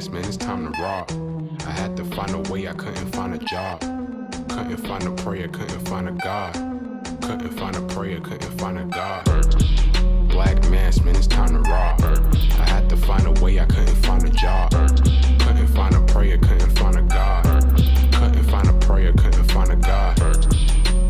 mask, man, it's time to rob. I had to find a way, I couldn't find a job. Couldn't find a prayer, couldn't find a God. Couldn't find a prayer, couldn't find a God. Black mask, man, it's time to rob. I had to find a way, I couldn't find a job. Couldn't find a prayer, couldn't find a God. Couldn't find a prayer, couldn't find a God.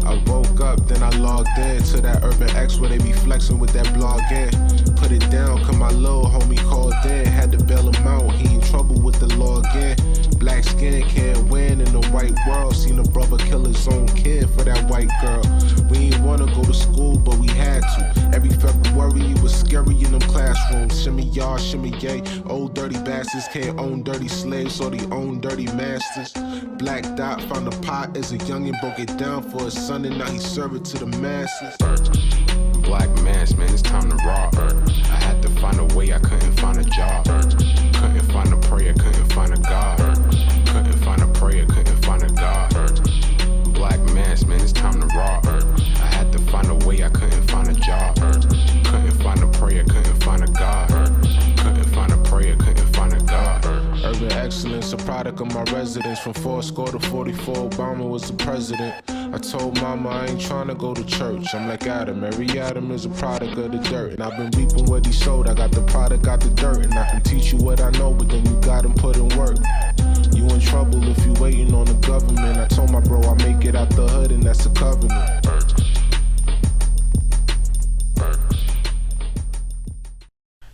I woke up, then I logged in to that Urban X where they be flexing with that blog in. Put it down, cause my little homie called in. Had to bail him out, he in trouble with the law again. Black skin can't win in the white world. Seen a brother kill his own kid for that white girl. We ain't wanna go to school, but we had to. Every February it was scary in them classrooms. Shimmy y'all, shimmy yay. Old dirty bastards can't own dirty slaves, so they own dirty masters. Black Dot found a pot as a youngin', broke it down for his son, and now he serve it to the masses. Black mask, man, it's time to rob. I had to find a way, I couldn't find a job. Couldn't find a prayer, couldn't find a God. Couldn't find a prayer, couldn't find a God. Black mask, man, it's time to rob. I had to find a way, I couldn't find a job. Couldn't find a prayer, couldn't find a God. Couldn't find a prayer, couldn't find a God. Urban excellence, a product of my residence. From 4 to 44, Obama was the president. I told mama I ain't tryna go to church. I'm like Adam, every Adam is a product of the dirt. And I've been reaping what he sowed. I got the product, got the dirt. And I can teach you what I know, but then you gotta put in work. You in trouble if you waiting on the government. I told my bro I make it out the hood, and that's a covenant.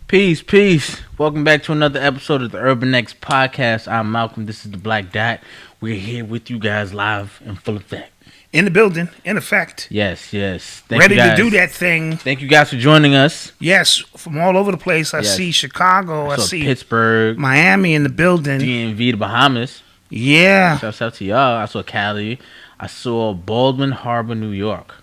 Peace, peace. Welcome back to another episode of the Urban X Podcast. I'm Malcolm. This is the Black Dot. We're here with you guys live in full effect. In the building, in effect. Yes. Ready to do that thing. Thank you guys for joining us. Yes, from all over the place. I see Chicago. I see Pittsburgh, Miami in the building. DMV, the Bahamas. Yeah. Shouts out to y'all. I saw Cali. I saw Baldwin Harbor, New York.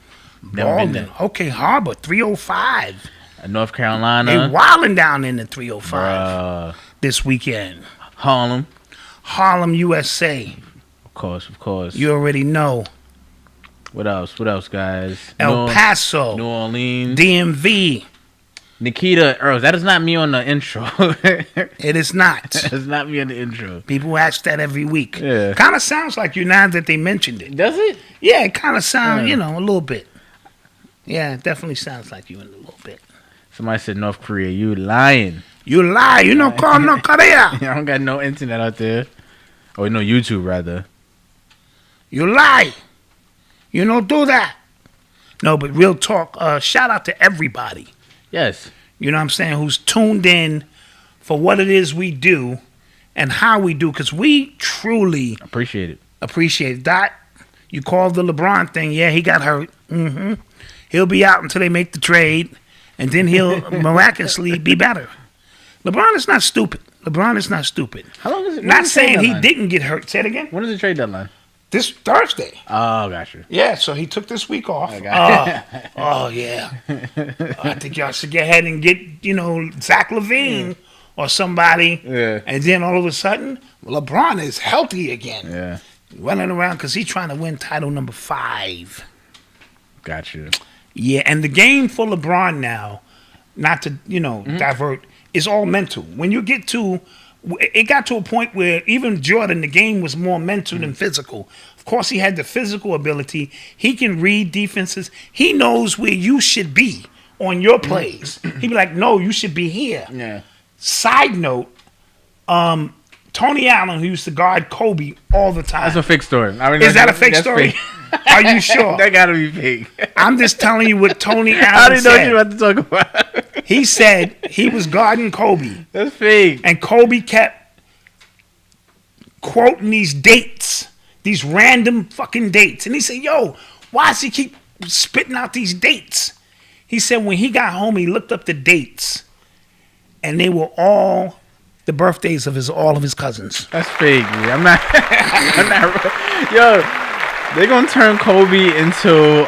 Never been there. Okay, Harbor, 305. North Carolina. They wilding down in the 305 this weekend. Harlem, USA. Of course. You already know. What else, guys? El Paso. New Orleans. DMV. Nikita Earls. That is not me on the intro. It is not. It's not me on the intro. People ask that every week. Yeah. Kind of sounds like you now that they mentioned it. Does it? Yeah, it kind of sounds, a little bit. Yeah, it definitely sounds like you in a little bit. Somebody said North Korea. You lying. You lie. You don't call North Korea. I don't got no internet out there. Or no YouTube, rather. You lie. You don't do that. No, but real talk. Shout out to everybody. Yes. You know what I'm saying? Who's tuned in for what it is we do and how we do. Because we truly appreciate it. Dot, you called the LeBron thing. Yeah, he got hurt. He'll be out until they make the trade. And then he'll miraculously be better. LeBron is not stupid. How long is it? Not saying he didn't get hurt. Say it again. When is the trade deadline? This Thursday. Oh, gotcha. Yeah, so he took this week off. Oh, yeah. I think y'all should get ahead and get, Zach LaVine or somebody. Yeah. And then all of a sudden, LeBron is healthy again. Yeah. Running around because he's trying to win title number 5. Gotcha. Yeah, and the game for LeBron now, not to, divert, is all mental. When you get to, it got to a point where even Jordan, the game was more mental than physical. Of course, he had the physical ability. He can read defenses. He knows where you should be on your plays. He'd be like, no, you should be here. Yeah. Side note, Tony Allen, who used to guard Kobe all the time. That's a fake story. Is that a fake story? Fake. Are you sure? That gotta be fake. I'm just telling you what Tony Allen said. I didn't know you were about to talk about. He said he was guarding Kobe. That's fake. And Kobe kept quoting these dates, these random fucking dates. And he said, yo, why does he keep spitting out these dates? He said when he got home, he looked up the dates. And they were all the birthdays of all of his cousins. That's fake, man. I'm not. Yo. They're gonna turn Kobe into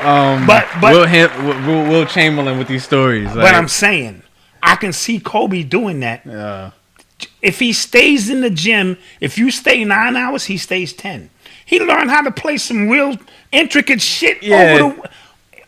Will Chamberlain with these stories. But I'm saying, I can see Kobe doing that. Yeah. If he stays in the gym, if you stay 9 hours, he stays 10. He learned how to play some real intricate shit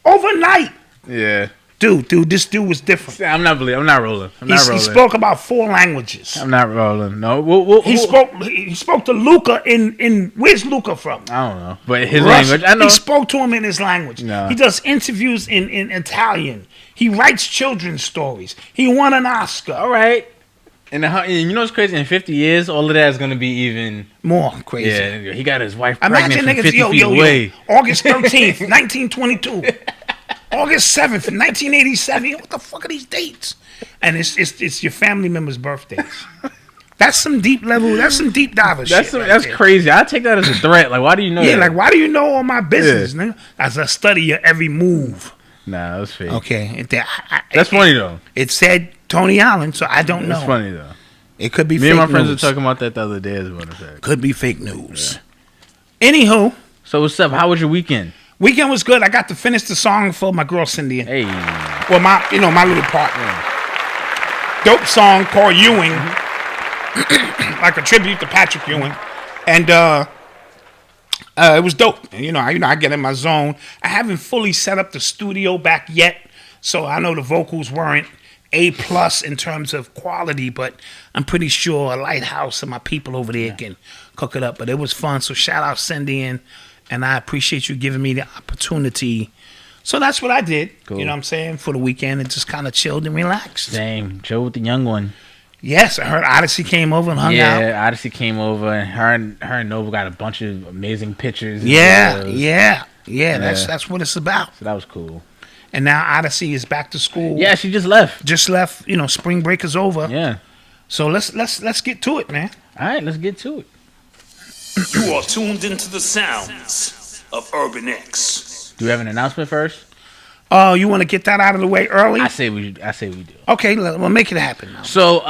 overnight. Yeah. Dude, this dude was different. I'm not rolling. He spoke about 4 languages. I'm not rolling. No. He spoke to Luca in where's Luca from? I don't know. But his language, I know. He spoke to him in his language. No. He does interviews in Italian. He writes children's stories. He won an Oscar. All right. And you know what's crazy? In 50 years, all of that is going to be even more crazy. Yeah, he got his wife pregnant Imagine from niggas, 50 feet away. August 13th, 1922. August 7th, 1987. What the fuck are these dates? And it's your family members' birthdays. That's some deep level. That's some deep diver shit. That's crazy. I take that as a threat. Like, why do you know that? Yeah, like, why do you know all my business, nigga? As I study your every move. Nah, that's fake. Okay. That's funny, though. It said Tony Allen, so I don't know. That's funny, though. It could be Me fake news. and my friends were talking about that the other day, as a matter of fact. Could be fake news. Yeah. Anywho. So, what's up? How was your weekend? Weekend was good. I got to finish the song for my girl Cindy. Hey. Well, my little partner. Dope song called Ewing. Like a tribute to Patrick Ewing. And it was dope. And, I get in my zone. I haven't fully set up the studio back yet, so I know the vocals weren't A+ in terms of quality, but I'm pretty sure a Lighthouse and my people over there can cook it up. But it was fun, so shout out Cindy, and I appreciate you giving me the opportunity. So that's what I did, cool. You know what I'm saying, for the weekend, and just kind of chilled and relaxed. Same. Joe with the young one. Yes, I heard Odyssey came over and hung out. Yeah, Odyssey came over, and her and Nova got a bunch of amazing pictures. Yeah. That's what it's about. So that was cool. And now Odyssey is back to school. Yeah, she just left. Spring break is over. Yeah. So let's get to it, man. All right, let's get to it. You are tuned into the sounds of Urban X. Do we have an announcement first? Oh, you want to get that out of the way early? I say we do. Okay, we'll make it happen now. So,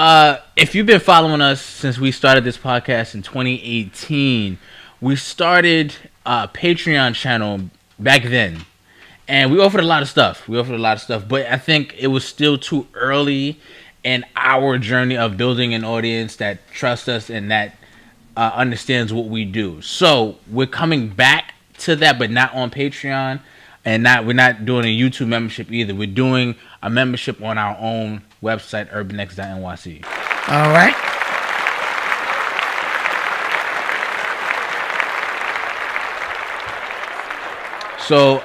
if you've been following us since we started this podcast in 2018, we started a Patreon channel back then. And we offered a lot of stuff. But I think it was still too early in our journey of building an audience that trusts us and that understands what we do. So we're coming back to that, but not on Patreon, and we're not doing a YouTube membership either. We're doing a membership on our own website, urbanx.nyc. All right. So,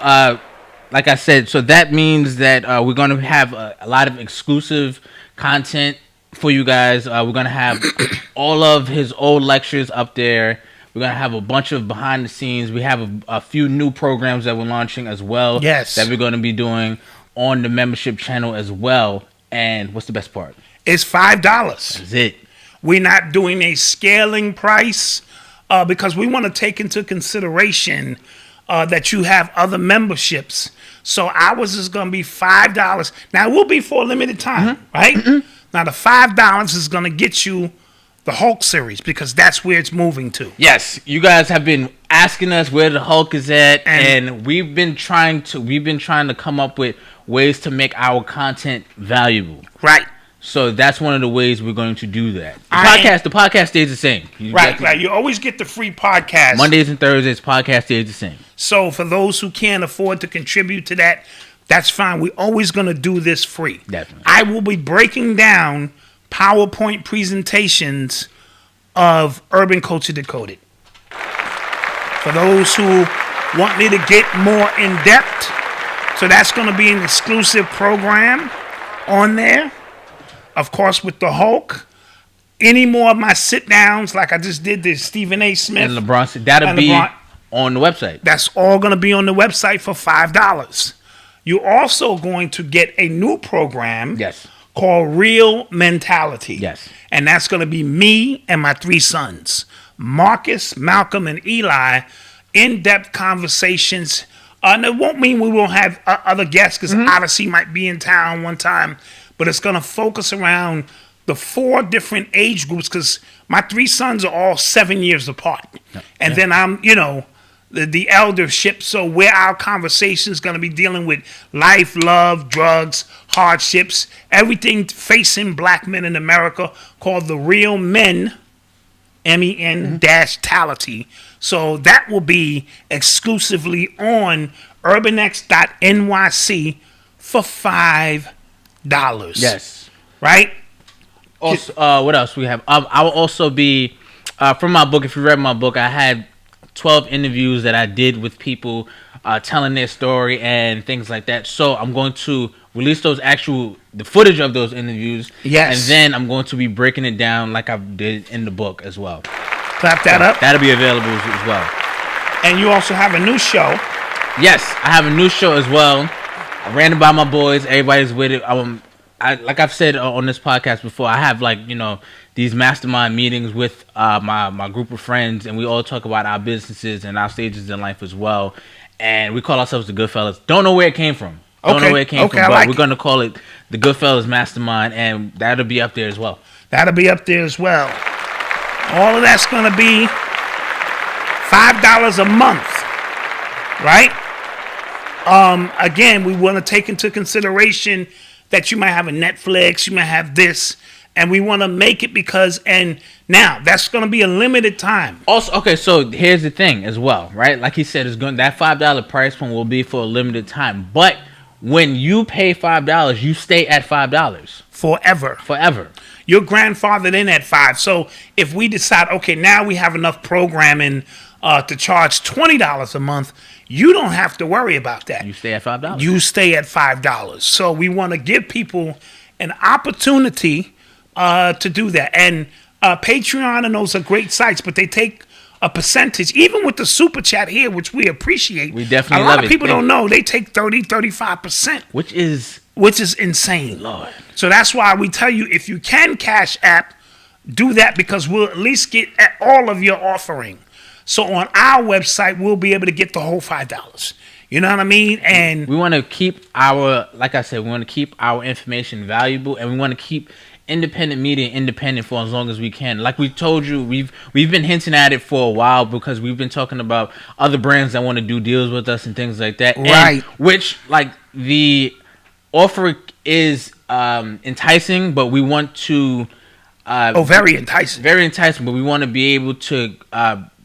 like I said, so that means that we're going to have a lot of exclusive content for you guys. We're going to have all of his old lectures up there. We're going to have a bunch of behind the scenes. We have a few new programs that we're launching as well. Yes. That we're going to be doing on the membership channel as well. And what's the best part? It's $5. That's it. We're not doing a scaling price because we want to take into consideration that you have other memberships. So ours is going to be $5. Now, it will be for a limited time, right? Mm-hmm. Now, the $5 is going to get you the Hulk series because that's where it's moving to. Yes, you guys have been asking us where the Hulk is at, and we've been trying to come up with ways to make our content valuable. Right. So that's one of the ways we're going to do that. The podcast stays the same. Right. You always get the free podcast. Mondays and Thursdays, podcast stays the same. So for those who can't afford to contribute to that, that's fine. We're always going to do this free. Definitely. I will be breaking down PowerPoint presentations of Urban Culture Decoded. For those who want me to get more in depth, so that's going to be an exclusive program on there. Of course, with the Hulk. Any more of my sit downs, like I just did this Stephen A. Smith and LeBron, that'll be on the website. That's all going to be on the website for $5. You're also going to get a new program. Yes. Called Real Mentality. Yes. And that's going to be me and my 3 sons, Marcus, Malcolm, and Eli, in-depth conversations. And it won't mean we won't have other guests because Odyssey might be in town one time, but it's going to focus around the 4 different age groups because my 3 sons are all 7 years apart. And then I'm, the eldership. So where our conversation is going to be dealing with life, love, drugs, hardships, everything facing black men in America, called The Real Men, MEN-tality. So that will be exclusively on urbanx.nyc for $5. Yes. Right? Also, what else we have? I will also be from my book. If you read my book, I had 12 interviews that I did with people telling their story and things like that. So I'm going to release the footage of those interviews. Yes. And then I'm going to be breaking it down like I did in the book as well. Clap that up. That'll be available as well. And you also have a new show. Yes, I have a new show as well. I ran it by my boys. Everybody's with it. Like I've said on this podcast before, I have these mastermind meetings with my group of friends, and we all talk about our businesses and our stages in life as well. And we call ourselves the Goodfellas. Don't know where it came from. But we're going to call it the Goodfellas Mastermind, and that'll be up there as well. That'll be up there as well. All of that's going to be $5 a month, right? Again, we want to take into consideration that you might have a Netflix, you might have this, and we want to make it and now that's going to be a limited time. Also, okay, so here's the thing as well, right? Like he said, that $5 price point will be for a limited time, but when you pay $5, you stay at $5 forever. You're grandfathered in at $5. So if we decide, okay, now we have enough programming to charge $20 a month, you don't have to worry about that. You stay at $5. You stay at $5. So we want to give people an opportunity to do that. And Patreon and those are great sites, but they take a percentage, even with the super chat here, which we appreciate. We definitely love it. A lot of people don't know they take 30-35%, which is insane. Lord. So that's why we tell you, if you can Cash App, do that, because we'll at least get at all of your offering. So on our website, we'll be able to get the whole $5. You know what I mean? And we want to keep like I said, we want to keep our information valuable, and we want to keep independent media independent for as long as we can. Like we told you, we've been hinting at it for a while, because we've been talking about other brands that want to do deals with us and things like that. Right. Which, like, the offer is enticing, but we want to very enticing. Very enticing, but we want to be able to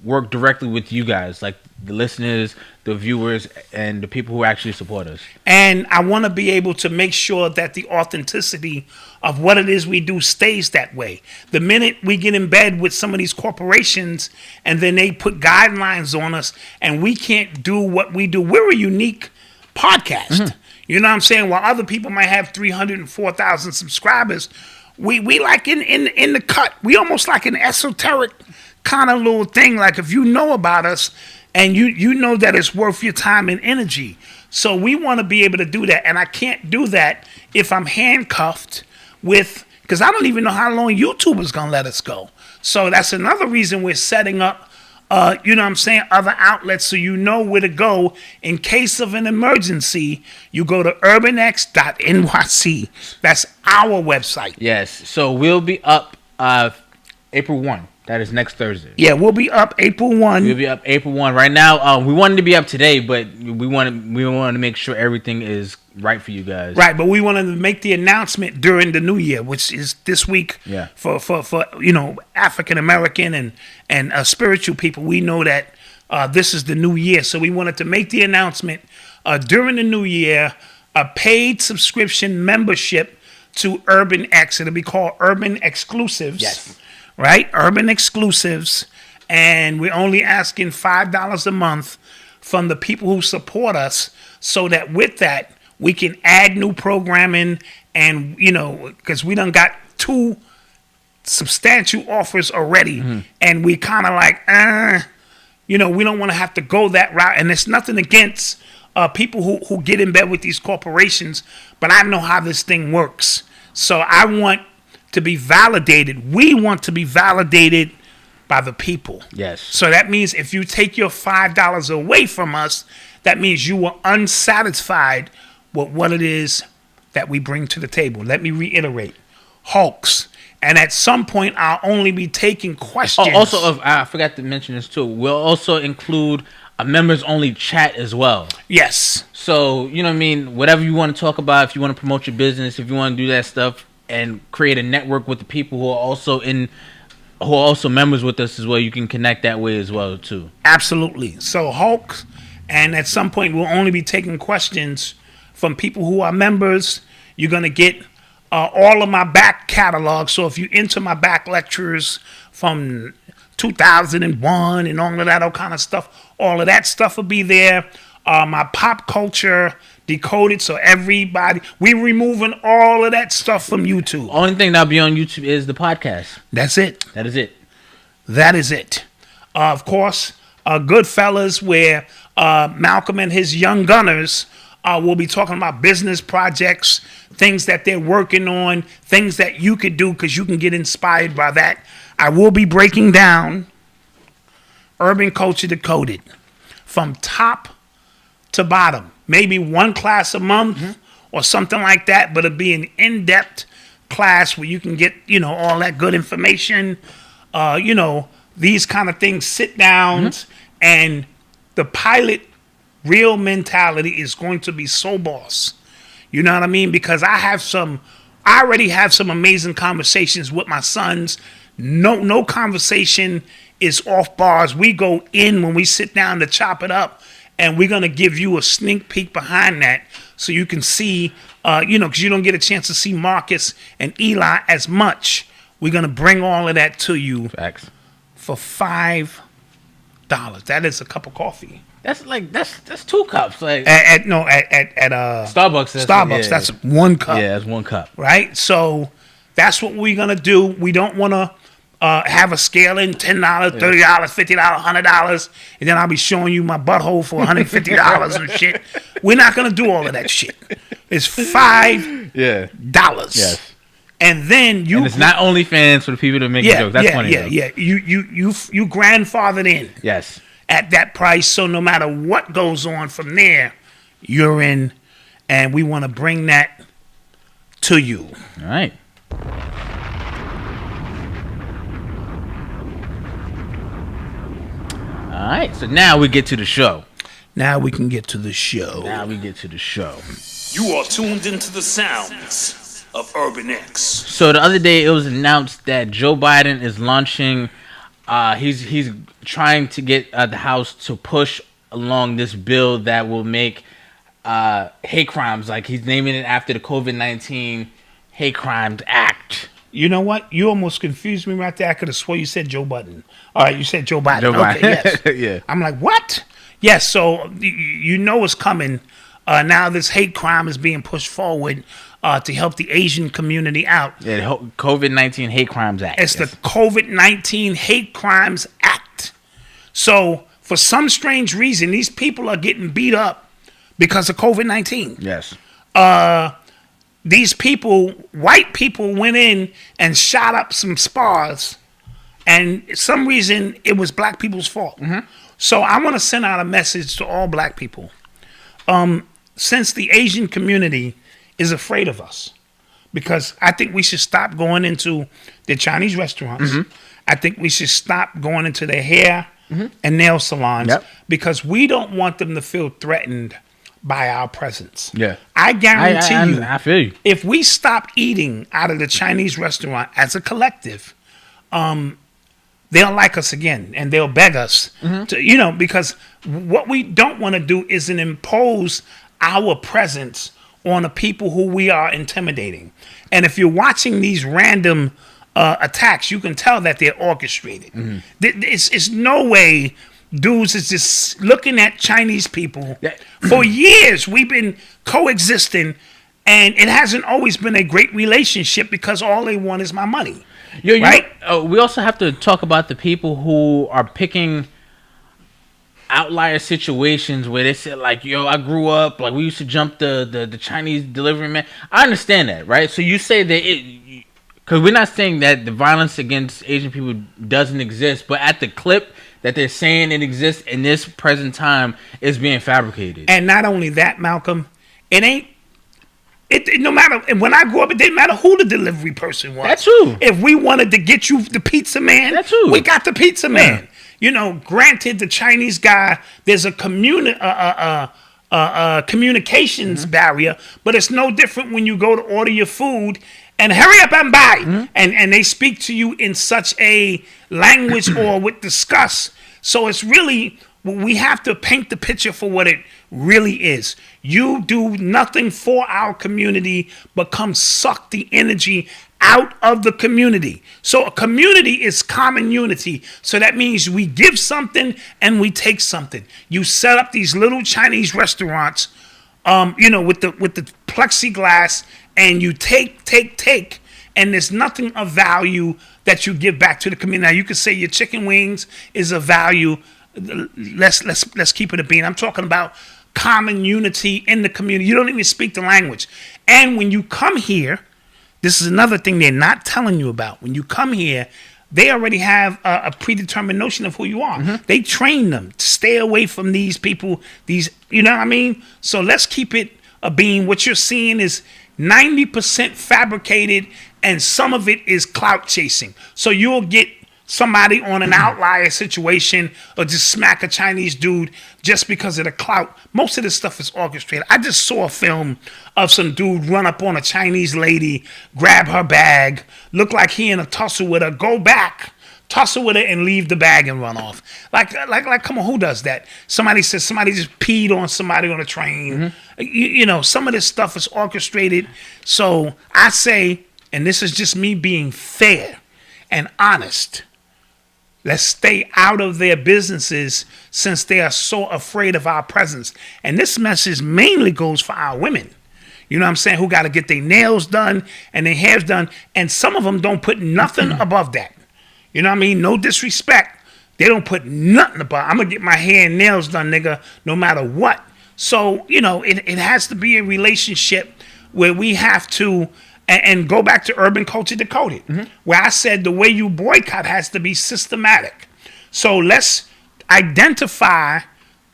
work directly with you guys, like the listeners, the viewers, and the people who actually support us. And I want to be able to make sure that the authenticity of what it is we do stays that way. The minute we get in bed with some of these corporations and then they put guidelines on us and we can't do what we do, we're a unique podcast. Mm-hmm. You know what I'm saying? While other people might have 304,000 subscribers, we like in the cut. We almost like an esoteric kind of little thing. Like, if you know about us and you know that it's worth your time and energy. So we want to be able to do that. And I can't do that if I'm handcuffed because I don't even know how long YouTube is going to let us go. So that's another reason we're setting up, other outlets, so you know where to go in case of an emergency. You go to urbanx.nyc. That's our website. Yes. So we'll be up April 1. That is next Thursday. Yeah, we'll be up April 1. We'll be up April 1. Right now, we wanted to be up today, but we want to make sure everything is right for you guys. Right, but we wanted to make the announcement during the new year, which is this week. Yeah. For African American and spiritual people. We know that this is the new year, so we wanted to make the announcement during the new year, a paid subscription membership to Urban X. It'll be called Urban Exclusives. Yes. Right? Urban Exclusives. And we're only asking $5 a month from the people who support us, so that with that, we can add new programming. And, because we done got 2 substantial offers already. Mm-hmm. And we kind of like, we don't want to have to go that route. And it's nothing against people who get in bed with these corporations, but I know how this thing works. So I want to be validated. We want to be validated by the people. Yes. So that means if you take your $5 away from us, that means you were unsatisfied with what it is that we bring to the table. Let me reiterate. Hulks. And at some point, I'll only be taking questions. Also, I forgot to mention this too. We'll also include a members-only chat as well. Yes. So, whatever you want to talk about, if you want to promote your business, if you want to do that stuff, and create a network with the people who are also members with us as well, you can connect that way as well too. Absolutely. So Hulk, and at some point we'll only be taking questions from people who are members. You're going to get all of my back catalog. So if you enter my back lectures from 2001 and all of that kind of stuff, all of that stuff will be there. My pop culture decoded, so everybody, we're removing all of that stuff from YouTube. Only thing that'll be on YouTube is the podcast. That's it. That is it. That is it. Of course, Goodfellas, where Malcolm and his young gunners will be talking about business projects, things that they're working on, things that you could do because you can get inspired by that. I will be breaking down Urban Culture Decoded from top to bottom. Maybe one class a month or something like that, but it'll be an in-depth class where you can get, all that good information, these kind of things, sit downs, and the pilot real mentality is going to be so boss. You know what I mean? Because I already have some amazing conversations with my sons. No conversation is off bars. We go in when we sit down to chop it up. And we're going to give you a sneak peek behind that so you can see, because you don't get a chance to see Marcus and Eli as much. We're going to bring all of that to you. Facts. For $5. That is a cup of coffee. That's 2 cups. Like At Starbucks. That's 1 cup. Yeah, that's 1 cup. Right? So that's what we're going to do. We don't want to have a scaling, $10, $30, $50, $100, and then I'll be showing you my butthole for $150 and shit. We're not gonna do all of that shit. It's $5. Yes. And then and it's not OnlyFans for the people that make jokes. That's funny. Yeah. You grandfathered in. Yes. At that price, so no matter what goes on from there, you're in, and we want to bring that to you. All right. All right, so now we get to the show. Now we can get to the show. You are tuned into the sounds of Urban X. So the other day it was announced that Joe Biden is launching, he's trying to get the House to push along this bill that will make hate crimes, like he's naming it after the COVID-19 Hate Crimes Act. You know what? You almost confused me right there. I could have swore you said Joe Biden. All right, you said Joe Biden. Okay, yes. Yeah. I'm like, what? Yes, so you know it's coming. Now this hate crime is being pushed forward to help the Asian community out. Yeah, the COVID-19 Hate Crimes Act. It's the COVID-19 Hate Crimes Act. So for some strange reason, these people are getting beat up because of COVID-19. Yes. These people, white people, went in and shot up some spas, and for some reason it was black people's fault. So I want to send out a message to all black people. Since the Asian community is afraid of us, because I think we should stop going into the Chinese restaurants. I think we should stop going into their hair and nail salons, because we don't want them to feel threatened by our presence. Yeah. I guarantee you, I feel you. if we stop eating out of the Chinese restaurant as a collective, they'll like us again and they'll beg us to, because what we don't want to do is impose our presence on the people who we are intimidating. And if you're watching these random attacks, you can tell that they're orchestrated. It's no way dudes is just looking at Chinese people. For years, we've been coexisting, and it hasn't always been a great relationship because all they want is my money. Right? We also have to talk about the people who are picking outlier situations where they said, like, yo, I grew up, like, we used to jump the Chinese delivery man. I understand that, right? So you say that because we're not saying that the violence against Asian people doesn't exist, but at the clip that they're saying it exists in this present time is being fabricated. And not only that, Malcolm, no matter, when I grew up, it didn't matter who the delivery person was. That's true. If we wanted to get you the pizza man, that's true. We got the pizza man. Granted, the Chinese guy, there's a communications barrier, but it's no different when you go to order your food and hurry up and buy. And they speak to you in such a language or with disgust. So it's really We have to paint the picture for what it really is. You do nothing for our community but come suck the energy out of the community. So a community is common unity. So that means we give something and we take something. You set up these little Chinese restaurants, with the plexiglass, and you take, and there's nothing of value that you give back to the community. Now you could say your chicken wings is a value. Let's keep it a bean. I'm talking about common unity in the community. You don't even speak the language. And when you come here, this is another thing they're not telling you about. When you come here, they already have a predetermined notion of who you are. Mm-hmm. They train them to stay away from these people, you know what I mean? So let's keep it a bean. What you're seeing is 90% fabricated, and some of it is clout chasing. So you'll get somebody on an outlier situation or just smack a Chinese dude just because of the clout. Most of this stuff is orchestrated. I just saw a film of some dude run up on a Chinese lady, grab her bag, look like he in a tussle with her, go back, tussle with her, and leave the bag and run off. Like, come on, who does that? Somebody says somebody just peed on somebody on a train. Mm-hmm. Some of this stuff is orchestrated. So I say, and this is just me being fair and honest, let's stay out of their businesses since they are so afraid of our presence. And this message mainly goes for our women. You know what I'm saying? Who got to get their nails done and their hairs done. And some of them don't put nothing above that. You know what I mean? No disrespect. They don't put nothing above. I'm going to get my hair and nails done, nigga, no matter what. So, it has to be a relationship where we have to, and go back to Urban Culture Decoded, where I said the way you boycott has to be systematic. So let's identify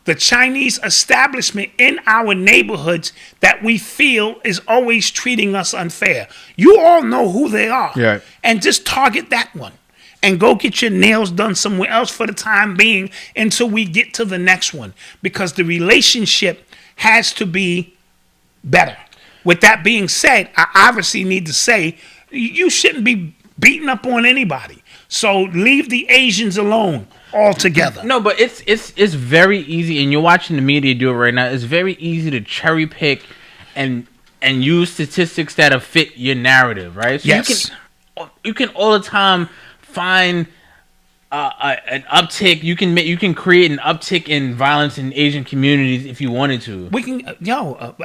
the Chinese establishment in our neighborhoods that we feel is always treating us unfair. You all know who they are. Yeah. And just target that one. And go get your nails done somewhere else for the time being until we get to the next one. Because the relationship has to be better. With that being said, I obviously need to say, you shouldn't be beating up on anybody. So leave the Asians alone altogether. No, but it's very easy, and you're watching the media do it right now. It's very easy to cherry pick and use statistics that fit your narrative, right? So yes. You can all the time find an uptick. You can create an uptick in violence in Asian communities if you wanted to. We can,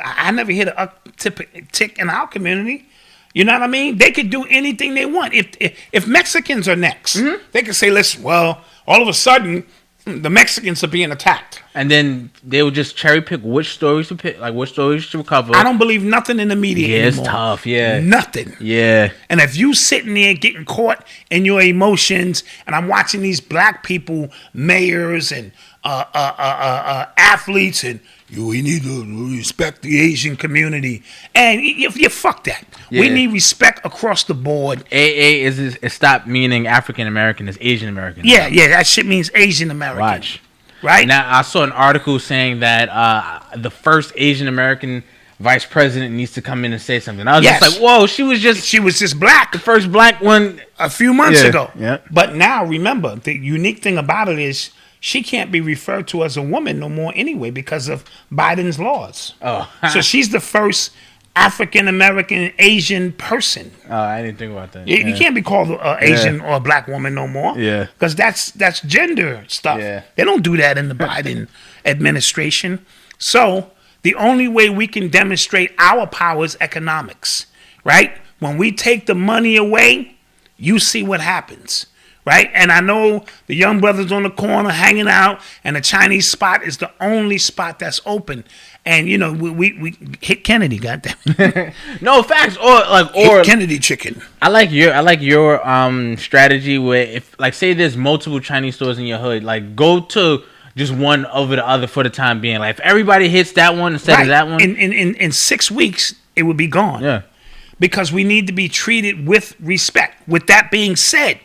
I never hit an uptick in our community. You know what I mean? They could do anything they want. If Mexicans are next, they could say, listen, well, all of a sudden, the Mexicans are being attacked. And then they would just cherry pick which stories to pick, like which stories to cover. I don't believe nothing in the media anymore. It's tough, yeah. Nothing. Yeah. And if you sitting there getting caught in your emotions, and I'm watching these black people, mayors and athletes, and we need to respect the Asian community. And you fuck that. Yeah. We need respect across the board. AA is stop meaning African American, it's Asian American. Yeah, that shit means Asian American. Watch. Right? Now, I saw an article saying that the first Asian American vice president needs to come in and say something. I was just like, whoa, she was just black. The first black one a few months ago. Yeah. But now, remember, the unique thing about it is she can't be referred to as a woman no more anyway because of Biden's laws. Oh. So she's the first African-American Asian person. Oh, I didn't think about that. You can't be called Asian or a black woman no more. Yeah. Because that's gender stuff. Yeah. They don't do that in the Biden administration. So the only way we can demonstrate our power is economics, right? When we take the money away, you see what happens. Right? And I know the young brothers on the corner hanging out, and the Chinese spot is the only spot that's open. And we hit Kennedy, goddamn. No facts, or hit Kennedy chicken. I like your strategy where if say there's multiple Chinese stores in your hood, go to just one over the other for the time being. Like if everybody hits that one instead of that one, in 6 weeks it would be gone. Yeah, because we need to be treated with respect. With that being said,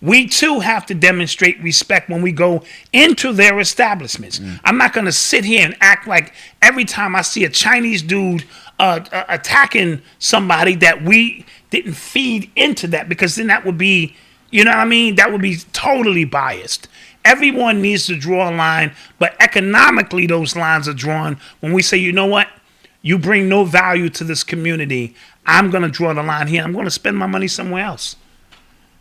we too have to demonstrate respect when we go into their establishments. I'm not going to sit here and act like every time I see a Chinese dude attacking somebody that we didn't feed into that, because then that would be You know what I mean? That would be totally biased. Everyone needs to draw a line, but economically those lines are drawn when we say, you know what? You bring no value to this community. I'm going to draw the line here. I'm going to spend my money somewhere else.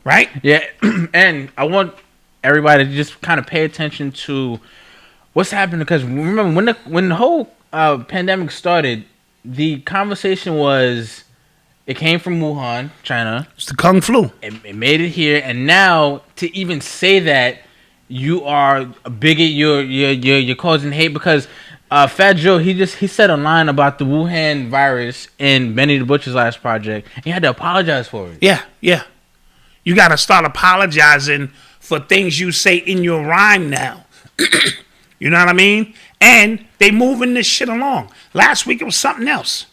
Right? Yeah, and I want everybody to just kind of pay attention to what's happening, because remember when the whole pandemic started, the conversation was it came from Wuhan, China. It's the Kung Flu. It made it here, and now to even say that you are a bigot, you're causing hate, because Fat Joe he said a line about the Wuhan virus in Benny the Butcher's last project. And he had to apologize for it. Yeah. You got to start apologizing for things you say in your rhyme now. You know what I mean? And they moving this shit along. Last week it was something else.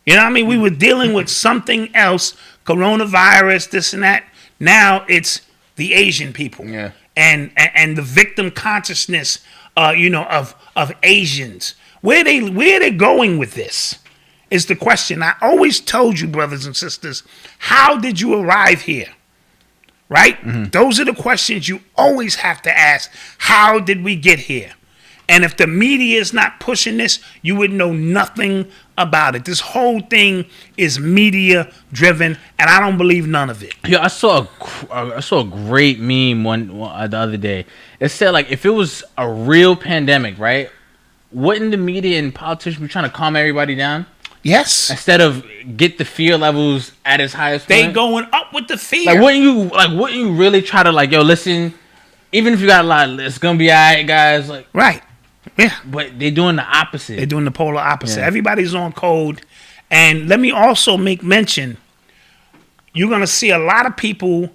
You know what I mean? We were dealing with something else, coronavirus, this and that. Now it's the Asian people. Yeah. And the victim consciousness, of Asians. Where they going with this is the question. I always told you, brothers and sisters, how did you arrive here? Right? Mm-hmm. Those are the questions you always have to ask. How did we get here? And if the media is not pushing this, you would know nothing about it. This whole thing is media driven, and I don't believe none of it. Yeah, I saw a great meme the other day. It said, like, if it was a real pandemic, right? Wouldn't the media and politicians be trying to calm everybody down? Yes. Instead of get the fear levels at its highest point. They going up with the fear. Like, wouldn't you really try to, like, yo, listen, even if you got a lot, it's gonna be all right, guys. Like, right. Yeah. But they're doing the opposite. They're doing the polar opposite. Yeah. Everybody's on code. And let me also make mention, you're going to see a lot of people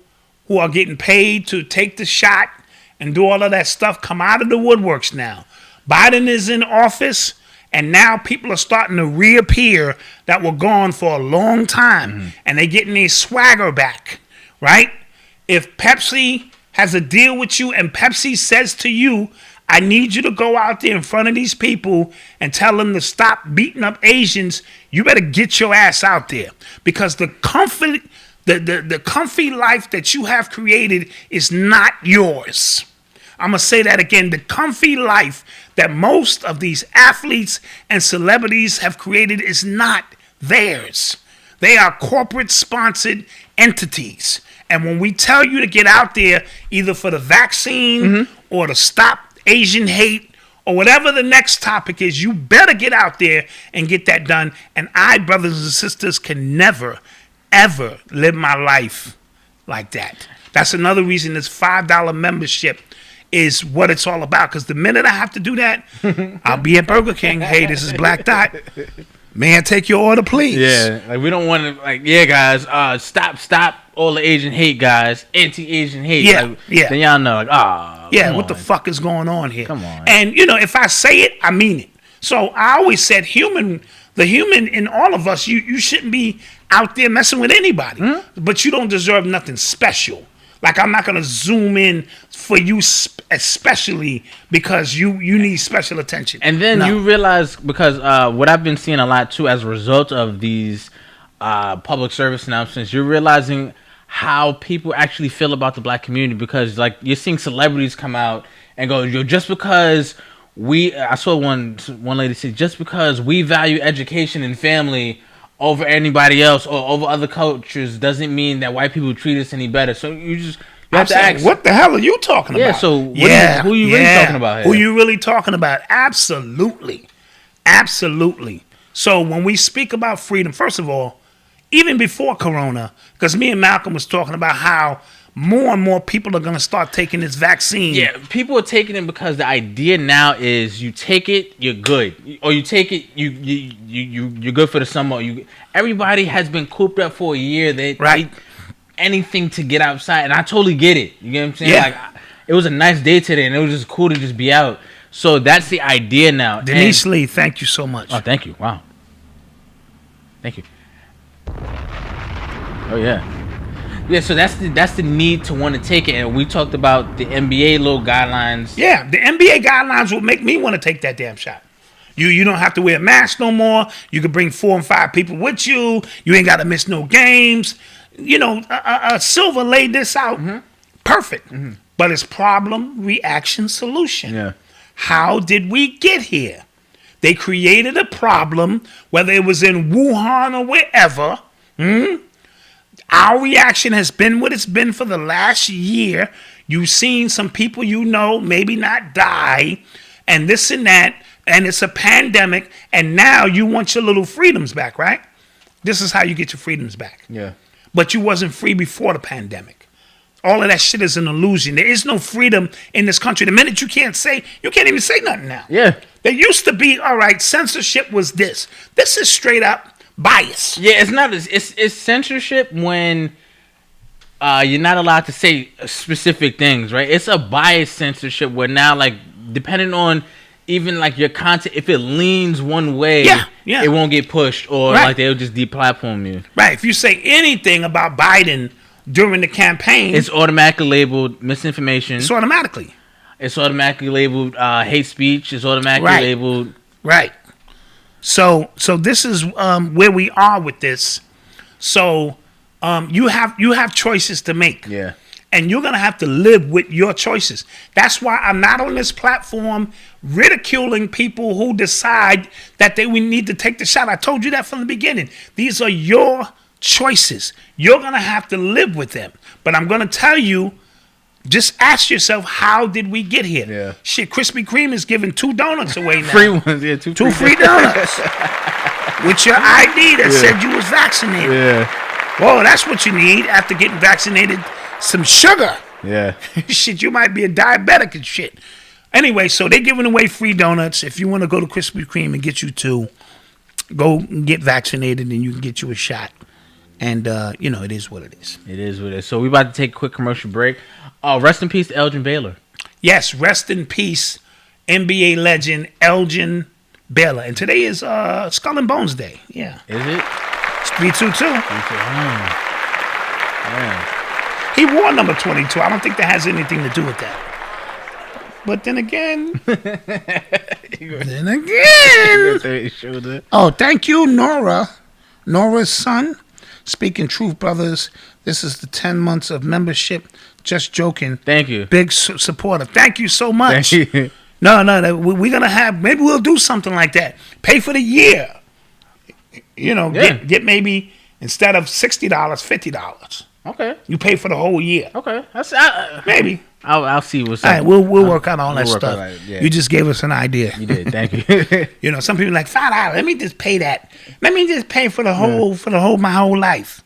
who are getting paid to take the shot and do all of that stuff come out of the woodworks now. Biden is in office, and now people are starting to reappear that were gone for a long time. Mm-hmm. And they're getting their swagger back, right? If Pepsi has a deal with you and Pepsi says to you, I need you to go out there in front of these people and tell them to stop beating up Asians, you better get your ass out there, because the comfy life that you have created is not yours. I'm going to say that again. The comfy life that most of these athletes and celebrities have created is not theirs. They are corporate sponsored entities. And when we tell you to get out there, either for the vaccine or to stop Asian hate or whatever the next topic is, you better get out there and get that done. And I, brothers and sisters, can never, ever live my life like that. That's another reason this $5 membership is what it's all about. Because the minute I have to do that, I'll be at Burger King. Hey, this is Black Dot. May I take your order, please? Yeah, like we don't want to, like, yeah, guys, stop all the Asian hate, guys, anti-Asian hate. Yeah, like, yeah. Then y'all know, like, yeah, what the fuck is going on here? Come on. And, if I say it, I mean it. So I always said the human in all of us, you shouldn't be out there messing with anybody. Mm-hmm. But you don't deserve nothing special. Like, I'm not going to zoom in for you especially because you need special attention. And then you realize, because what I've been seeing a lot, too, as a result of these public service announcements, you're realizing how people actually feel about the black community, because, like, you're seeing celebrities come out and go, yo, just because I saw one lady say, just because we value education and family over anybody else or over other cultures doesn't mean that white people treat us any better. So you have to ask, what the hell are you talking about? Yeah, so who are you really talking about here? Who you really talking about? Absolutely. Absolutely. So when we speak about freedom, first of all, even before Corona, because me and Malcolm was talking about how more and more people are going to start taking this vaccine. Yeah, people are taking it because the idea now is you take it, you're good, or you take it, you're good for the summer. Everybody has been cooped up for a year. They anything to get outside, and I totally get it. You get what I'm saying? Yeah. Like, it was a nice day today, and it was just cool to just be out. So that's the idea now. Denise Lee, thank you so much. Oh, thank you. Wow. Thank you. Oh yeah. Yeah, so that's the need to want to take it, and we talked about the NBA little guidelines. Yeah, the NBA guidelines will make me want to take that damn shot. You don't have to wear a mask no more. You can bring 4 and 5 people with you. You ain't got to miss no games. Silver laid this out perfect. But it's problem, reaction, solution. Yeah. How did we get here? They created a problem, whether it was in Wuhan or wherever. Our reaction has been what it's been for the last year. You've seen some people maybe not die, and this and that, and it's a pandemic, and now you want your little freedoms back, right? This is how you get your freedoms back. Yeah. But you wasn't free before the pandemic. All of that shit is an illusion. There is no freedom in this country. The minute you can't even say nothing now. Yeah. There used to be, all right, censorship was this. This is straight up bias. Yeah, it's not. It's censorship when you're not allowed to say specific things, right? It's a bias censorship where now, like, depending on even like your content, if it leans one way, it won't get pushed, or like they'll just deplatform you. Right. If you say anything about Biden during the campaign, it's automatically labeled misinformation. It's automatically labeled hate speech. It's automatically labeled So this is where we are with this. So you have choices to make. Yeah. And you're going to have to live with your choices. That's why I'm not on this platform ridiculing people who decide that we need to take the shot. I told you that from the beginning. These are your choices. You're going to have to live with them. But I'm going to tell you, just ask yourself, how did we get here? Yeah. Shit, Krispy Kreme is giving 2 donuts away now. Free ones, yeah. Two free donuts. With your ID that said you was vaccinated. Yeah. Whoa, that's what you need after getting vaccinated. Some sugar. Yeah. Shit, you might be a diabetic and shit. Anyway, so they're giving away free donuts. If you want to go to Krispy Kreme and get you 2, go get vaccinated and you can get you a shot. And, it is what it is. It is what it is. So we're about to take a quick commercial break. Rest in peace to Elgin Baylor. Yes, rest in peace, NBA legend Elgin Baylor. And today is Skull and Bones Day. Yeah. Is it? It's 322. Yeah. He wore number 22. I don't think that has anything to do with that. But then again. Oh, thank you, Nora. Nora's son. Speaking truth, brothers. This is the 10 months of membership. Just joking. Thank you. Big supporter. Thank you so much. Thank you. No, we're going to have, maybe we'll do something like that. Pay for the year. Get maybe, instead of $60, $50. Okay. You pay for the whole year. Okay. Maybe. I'll see what's up. All right, we'll work out all that stuff. You just gave us an idea. You did. Thank you. Some people are like, $5. Let me just pay that. Let me just pay for the whole my whole life.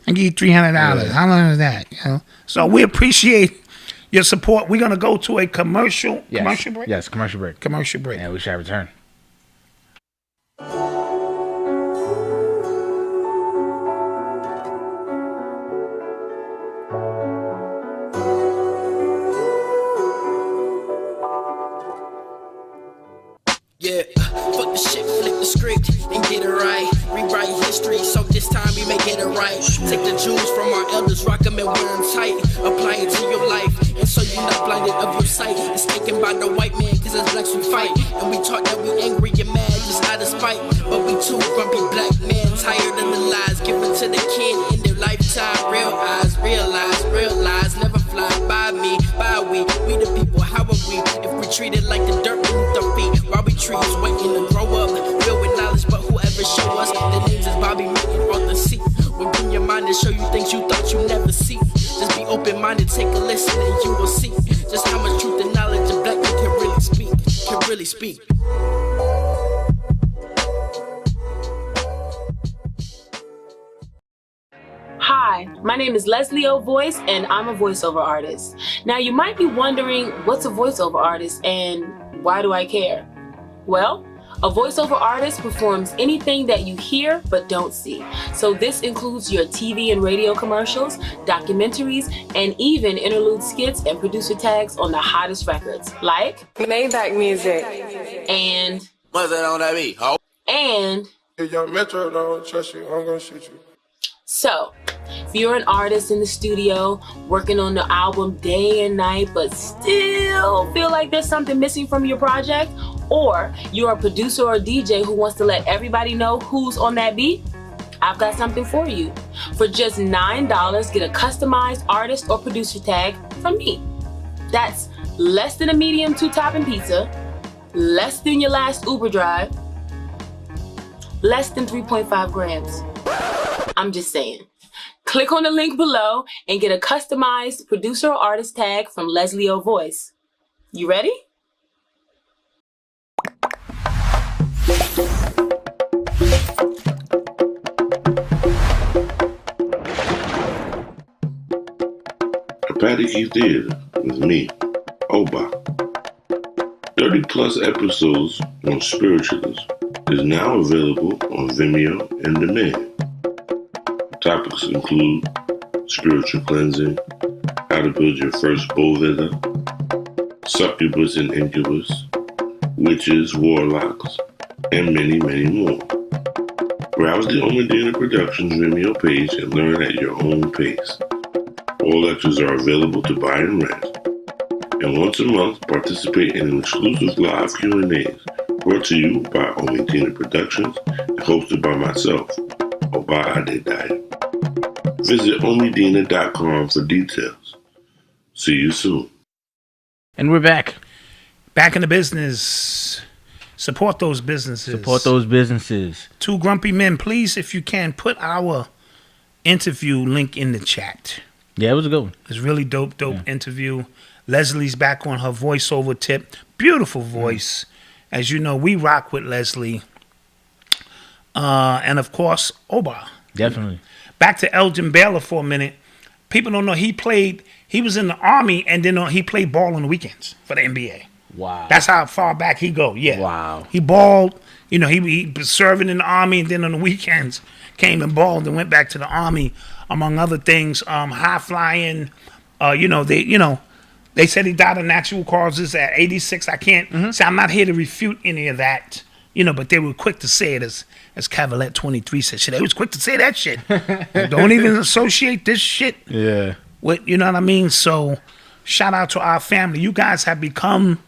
And give you $300. Yeah. How long is that? So we appreciate your support. We're gonna go to a commercial break. Yes, commercial break. Commercial break. And we shall return. Yeah, fuck the shit, flip the script and get it right. Rewrite history, so this time we may get it right. Take the jewels from our elders, rock them and wear them tight. Apply it to your life, and so you're not blinded of your sight. It's taken by the white man, cause as blacks we fight. And we talk that we angry and mad, just out of spite. But we too grumpy black men, tired of the lies given to the kid in their lifetime. Real eyes, realize, never fly by me, by we the people, how are we? If we treat it like the dirt beneath our feet, why we trees waiting to grow up, filled with knowledge, but whoever show us the names is Bobby Meeting on the seat. We'll bring your mind and show you things you thought you never see. Just be open-minded, take a listen, and you will see just how much truth and knowledge a black man can really speak. Hi, my name is Leslie O. Voice, and I'm a voiceover artist. Now, you might be wondering, what's a voiceover artist, and why do I care? Well, a voiceover artist performs anything that you hear but don't see. So this includes your TV and radio commercials, documentaries, and even interlude skits and producer tags on the hottest records, like Maybach music. And What's that on that beat, ho? And if young Metro don't trust you, I'm gonna shoot you. So, if you're an artist in the studio working on the album day and night but still feel like there's something missing from your project, or you're a producer or DJ who wants to let everybody know who's on that beat, I've got something for you. For just $9, get a customized artist or producer tag from me. That's less than a medium 2-topping pizza, less than your last Uber drive, less than 3.5 grams. I'm just saying. Click on the link below and get a customized producer or artist tag from Leslie O Voice. You ready? Apparel Theater with me, Oba. 30 plus episodes on Spiritualism is now available on Vimeo and demand. Topics include spiritual cleansing, how to build your first Boveda, succubus and incubus, witches, warlocks, and many, many more. Browse the OMIDINA Productions Vimeo page and learn at your own pace. All lectures are available to buy and rent. And once a month, participate in an exclusive live Q&As brought to you by OMIDINA Productions and hosted by myself, Oba Adedaya. Visit OMIDINA.com for details. See you soon. And we're back. Back in the business. Support those businesses. Support those businesses. Two Grumpy Men, please, if you can, put our interview link in the chat. Yeah, it was a good one. It's really dope interview. Leslie's back on her voiceover tip. Beautiful voice. As you know, we rock with Leslie. And of course, Oba. Definitely. Back to Elgin Baylor for a minute. People don't know he was in the Army and then he played ball on the weekends for the NBA. Wow. That's how far back he go. Yeah. Wow. He balled. You know, he was serving in the Army and then on the weekends came and balled and went back to the Army, among other things. High flying. They said he died of natural causes at 86. I can't say, I'm not here to refute any of that. But they were quick to say it, as Cavalier 23 said. Shit, they was quick to say that shit. Don't even associate this shit with, you know what I mean? So, shout out to our family. You guys have become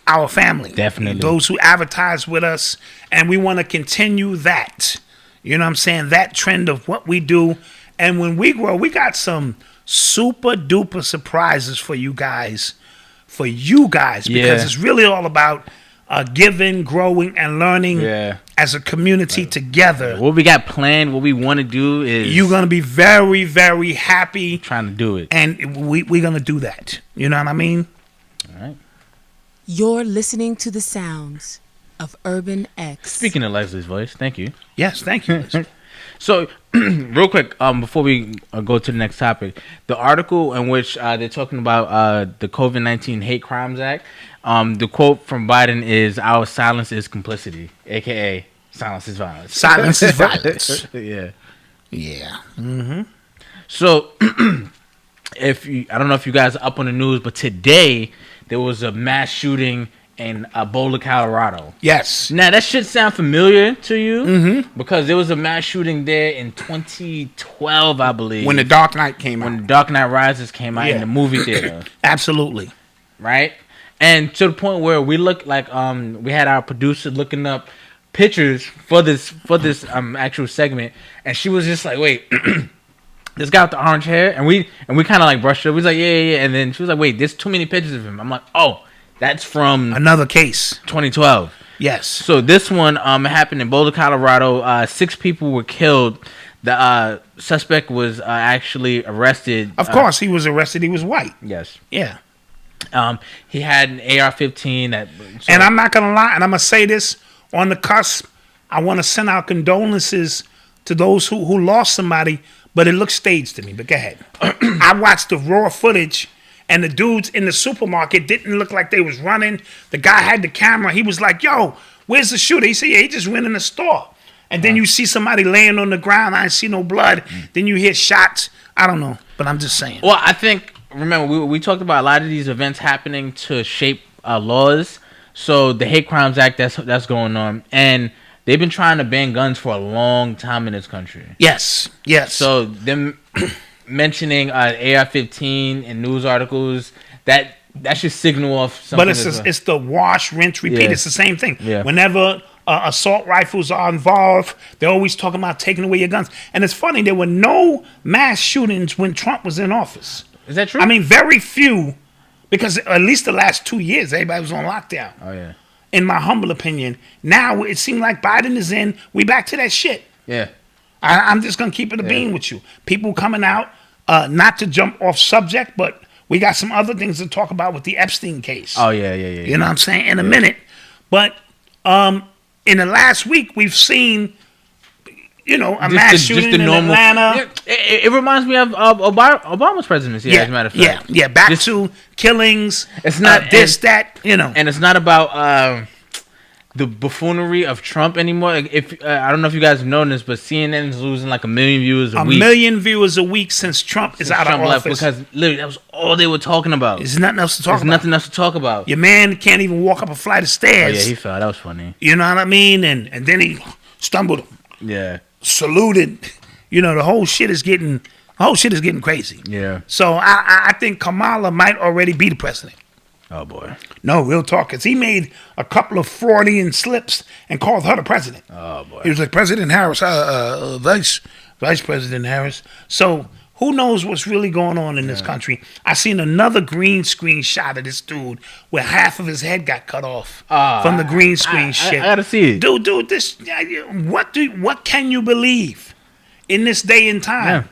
our family. Definitely. Those who advertise with us, and we want to continue that. You know what I'm saying? That trend of what we do. And when we grow, we got some super duper surprises for you guys. Because it's really all about giving, growing, and learning as a community together. What we got planned, what we want to do is... You're going to be very, very happy. Trying to do it. And we're going to do that. You know what I mean? All right. You're listening to the sounds of Urban X. Speaking of Leslie's voice, thank you. Yes, thank you. So, real quick, before we go to the next topic, the article in which they're talking about the COVID-19 Hate Crimes Act, the quote from Biden is, "Our silence is complicity," a.k.a. silence is violence. Silence is violence. Yeah. Mm-hmm. So, I don't know if you guys are up on the news, but today there was a mass shooting in Boulder, Colorado. Yes. Now, that should sound familiar to you, Mm-hmm. because there was a mass shooting there in 2012, I believe. When The Dark Knight came out. When The Dark Knight Rises came out in the movie theater. Absolutely. Right? And to the point where we looked like we had our producer looking up pictures for this actual segment, and she was just like, wait, this guy with the orange hair, and we kind of like brushed it. We was like, yeah, and then she was like, wait, there's too many pictures of him. I'm like, oh, that's from another case, 2012. Yes. So this one happened in Boulder, Colorado. 6 people were killed. The suspect was actually arrested. Of course, he was arrested. He was white. Yes. Yeah. He had an AR-15. And I'm not gonna lie, and I'm gonna say this on the cusp. I want to send our condolences to those who lost somebody, but it looks staged to me. But go ahead. I watched the raw footage, and the dudes in the supermarket didn't look like they was running. The guy had the camera. He was like, "Yo, where's the shooter?" He said, "Yeah, he just went in the store." And then you see somebody laying on the ground. I didn't see no blood. Then you hear shots. I don't know, but I'm just saying. Well, I think, remember, we talked about a lot of these events happening to shape laws. So the Hate Crimes Act, that's going on. And they've been trying to ban guns for a long time in this country. Yes. So them mentioning AR-15 in news articles, that should signal off something. But it's the wash, rinse, repeat. Yeah. It's the same thing. Yeah. Whenever assault rifles are involved. They're always talking about taking away your guns. And it's funny, there were no mass shootings when Trump was in office. Is that true? I mean, very few, because at least the last 2 years, everybody was on lockdown. Oh, yeah. In my humble opinion. Now, it seems like Biden is in. We back to that shit. Yeah. I'm just going to keep it a bean with you. People coming out, not to jump off subject, but we got some other things to talk about with the Epstein case. Oh, yeah. You know what I'm saying? In a minute. But in the last week, we've seen, a mass shooting in Atlanta. It reminds me of Obama's presidency, as a matter of fact. Yeah. Back to killings. It's not that. And it's not about the buffoonery of Trump anymore. Like, if I don't know if you guys have noticed, but CNN is losing like 1 million viewers a week. 1 million viewers a week since Trump is out of office. Because literally that was all they were talking about. There's nothing else to talk about. There's nothing else to talk about. Your man can't even walk up a flight of stairs. Oh yeah, he fell. That was funny. You know what I mean? And then he stumbled. Yeah. Saluted. The whole shit is getting crazy. Yeah. So I think Kamala might already be the president. Oh boy. No, real talk. Cause he made a couple of Freudian slips and called her the president. Oh boy. He was like, President Harris, Vice President Harris. So who knows what's really going on in this country? I seen another green screen shot of this dude where half of his head got cut off from the green screen shit. I gotta see it. Dude, this what can you believe in this day and time? Yeah.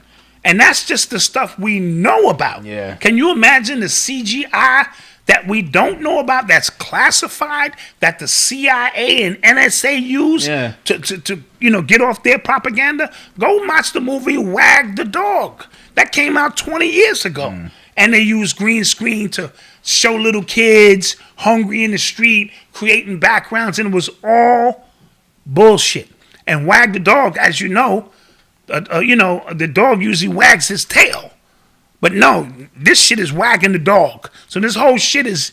And that's just the stuff we know about. Yeah. Can you imagine the CGI that we don't know about, that's classified, that the CIA and NSA use to get off their propaganda? Go watch the movie Wag the Dog. That came out 20 years ago. And they use green screen to show little kids hungry in the street, creating backgrounds, and it was all bullshit. And Wag the Dog, as you know, the dog usually wags his tail. But no, this shit is wagging the dog. So this whole shit is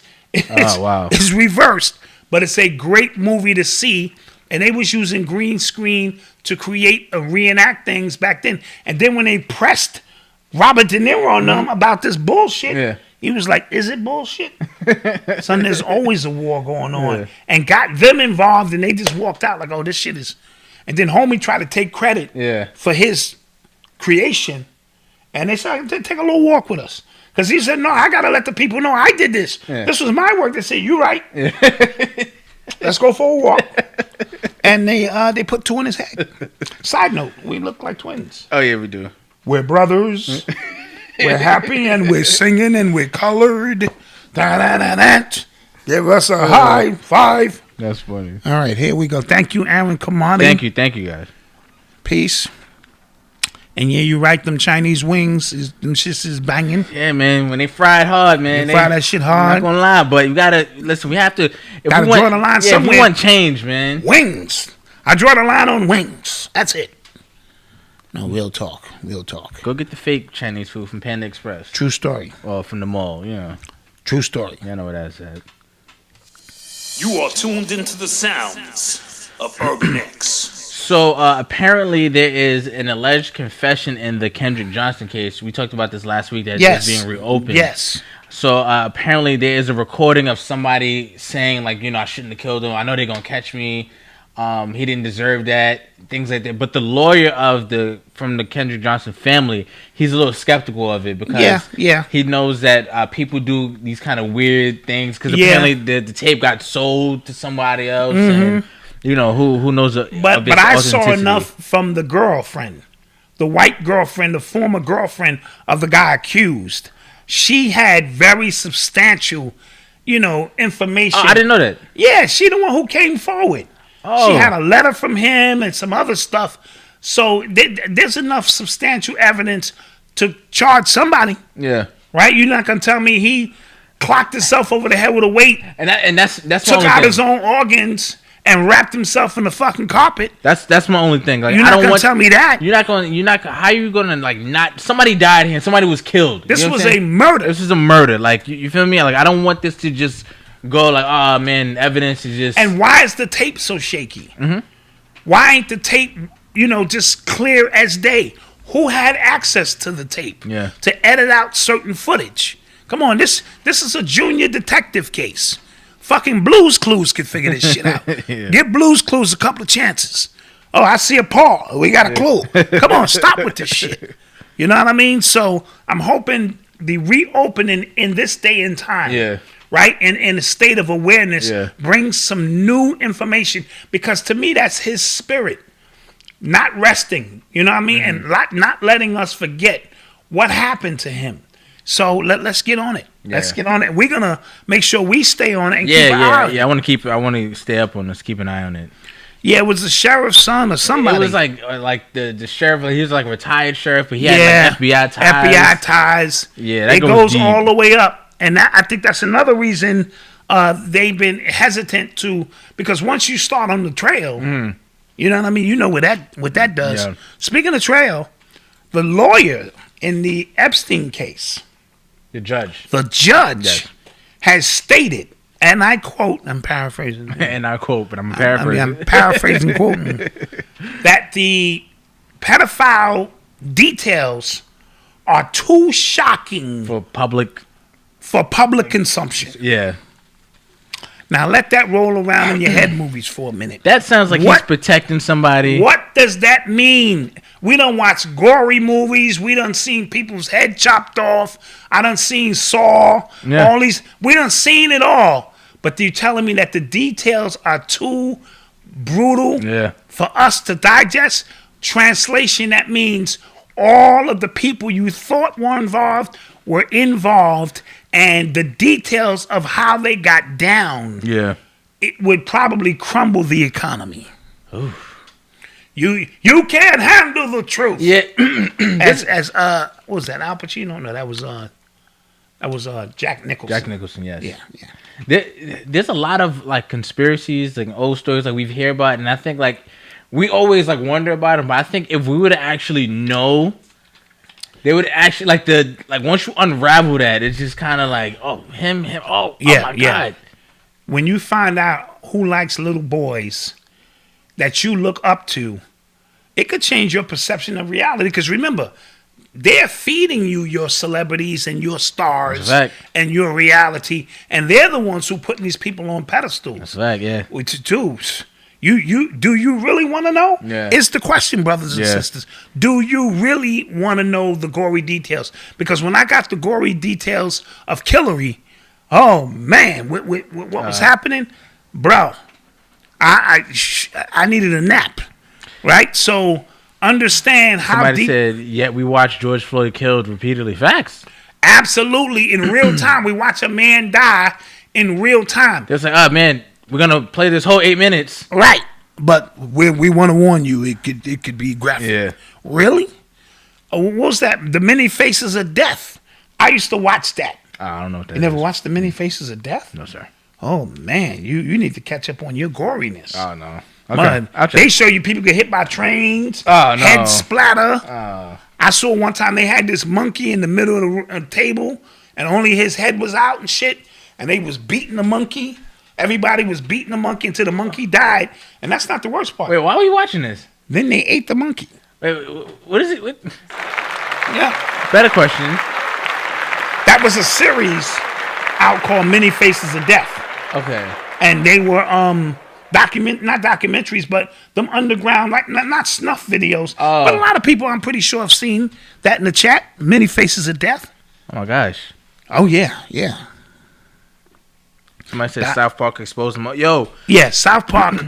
reversed. But it's a great movie to see. And they was using green screen to create and reenact things back then. And then when they pressed Robert De Niro on them about this bullshit, he was like, is it bullshit? Son, there's always a war going on. Yeah. And got them involved, and they just walked out like, oh, this shit is... And then homie tried to take credit for his creation. And they said, take a little walk with us. Because he said, no, I got to let the people know I did this. Yeah. This was my work. They said, you right. Yeah. Let's go for a walk. And they put 2 in his head. Side note, we look like twins. Oh, yeah, we do. We're brothers. We're happy and we're singing and we're colored. Da-da-da-da. Give us a high five. That's funny. All right, here we go. Thank you, Aaron Kamani. Thank you, guys. Peace. And yeah, you right, them Chinese wings, them shits is banging. Yeah, man, when they fry it hard, man. They fry that shit hard. I'm not gonna lie, but you gotta, listen, we have to. Gotta draw the line somewhere. If we want change, man. Wings. I draw the line on wings. That's it. No, real talk. Go get the fake Chinese food from Panda Express. True story. Or from the mall, True story. You know what I said. You are tuned into the sounds of Urban X. So apparently there is an alleged confession in the Kendrick Johnson case. We talked about this last week that is being reopened. Yes. So apparently there is a recording of somebody saying like, I shouldn't have killed him. I know they're gonna catch me. He didn't deserve that. Things like that. But the lawyer from the Kendrick Johnson family, he's a little skeptical of it because he knows that people do these kind of weird things because apparently the tape got sold to somebody else and. Who knows? But I saw enough from the girlfriend, the white girlfriend, the former girlfriend of the guy accused. She had very substantial, information. Oh, I didn't know that. Yeah, she the one who came forward. Oh. She had a letter from him and some other stuff. So there's enough substantial evidence to charge somebody. Yeah. Right? You're not gonna tell me he clocked himself over the head with a weight and that's took out his own organs. And wrapped himself in the fucking carpet. That's my only thing. Like, you're not gonna tell me that. You're not. How are you gonna not? Somebody died here. Somebody was killed. This was a murder. This is a murder. Like you feel me? Like I don't want this to just go like, oh man, evidence is just. And why is the tape so shaky? Mm-hmm. Why ain't the tape, just clear as day? Who had access to the tape? Yeah. To edit out certain footage. Come on, this is a junior detective case. Fucking Blues Clues could figure this shit out. Give Blues Clues a couple of chances. Oh, I see a paw. We got a clue. Come on, stop with this shit. You know what I mean? So I'm hoping the reopening in this day and time, right, and in a state of awareness, brings some new information, because to me that's his spirit, not resting. You know what I mean? And not letting us forget what happened to him. So let's get on it. Let's get on it. We're gonna make sure we stay on it and keep an eye on it. I want to stay up on this. Keep an eye on it. Yeah, it was the sheriff's son or somebody. It was like the sheriff. He was like a retired sheriff, but he had like FBI ties. FBI ties. Yeah, that it goes deep. all the way up, and I think that's another reason they've been hesitant to, because once you start on the trail, you know what I mean. You know what that does. Yeah. Speaking of trail, the lawyer in the Epstein case, the judge has stated. And I quote, I'm paraphrasing. And I quote, but I'm paraphrasing. I'm paraphrasing, quoting, that the pedophile details are too shocking for public consumption. Yeah. Now let that roll around in your head movies for a minute. That sounds like he's protecting somebody. What does that mean? We done watched gory movies. We done seen people's head chopped off. I done seen Saw. Yeah. All these. We done seen it all. But you're telling me that the details are too brutal for us to digest? Translation, that means all of the people you thought were involved, and the details of how they got down, it would probably crumble the economy. Oof. You can't handle the truth. Yeah. as what was that, Al Pacino? No, that was Jack Nicholson. Jack Nicholson, yes. Yeah. There's a lot of like conspiracies, like old stories, like we've heard about, and I think like we always like wonder about them. But I think if we were to actually know, they would actually like once you unravel that, it's just kind of like him. Oh my God. When you find out who likes little boys that you look up to, it could change your perception of reality. Because remember, they're feeding you your celebrities and your stars and your reality, and they're the ones who putting these people on pedestals. That's right, yeah. You do you really want to know? Yeah. It's the question, brothers and sisters. Do you really want to know the gory details? Because when I got the gory details of Hillary, oh man, what was happening, bro? I needed a nap, right? So understand how somebody said, yet we watched George Floyd killed repeatedly. Facts. Absolutely, in real time. We watch a man die in real time. It's like, oh man, we're gonna play this whole 8 minutes, right? But we want to warn you, it could be graphic. Yeah. Really? What was that? The Many Faces of Death. I used to watch that. I don't know what that is. You never watched The Many Faces of Death? No, sir. Oh man, you need to catch up on your goriness. Oh no. Okay. They show you people get hit by trains. Oh no. Head splatter. I saw one time they had this monkey in the middle of the table, and only his head was out and shit, and they was beating the monkey. Everybody was beating the monkey until the monkey died, and that's not the worst part. Wait, why were you watching this? Then they ate the monkey. Wait, what is it? Yeah. Better question. That was a series out called Many Faces of Death. Okay. And they were not documentaries, but them underground, like not snuff videos. Oh. But a lot of people, I'm pretty sure, have seen that in the chat. Many Faces of Death. Oh my gosh. Oh yeah. Somebody said South Park exposed them. Yo. Yeah, South Park.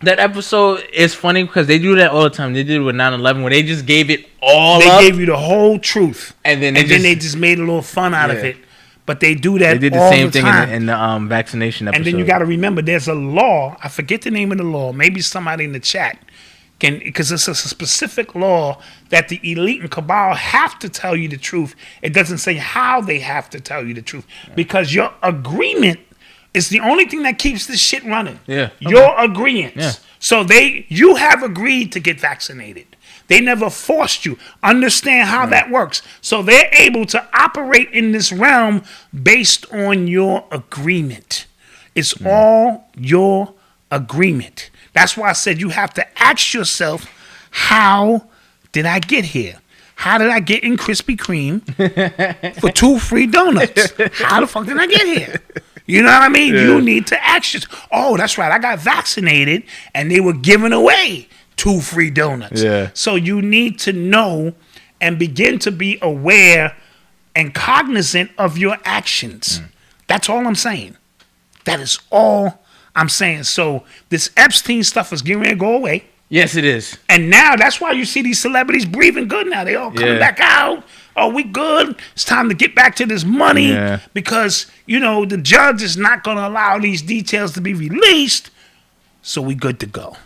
That episode is funny because they do that all the time. They did it with 9/11 where they just gave it all They up. gave you the whole truth. And then they just made a little fun out of it. But they do that all the time. They did the same thing in the vaccination episode. And then you got to remember, there's a law. I forget the name of the law. Maybe somebody in the chat can, because it's a specific law that the elite and cabal have to tell you the truth. It doesn't say how they have to tell you the truth, because your agreement is the only thing that keeps this shit running. Yeah. Your agreements. Yeah. So you have agreed to get vaccinated. They never forced you. Understand how that works. So they're able to operate in this realm based on your agreement. It's all your agreement. That's why I said you have to ask yourself, how did I get here? How did I get in Krispy Kreme for 2 free donuts? How the fuck did I get here? You know what I mean? You need to action. Oh, that's right. I got vaccinated, and they were giving away 2 free donuts. Yeah. So you need to know and begin to be aware and cognizant of your actions. That's all I'm saying. That is all I'm saying. So this Epstein stuff is getting ready to go away. Yes, it is. And now that's why you see these celebrities breathing good now. They all coming back out. Oh, we good. It's time to get back to this money because, you know, the judge is not going to allow these details to be released. So we good to go.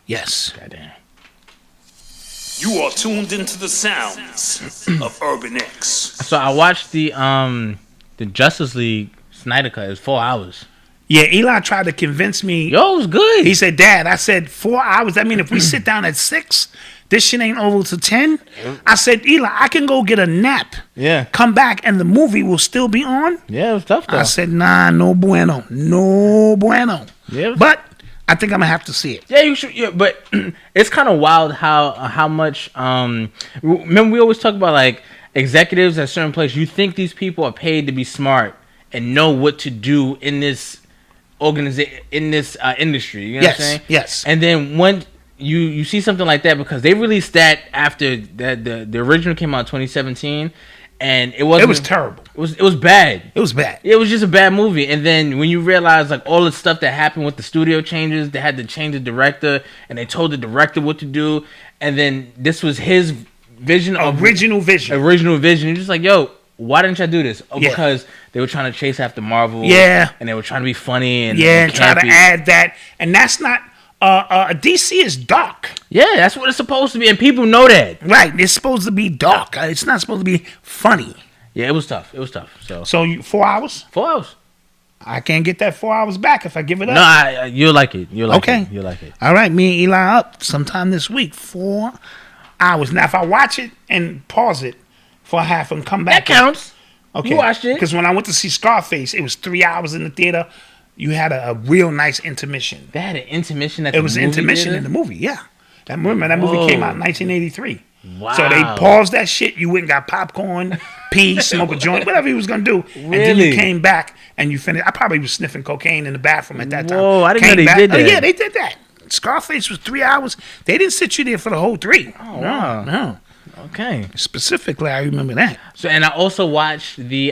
Yes. Goddamn. You are tuned into the sounds of Urban X. So I watched the Justice League Snyder Cut. It was 4 hours. Yeah, Eli tried to convince me. Yo, it was good. He said, Dad, I said 4 hours. I mean, if we sit down at 6, this shit ain't over till 10. I said, Eli, I can go get a nap. Yeah. Come back and the movie will still be on. Yeah, it was tough though. I said, nah, no bueno. No bueno. Yeah. But I think I'm going to have to see it. Yeah, you should. Yeah, but it's kind of wild how much. Remember, we always talk about like executives at certain places. You think these people are paid to be smart and know what to do in this industry. You know what I'm saying? Yes. And then when you see something like that, because they released that after that the original came out in 2017. And it was terrible. It was bad. It was bad. It was just a bad movie. And then when you realize like all the stuff that happened with the studio changes, they had to change the director, and they told the director what to do. And then this was his vision, original vision. You're just like, yo, why didn't y'all do this? Oh, because they were trying to chase after Marvel. Yeah. And they were trying to be funny and and try to add that. And that's not. DC is dark. Yeah, that's what it's supposed to be, and people know that. Right, it's supposed to be dark. It's not supposed to be funny. Yeah, it was tough. So you 4 hours? 4 hours. I can't get that 4 hours back if I give it up. No, you'll like it. You'll like it. You'll like it. All right, me and Eli up sometime this week. 4 hours. Now, if I watch it and pause it for a half and come back, that counts. Okay, you watched it because when I went to see Scarface, it was 3 hours in the theater. You had a real nice intermission. They had an intermission It was an intermission in the movie, yeah. That movie came out in 1983. Wow. So they paused that shit. You went and got popcorn, pee, smoke a joint, whatever he was going to do. Really? And then you came back and you finished. I probably was sniffing cocaine in the bathroom at that time. Whoa, I didn't know they did that. Oh, yeah, they did that. Scarface was 3 hours. They didn't sit you there for the whole 3. Oh, wow. No. Okay. Specifically, I remember that. So, and I also watched the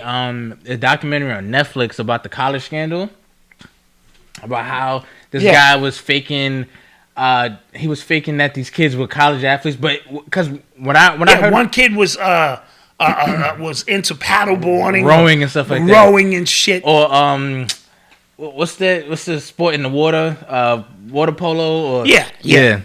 documentary on Netflix about the college scandal. About how this guy was faking, he was faking that these kids were college athletes, but because when I heard one kid was into paddleboarding, rowing and stuff like that, rowing and shit, or what's the sport in the water, water polo, or yeah.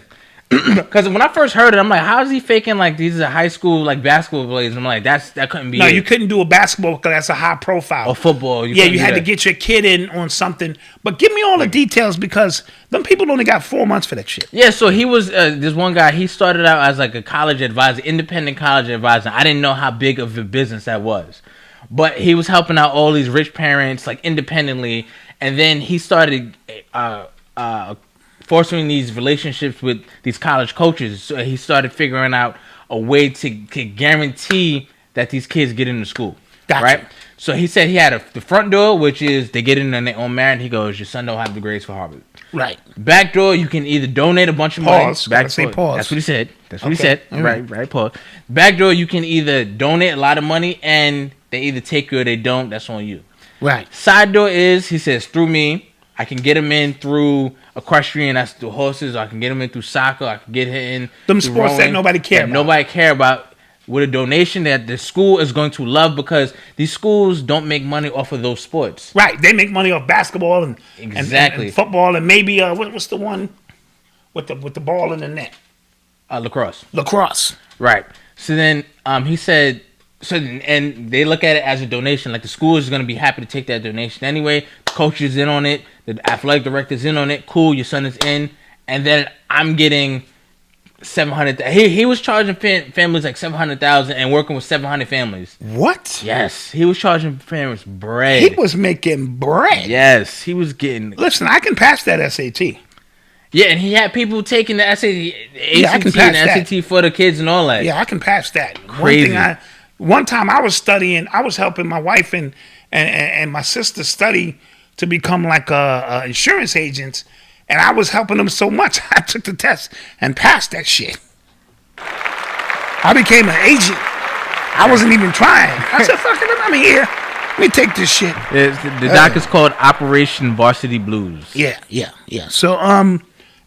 Because when I first heard it, I'm like, how is he faking like these are high school like basketball players? I'm like, that couldn't be. No, it. You couldn't do a basketball because that's a high profile. Or football. You had to get your kid in on something. But give me all the details because them people only got 4 months for that shit. Yeah, so he was this one guy. He started out as like a college advisor, independent college advisor. I didn't know how big of a business that was, but he was helping out all these rich parents like independently, and then he started fostering these relationships with these college coaches. So he started figuring out a way to guarantee that these kids get into school. Gotcha. Right? So he said he had the front door, which is they get in on their own merit. He goes, your son don't have the grades for Harvard. Right. Back door, you can either donate a bunch of money. Pause. Back Say pause. That's what he said. Right, pause. Back door, you can either donate a lot of money and they either take you or they don't. That's on you. Right. Side door is, he says, through me. I can get him in through equestrian, that's through horses. Or I can get him in through soccer. I can get him in them sports rowing, that nobody care about. Nobody care about. With a donation that the school is going to love because these schools don't make money off of those sports. Right. They make money off basketball and exactly and football and maybe what's the one with the ball in the net? Lacrosse. Right. So then he said. So and they look at it as a donation. Like the school is going to be happy to take that donation anyway. The coach is in on it. The athletic director's in on it. Cool, your son is in. And then I'm getting $700,000. He was charging families like $700,000 and working with 700 families. What? Yes, he was charging families bread. He was making bread. Yes, he was getting. Listen, I can pass that SAT. Yeah, and he had people taking the SAT, I can pass and the SAT for the kids and all that. Yeah, I can pass that. Crazy. one time I was helping my wife and my sister study to become like a insurance agents, and I was helping them so much. I took the test and passed that shit. I became an agent. I wasn't even trying. I said, "Fuck it, I'm here. Let me take this shit." The doc is called Operation Varsity Blues. Yeah. So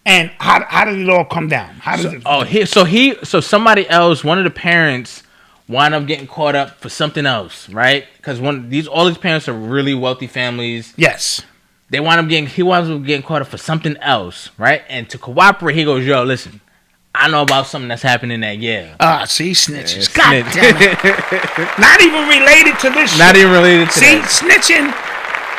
and how did it all come down? How did So somebody else, one of the parents, wound up getting caught up for something else, right? Because all these parents are really wealthy families. Yes. He winds up getting caught up for something else, right? And to cooperate, he goes, "Yo, listen, I know about something that's happening that year." See, snitches. God damn it. Not even related to this shit. Not even related to See, that. snitching.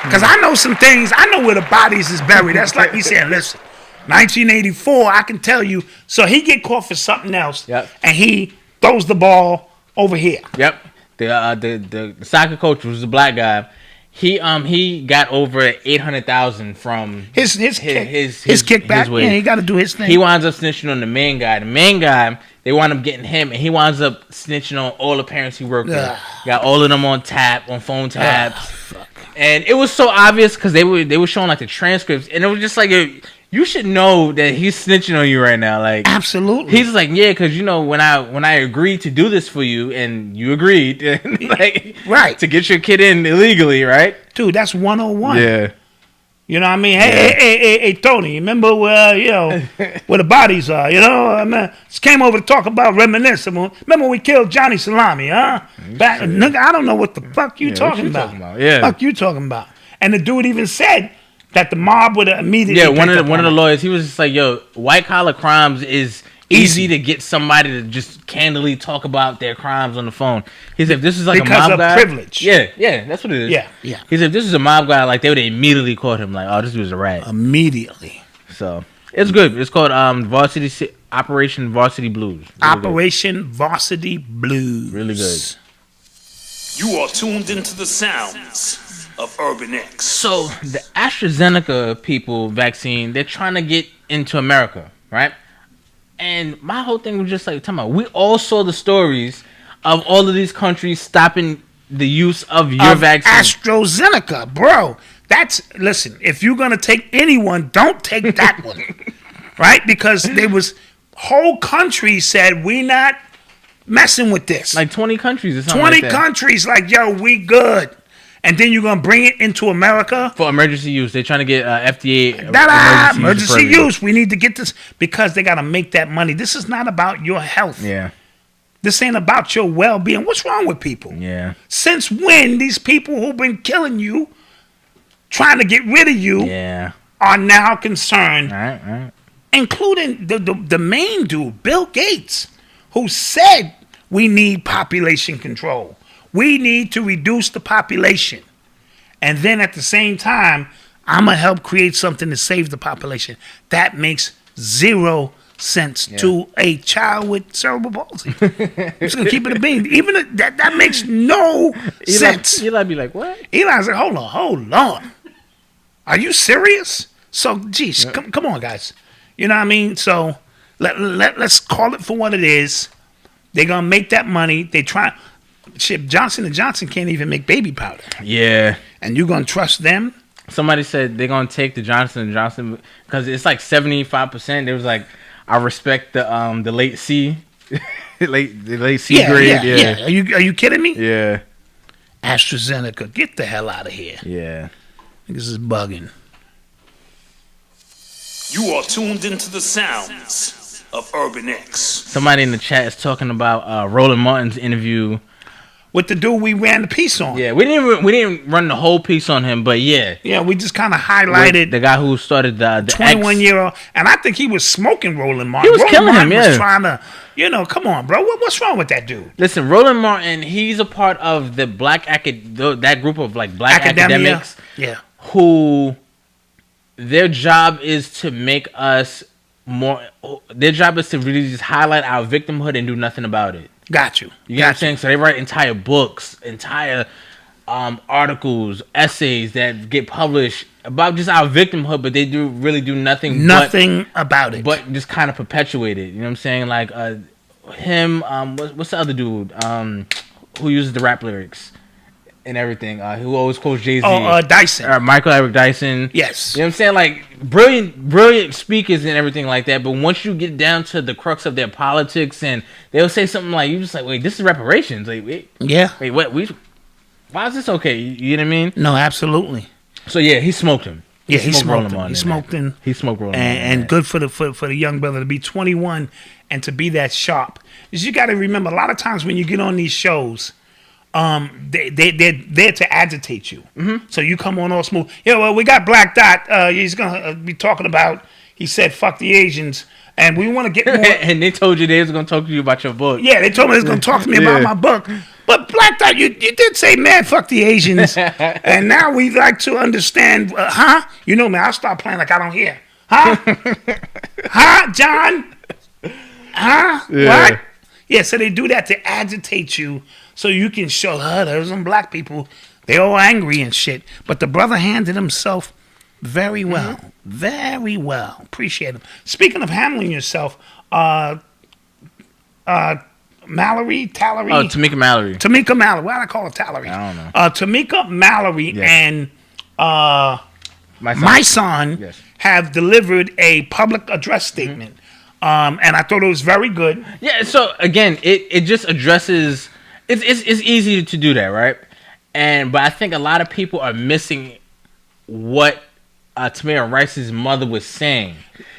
Because I know some things. I know where the bodies is buried. That's like he said, listen, 1984, I can tell you. So he get caught for something else. Yep. And he throws the ball over here. Yep. The soccer coach was a black guy. He got over 800,000 from his kickback. Yeah, he got to do his thing. He winds up snitching on the main guy. The main guy, they wind up getting him, and he winds up snitching on all the parents he worked with. Got all of them on phone taps. And it was so obvious because they were showing like the transcripts, and it was just like you should know that he's snitching on you right now. Like, absolutely. He's like, yeah, because you know when I agreed to do this for you, and you agreed, like, right, to get your kid in illegally, right? Dude, that's 101. Yeah. You know what I mean? Hey, Tony, remember where where the bodies are? You know, I just came over to talk about reminiscing. Remember when we killed Johnny Salami, huh? Nigga, I don't know what the fuck you talking about. Yeah. Fuck you talking about. And the dude even said that the mob would immediately. Yeah, one of the lawyers, he was just like, yo, white collar crimes is easy to get somebody to just candidly talk about their crimes on the phone. He said, if this is like because a mob guy. Privilege. Yeah, that's what it is. Yeah. He said, if this is a mob guy, like, they would have immediately caught him, like, oh, this dude's a rat. Immediately. So, it's good. It's called Operation Varsity Blues. Really Operation good. Varsity Blues. Really good. You are tuned into the sounds of Urban X. So, the AstraZeneca vaccine, they're trying to get into America, right? And my whole thing was just like, we all saw the stories of all of these countries stopping the use of your vaccine. AstraZeneca, bro. Listen, if you're going to take anyone, don't take that one. Right? Because whole countries said, we not messing with this. Like 20 countries or something 20 like that. countries like, yo, we good. And then you're going to bring it into America? For emergency use. They're trying to get FDA emergency use. We need to get this because they got to make that money. This is not about your health. Yeah. This ain't about your well-being. What's wrong with people? Yeah. Since when these people who've been killing you, trying to get rid of you, are now concerned, right. Including the main dude, Bill Gates, who said we need population control. We need to reduce the population. And then at the same time, I'm going to help create something to save the population. That makes zero sense to a child with cerebral palsy. I'm just going to keep it a bean. Even that makes no sense. Eli be like, what? Eli's like, hold on. Are you serious? So, geez, come on, guys. You know what I mean? So let's call it for what it is. They're going to make that money. They try... Shit, Johnson & Johnson can't even make baby powder. Yeah. And you're going to trust them? Somebody said they're going to take the Johnson & Johnson because it's like 75%. They was like, I respect the late C. the late C grade. Yeah. Are you kidding me? Yeah. AstraZeneca, get the hell out of here. Yeah. This is bugging. You are tuned into the sounds of Urban X. Somebody in the chat is talking about Roland Martin's interview with the dude we ran the piece on. Yeah, we didn't run the whole piece on him, but yeah, we just kind of highlighted the guy who started the 21-year-old, and I think he was smoking Roland Martin. He was killing him. Was trying to, come on, bro. What's wrong with that dude? Listen, Roland Martin, he's a part of the that group of like black academics, who their job is to make us more. Their job is to really just highlight our victimhood and do nothing about it. Got you. You get what I'm saying? So they write entire books, entire articles, essays that get published about just our victimhood, but they really do nothing about it. But just kind of perpetuate it. You know what I'm saying? Like him, what's the other dude? who uses the rap lyrics and everything. Who always quotes Jay-Z. Dyson. Michael Eric Dyson. Yes. You know what I'm saying? Like, brilliant speakers and everything like that. But once you get down to the crux of their politics, and they'll say something like, you just like, wait, this is reparations. Like, wait, what? Why is this okay? You know what I mean? No, absolutely. So yeah, he smoked him. He smoked him. He smoked him. He smoked Rolling and good for the young brother to be 21 and to be that sharp. Because you got to remember, a lot of times when you get on these shows, they're there to agitate you. Mm-hmm. So you come on all smooth. Yeah, well, we got Black Dot. He's gonna be talking about. He said, "Fuck the Asians." And we want to get more. And they told you they was going to talk to you about your book. Yeah, they told me they was going to talk to me about my book. But Black Dot, you did say, man, fuck the Asians. And now we like to understand, You know me, I'll start playing like I don't hear. John? Yeah. What? Yeah, so they do that to agitate you so you can show, there's some black people. They all angry and shit. But the brother handled himself very well. Mm-hmm. Very well. Appreciate him. Speaking of handling yourself, Mallory, Tallery. Oh, Tamika Mallory. Tamika Mallory. Why do I call her Tallery? I don't know. Tamika Mallory and my son have delivered a public address statement. Mm-hmm. And I thought it was very good. Yeah, so again, it just addresses it's easy to do that, right? But I think a lot of people are missing what Tamir Rice's mother was saying.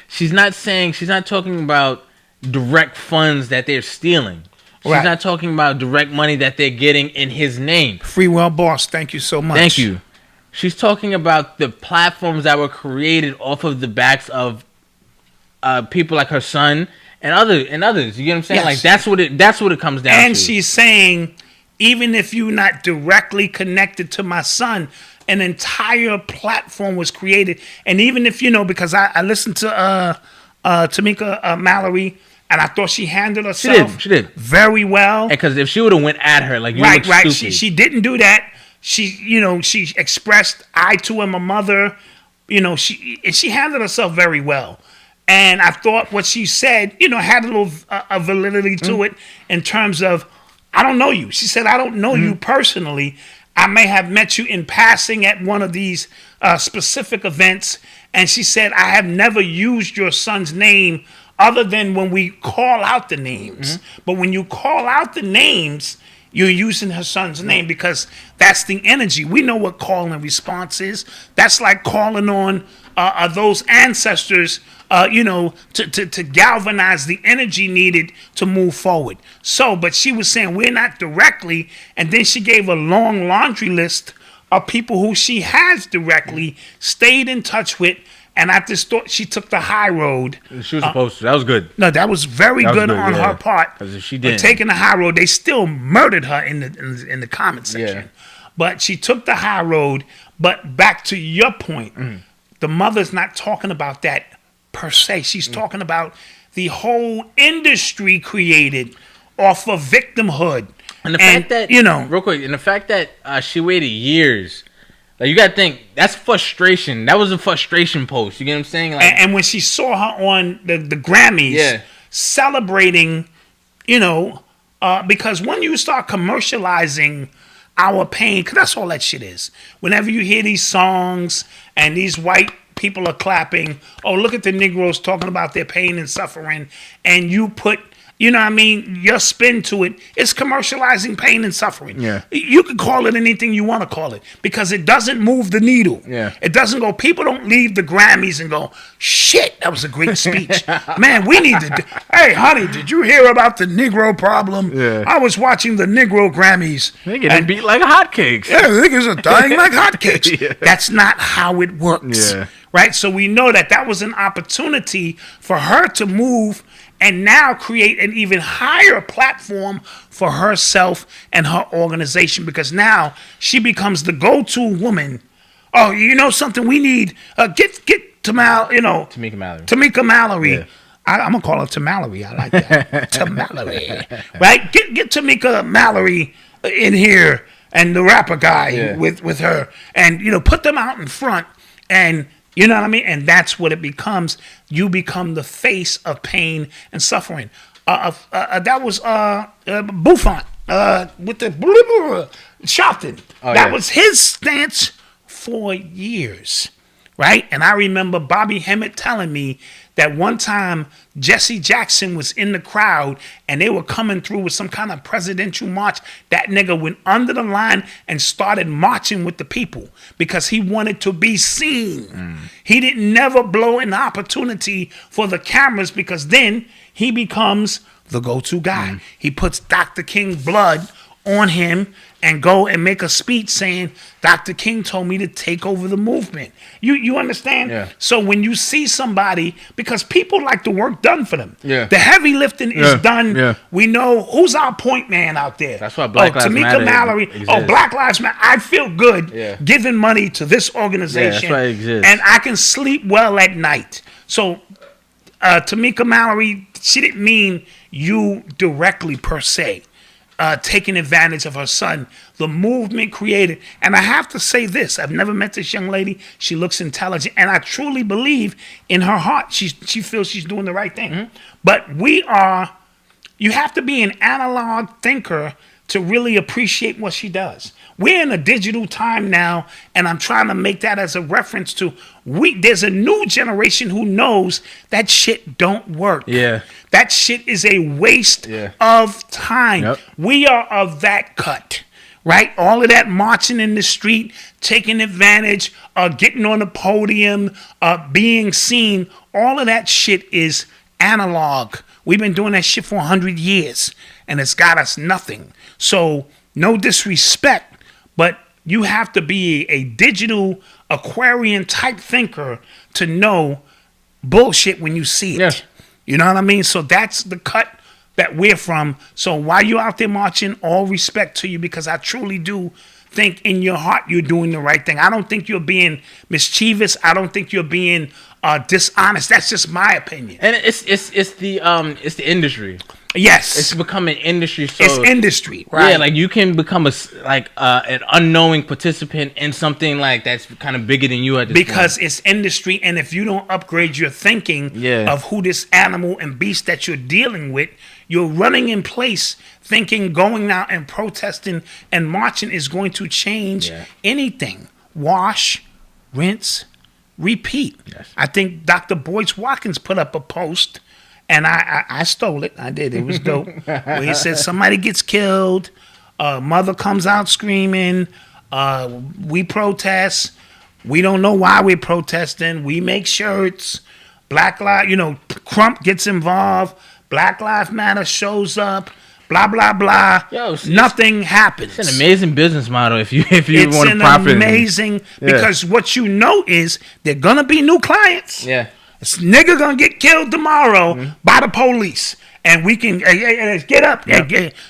She's not talking about direct funds that they're stealing. She's not talking about direct money that they're getting in his name. Free Will Boss, thank you so much. Thank you. She's talking about the platforms that were created off of the backs of people like her son and others. You get what I'm saying? Yes. Like that's what it comes down to. And she's saying, even if you're not directly connected to my son, an entire platform was created. And even if, because I listened to Tamika Mallory, and I thought she handled herself she did. Very well. Because if she would have went at her, like, you right. Stupid. She didn't do that. She expressed I to him, a mother. She handled herself very well. And I thought what she said, had a little validity to it in terms of, I don't know you. She said, I don't know you personally. I may have met you in passing at one of these specific events. And she said, I have never used your son's name other than when we call out the names. Mm-hmm. But when you call out the names, you're using her son's name because that's the energy. We know what call and response is. That's like calling on those ancestors, to galvanize the energy needed to move forward. So, but she was saying we're not directly, and then she gave a long laundry list of people who she has directly stayed in touch with, and I just thought she took the high road. She was supposed to. That was good. No, that was very good on her part. Because if she didn't, but taking the high road, they still murdered her in the comment section. Yeah. But she took the high road. But back to your point, the mother's not talking about that per se. She's talking about the whole industry created off of victimhood. And the fact that, real quick, and the fact that she waited years. Like, you gotta think, that's frustration. That was a frustration post. You get what I'm saying? Like, and when she saw her on the Grammys celebrating, because when you start commercializing our pain, because that's all that shit is. Whenever you hear these songs and these white people are clapping, oh, look at the Negroes talking about their pain and suffering, and you put, your spin to it, it's commercializing pain and suffering. Yeah. You can call it anything you want to call it because it doesn't move the needle. Yeah. It doesn't go, people don't leave the Grammys and go, shit, that was a great speech. Man, we need to, hey, honey, did you hear about the Negro problem? Yeah. I was watching the Negro Grammys. They get beat like hotcakes. Yeah, niggas are dying like hotcakes. Yeah. That's not how it works. Yeah. Right? So we know that was an opportunity for her to move and now create an even higher platform for herself and her organization, because now she becomes the go-to woman. Oh, you know something? We need get Tamika Mallory. Tamika Mallory. Yeah. I'm gonna call her Tamallory. I like that. Tamallory. Right? Get Tamika Mallory in here and the rapper guy with her, and put them out in front, and you know what I mean? And that's what it becomes. You become the face of pain and suffering. That was Buffon. with the Sharpton. Oh, That yeah. was his stance for years, right? And I remember Bobby Hemmett telling me that one time Jesse Jackson was in the crowd and they were coming through with some kind of presidential march. That nigga went under the line and started marching with the people because he wanted to be seen. He didn't never blow an opportunity for the cameras because then he becomes the go-to guy. He puts Dr. King blood on him and go and make a speech saying Dr. King told me to take over the movement. You understand? Yeah. So when you see somebody, because people like the work done for them. Yeah. The heavy lifting is done. Yeah. We know who's our point man out there. That's why Black Lives Tamika Matter Mallory. exists. Black Lives Matter. I feel good giving money to this organization. Yeah, that's why it exists. And I can sleep well at night. So Tamika Mallory, she didn't mean you directly per se. Taking advantage of her son, the movement created. And I have to say this, I've never met this young lady. She looks intelligent, and I truly believe in her heart she feels she's doing the right thing. But you have to be an analog thinker to really appreciate what she does. We're in a digital time now, and I'm trying to make that as a reference to there's a new generation who knows that shit don't work. Yeah. That shit is a waste of time. Yep. We are of that cut, right? All of that marching in the street, taking advantage, getting on the podium, being seen, all of that shit is analog. We've been doing that shit for 100 years, and it's got us nothing. So, no disrespect, but you have to be a digital Aquarian type thinker to know bullshit when you see it. Yeah. You know what I mean? So that's the cut that we're from. So while you're out there marching, all respect to you, because I truly do think in your heart you're doing the right thing. I don't think you're being mischievous. I don't think you're being dishonest. That's just my opinion. And it's the industry. Yes, it's become an industry. So it's industry, right? Yeah, like you can become an unknowing participant in something like that's kind of bigger than you at this because point. it's industry, and if you don't upgrade your thinking of who this animal and beast that you're dealing with, you're running in place thinking going out and protesting and marching is going to change anything. Wash, rinse, repeat. Yes. I think Dr. Boyce Watkins put up a post. And I stole it. I did. It was dope. Where he said somebody gets killed, mother comes out screaming, we protest. We don't know why we're protesting. We make shirts. Black Lives, Crump gets involved. Black Lives Matter shows up. Blah blah blah. Yo, nothing happens. It's an amazing business model if you want to profit. It's amazing because what you know is they're gonna be new clients. Yeah. This nigga gonna get killed tomorrow by the police, and we can get up.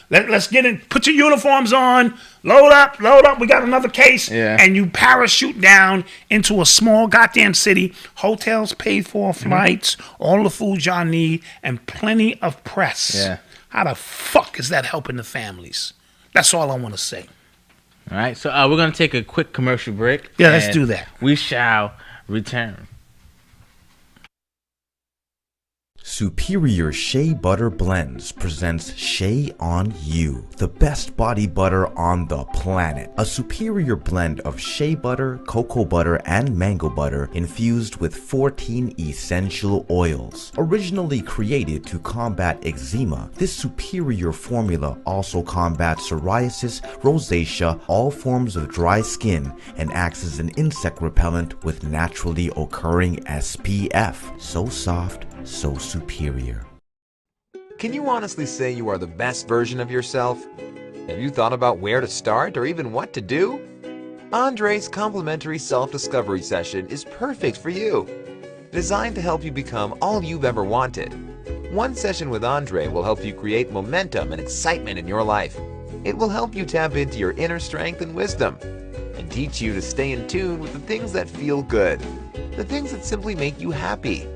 Let's get in. Put your uniforms on. Load up. We got another case, and you parachute down into a small goddamn city. Hotels paid for, flights, all the food y'all need, and plenty of press. Yeah. How the fuck is that helping the families? That's all I want to say. All right, so we're gonna take a quick commercial break. Yeah, let's do that. We shall return. Superior Shea Butter Blends presents Shea on You, the best body butter on the planet. A superior blend of shea butter, cocoa butter, and mango butter infused with 14 essential oils. Originally created to combat eczema, this superior formula also combats psoriasis, rosacea, all forms of dry skin, and acts as an insect repellent with naturally occurring SPF. So soft, so superior. Can you honestly say you are the best version of yourself? Have you thought about where to start or even what to do? Andre's complimentary self-discovery session is perfect for you. Designed to help you become all you've ever wanted. One session with Andre will help you create momentum and excitement in your life. It will help you tap into your inner strength and wisdom and teach you to stay in tune with the things that feel good, the things that simply make you happy.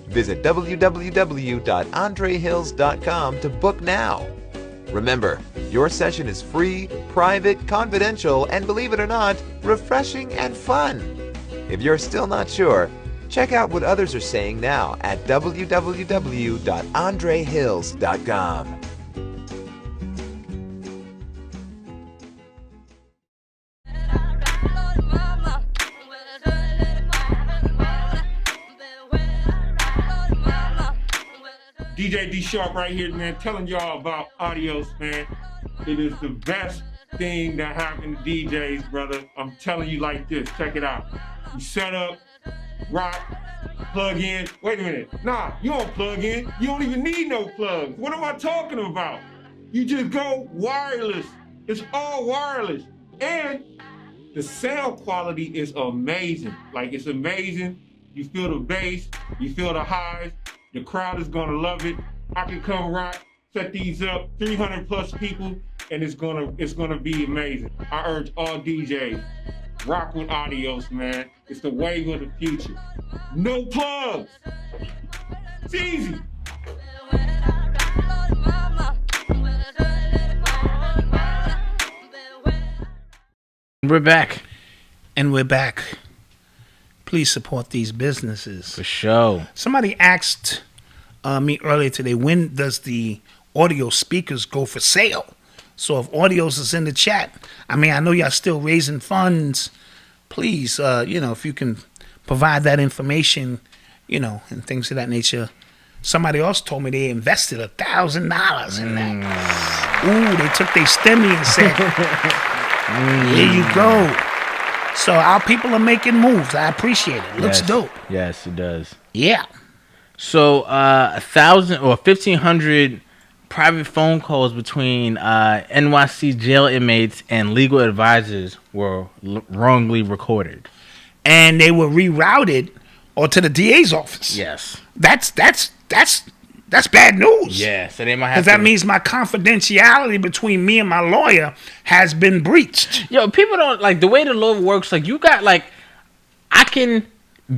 Visit www.andrehills.com to book now. Remember, your session is free, private, confidential, and believe it or not, refreshing and fun. If you're still not sure, check out what others are saying now at www.andrehills.com. DJ D Sharp right here, man, telling y'all about Adios, man. It is the best thing that happened to DJs, brother. I'm telling you like this. Check it out. You set up, rock, plug in. Wait a minute. Nah, you don't plug in. You don't even need no plugs. What am I talking about? You just go wireless. It's all wireless. And the sound quality is amazing. Like, it's amazing. You feel the bass, you feel the highs. The crowd is gonna love it. I can come rock, set these up, 300 plus people, and it's gonna be amazing. I urge all DJs, rock with Adios, man. It's the wave of the future. No plugs. It's easy. We're back. And we're back. Please support these businesses. For sure. Somebody asked me earlier today, when does the audio speakers go for sale? So if Audios is in the chat, I mean, I know y'all still raising funds. Please, if you can provide that information, and things of that nature. Somebody else told me they invested $1,000 in that. Ooh, they took their stimmy and said, here you go. So our people are making moves. I appreciate it. Looks dope. Yes, it does. Yeah. So 1,000 or 1,500 private phone calls between NYC jail inmates and legal advisors were wrongly recorded, and they were rerouted or to the DA's office. Yes. That's bad news. Yeah, so they might have because that means my confidentiality between me and my lawyer has been breached. Yo, people don't like the way the law works. Like, you got I can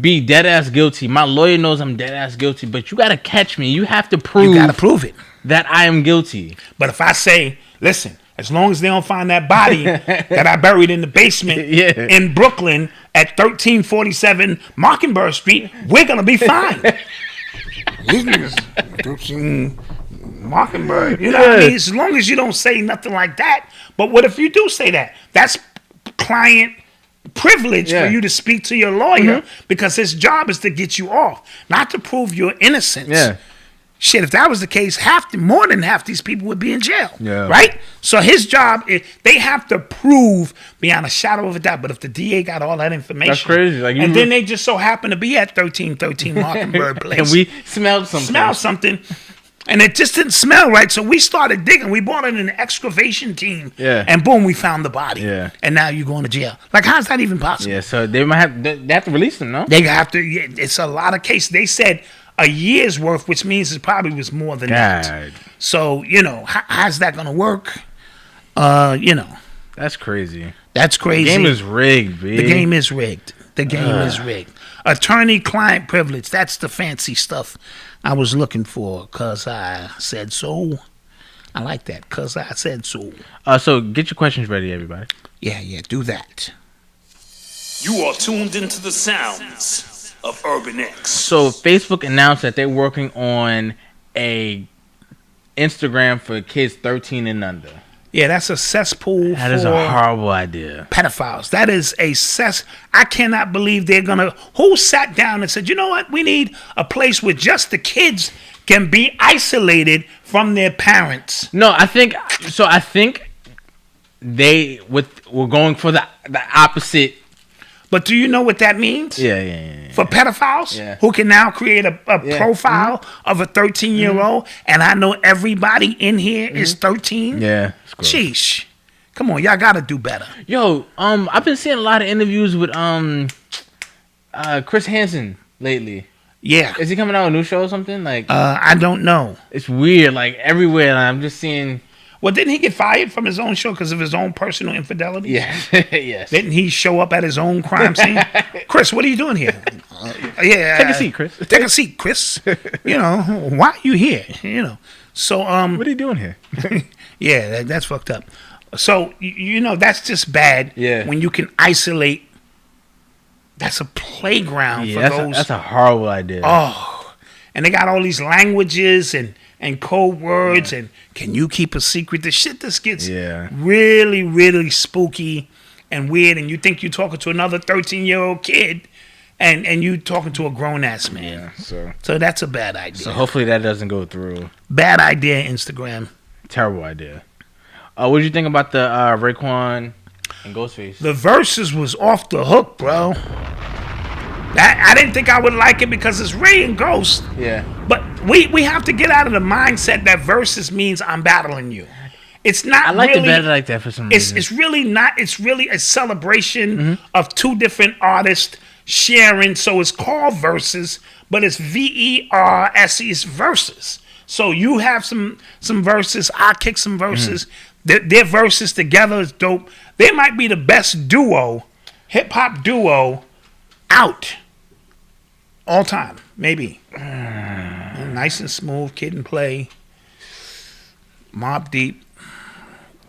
be dead ass guilty. My lawyer knows I'm dead ass guilty, but you gotta catch me. You have to prove. You gotta prove it that I am guilty. But if I say, listen, as long as they don't find that body that I buried in the basement in Brooklyn at 1347 Mockingbird Street, we're gonna be fine. These niggas, Mockingbird, you know what I mean? As long as you don't say nothing like that. But what if you do say that? That's client privilege for you to speak to your lawyer because his job is to get you off, not to prove your innocence. Yeah. Shit, if that was the case, more than half these people would be in jail. Yeah. Right? So his job is they have to prove beyond a shadow of a doubt. But if the DA got all that information, that's crazy. Like, and then they just so happen to be at 1313 Mockingbird Place, and we smelled something. And it just didn't smell right, so we started digging. We brought in an excavation team, and boom, we found the body. Yeah. And now you're going to jail. Like, how's that even possible? Yeah, so they have to release them, no? They have to. Yeah, it's a lot of cases. They said a year's worth, which means it probably was more than that. So, how's that going to work? That's crazy. That's crazy. The game is rigged, B. The game is rigged. The game is rigged. Attorney-client privilege. That's the fancy stuff I was looking for, because I said so. I like that, because I said so. So get your questions ready, everybody. Yeah, do that. You are tuned into the sounds of Urban X. So Facebook announced that they're working on a Instagram for kids 13 and under. Yeah, that's a cesspool. That is a horrible idea. Pedophiles. That is a I cannot believe they're gonna. Who sat down and said, you know what? We need a place where just the kids can be isolated from their parents. No, I think they were going for the opposite. But do you know what that means? Yeah. For pedophiles who can now create a profile of a 13-year-old, and I know everybody in here is 13. Yeah. Sheesh. Come on, y'all gotta do better. Yo, I've been seeing a lot of interviews with Chris Hansen lately. Yeah. Is he coming out with a new show or something? Like I don't know. It's weird, like everywhere. I'm just seeing. Well, didn't he get fired from his own show because of his own personal infidelity? Yes. Yes. Didn't he show up at his own crime scene? Chris, what are you doing here? Take a seat, Chris. Take a seat, Chris. Why are you here? So what are you doing here? Yeah, that's fucked up. So that's just bad. Yeah. When you can isolate. That's a playground for those. That's a horrible idea. Oh, and they got all these languages and code words and can you keep a secret? The shit just gets really, really spooky and weird. And you think you're talking to another 13-year-old kid, and you talking to a grown ass man. Yeah, so that's a bad idea. So hopefully that doesn't go through. Bad idea, Instagram. Terrible idea. What did you think about the Raekwon and Ghostface? The verses was off the hook, bro. I didn't think I would like it because it's Ray and Ghost. Yeah. But we have to get out of the mindset that verses means I'm battling you. It's not. I like really, it better like that for some reason. It's really not. It's really a celebration of two different artists sharing. So it's called verses, but it's VERSE. It's verses. So you have some verses. I kick some verses. Their verses together is dope. They might be the best duo, hip hop duo, out all time. Maybe. Nice and smooth, Kid and Play, Mobb Deep,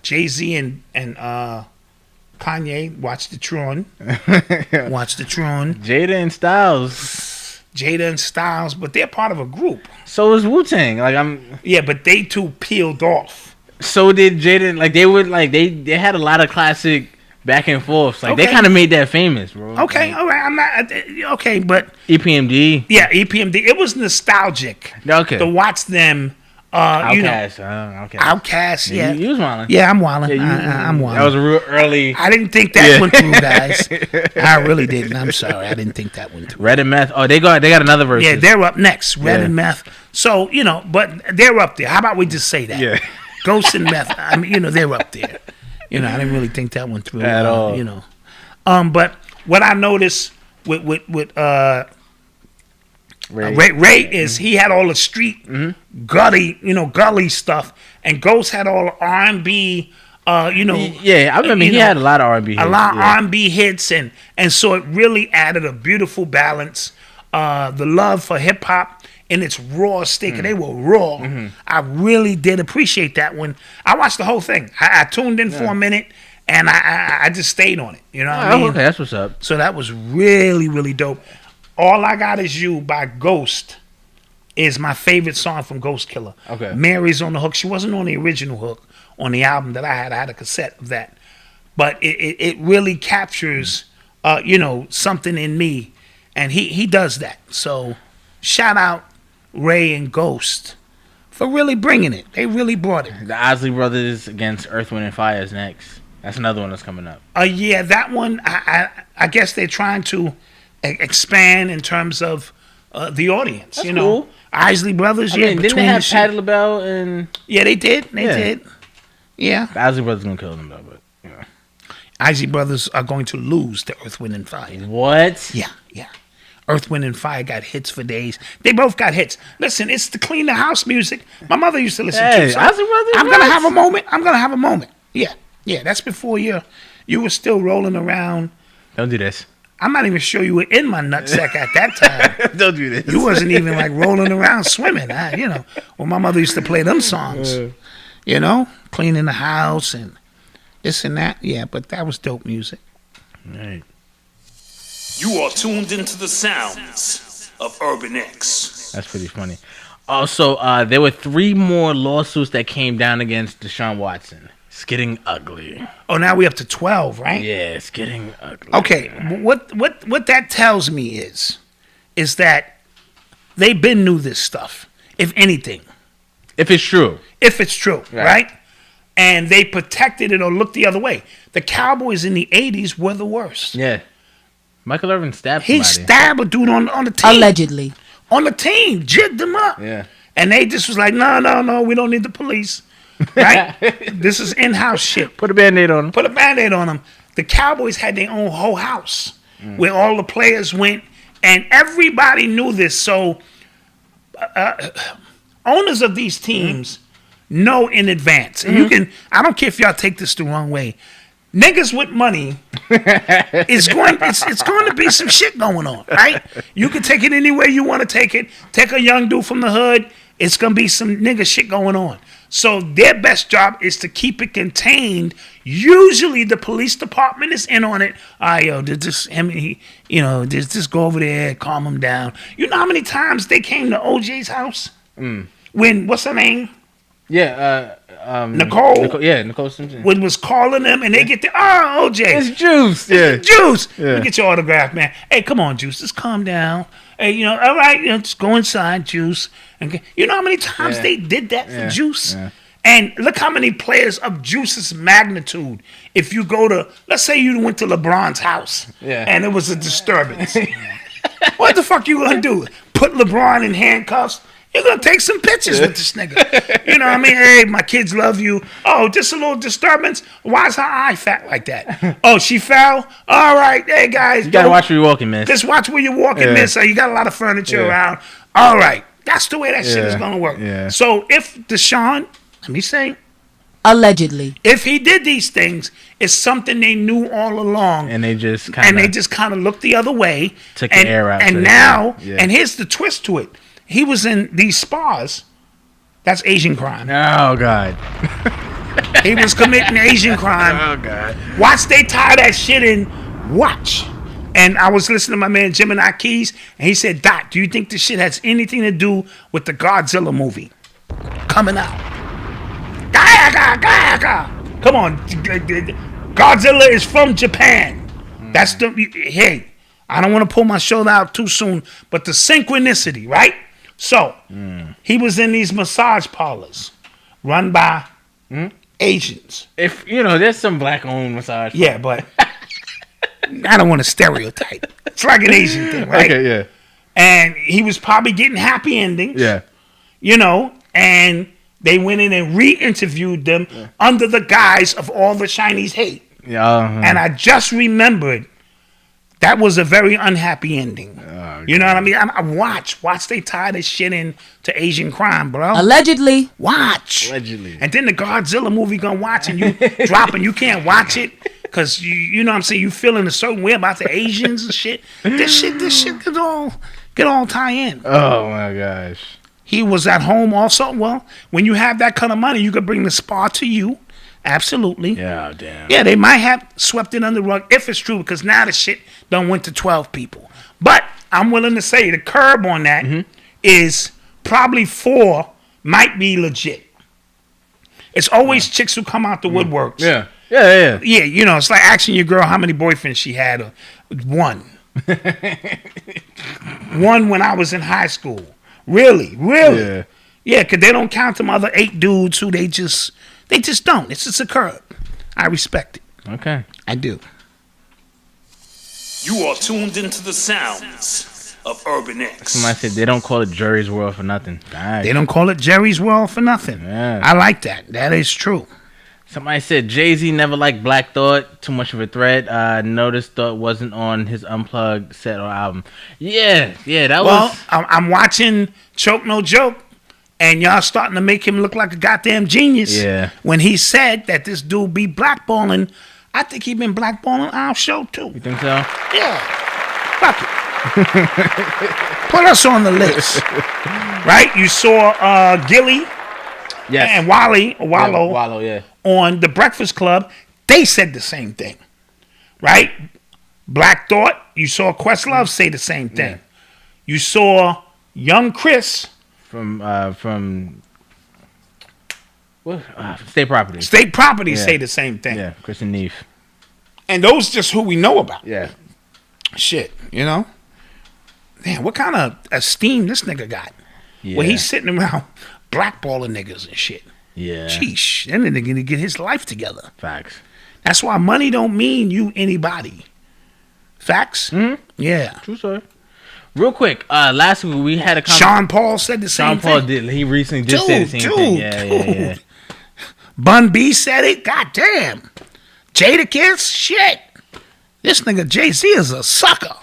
Jay-Z and Kanye. Watch the Tron. Watch the Tron. Jada and Styles, but they're part of a group. So is Wu-Tang. Yeah, but they two peeled off. So did Jada. Like they would like they had a lot of classic back and forth. Like they kind of made that famous, bro. Okay, all right. I'm not okay, but EPMD. Yeah, EPMD. It was nostalgic. Okay. To watch them. Outkast. Yeah, you was wilding. Yeah, I'm wilding. I'm wilding. That was a real early. I didn't think that went through, guys. I really didn't. I'm sorry. I didn't think that went through. Red and Meth. Oh, they got another verse. Yeah, they're up next. Red and Meth. So but they're up there. How about we just say that? Yeah. Ghost and Meth. I mean, they're up there. I didn't really think that went through at all. But what I noticed with Ray is he had all the street gully stuff, and Ghost had all the R&B. Yeah, I remember he had a lot of R&B hits. A lot of R&B hits, and so it really added a beautiful balance. The love for hip hop in its raw state, they were raw. I really did appreciate that when I watched the whole thing. I tuned in for a minute, and I just stayed on it. You know what I mean? Okay, that's what's up. So that was really, really dope. All I Got Is You by Ghost is my favorite song from Ghost Killer. Okay. Mary's on the hook. She wasn't on the original hook on the album that I had. I had a cassette of that. But it really captures, something in me. And he does that. So shout out Ray and Ghost for really bringing it. They really brought it. The Osley Brothers against Earth, Wind, and Fire is next. That's another one that's coming up. Yeah, that one, I guess they're trying to expand in terms of the audience. That's cool. Isley Brothers. I mean, didn't they have Patti LaBelle and? Yeah, they did. They did. Yeah. The Isley Brothers gonna kill them though, but Isley Brothers are going to lose to Earth, Wind, and Fire. What? Yeah. Earth, Wind, and Fire got hits for days. They both got hits. Listen, it's the clean the house music. My mother used to listen to. So Isley Brothers. I'm gonna have a moment. Yeah. That's before you were still rolling around. Don't do this. I'm not even sure you were in my nutsack at that time. Don't do this. You wasn't even like rolling around swimming. When my mother used to play them songs, cleaning the house and this and that. Yeah, but that was dope music. Right. You are tuned into the sounds of Urban X. That's pretty funny. Also, there were 3 more lawsuits that came down against Deshaun Watson. It's getting ugly. Oh, now we up to 12, right? Yeah, it's getting ugly. Okay, what that tells me is that they been knew this stuff, if anything. If it's true. Right? And they protected it or looked the other way. The Cowboys in the 80s were the worst. Yeah. Michael Irvin stabbed somebody. He stabbed a dude on the team. Allegedly. On the team. Jigged him up. Yeah. And they just was like, no, we don't need the police. Right? This is in-house shit. Put a Band-Aid on him. The Cowboys had their own whole house where all the players went, and everybody knew this. So owners of these teams know in advance. And I don't care if y'all take this the wrong way. Niggas with money it's going to be some shit going on, right? You can take it any way you want to take it. Take a young dude from the hood, it's going to be some nigga shit going on. So their best job is to keep it contained. Usually the police department is in on it. Just go over there, calm him down. You know how many times they came to OJ's house? When, what's her name? Yeah, Nicole Simpson. Was calling them, and they get the OJ. It's Juice. Juice. Yeah. We get your autograph, man. Hey, come on, Juice. Just calm down. Hey, all right, just go inside, Juice. And you know how many times they did that for Juice? Yeah. And look how many players of Juice's magnitude. If you go to, let's say you went to LeBron's house, and it was a disturbance. What the fuck you gonna do? Put LeBron in handcuffs? You're gonna take some pictures with this nigga. You know what I mean? Hey, my kids love you. Oh, just a little disturbance. Why is her eye fat like that? Oh, she fell? All right, hey guys. You gotta watch where you're walking, miss. Just watch where you're walking, miss. So you got a lot of furniture around. All right. That's the way that shit is gonna work. Yeah. So if Deshaun, let me say, allegedly, if he did these things, it's something they knew all along, and they just kind of looked the other way, took the air out. And now, and here's the twist to it: he was in these spas. That's Asian crime. Oh God. He was committing Asian crime. Oh God. Watch they tie that shit in. Watch. And I was listening to my man Gemini Keys, and he said, "Doc, do you think this shit has anything to do with the Godzilla movie coming out?" Come on, Godzilla is from Japan. That's the hey. I don't want to pull my shoulder out too soon, but the synchronicity, right? So he was in these massage parlors run by Asians. If there's some black-owned massage. Yeah, but I don't want to stereotype. It's like an Asian thing, right? Okay, yeah. And he was probably getting happy endings. Yeah. And they went in and re-interviewed them under the guise of all the Chinese hate. Yeah. And I just remembered that was a very unhappy ending. You know what I mean? I watch they tie this shit in to Asian crime, bro. Allegedly. Watch. And then the Godzilla movie gonna watch and you drop and you can't watch it because you know what I'm saying, you feeling a certain way about the Asians and shit. This shit could all tie in. Oh my gosh. He was at home also. Well, when you have that kind of money, you could bring the spa to you. Absolutely. Yeah, damn. Yeah, they might have swept it under the rug if it's true, because now the shit done went to 12 people. But I'm willing to say the curb on that is probably 4 might be legit. It's always chicks who come out the woodworks. Yeah. Yeah, it's like asking your girl how many boyfriends she had. 1. 1 when I was in high school. Really? Yeah, because they don't count them other 8 dudes who they just don't. It's just a curb. I respect it. Okay. I do. You are tuned into the sounds of Urban X. Somebody said they don't call it Jerry's World for nothing. Nice. They don't call it Jerry's World for nothing. Yeah. I like that. That is true. Somebody said Jay-Z never liked Black Thought. Too much of a threat. Noticed Thought wasn't on his Unplugged set or album. Yeah, that was... Well, I'm watching Choke No Joke, and y'all starting to make him look like a goddamn genius. Yeah. When he said that this dude be blackballing, I think he been blackballing our show too. You think so? Yeah. Fuck it. Put us on the list. Right? You saw Gilly and Wallow on The Breakfast Club. They said the same thing. Right? Black Thought, you saw Questlove say the same thing. Yeah. You saw Young Chris from State Property. State Property say the same thing. Yeah, Chris and Neef. And those just who we know about. Yeah. Shit, Damn, what kind of esteem this nigga got? Yeah. Where he's sitting around blackballing niggas and shit. Yeah. Sheesh. Then the nigga to get his life together. Facts. That's why money don't mean you anybody. Facts? Mm-hmm. Yeah. True story. Real quick, last week we had a conversation. Sean Paul said the same thing. Sean Paul did. He recently did say the same thing. Yeah. Bun B said it. God damn. Jadakiss? Shit. This nigga Jay-Z is a sucker.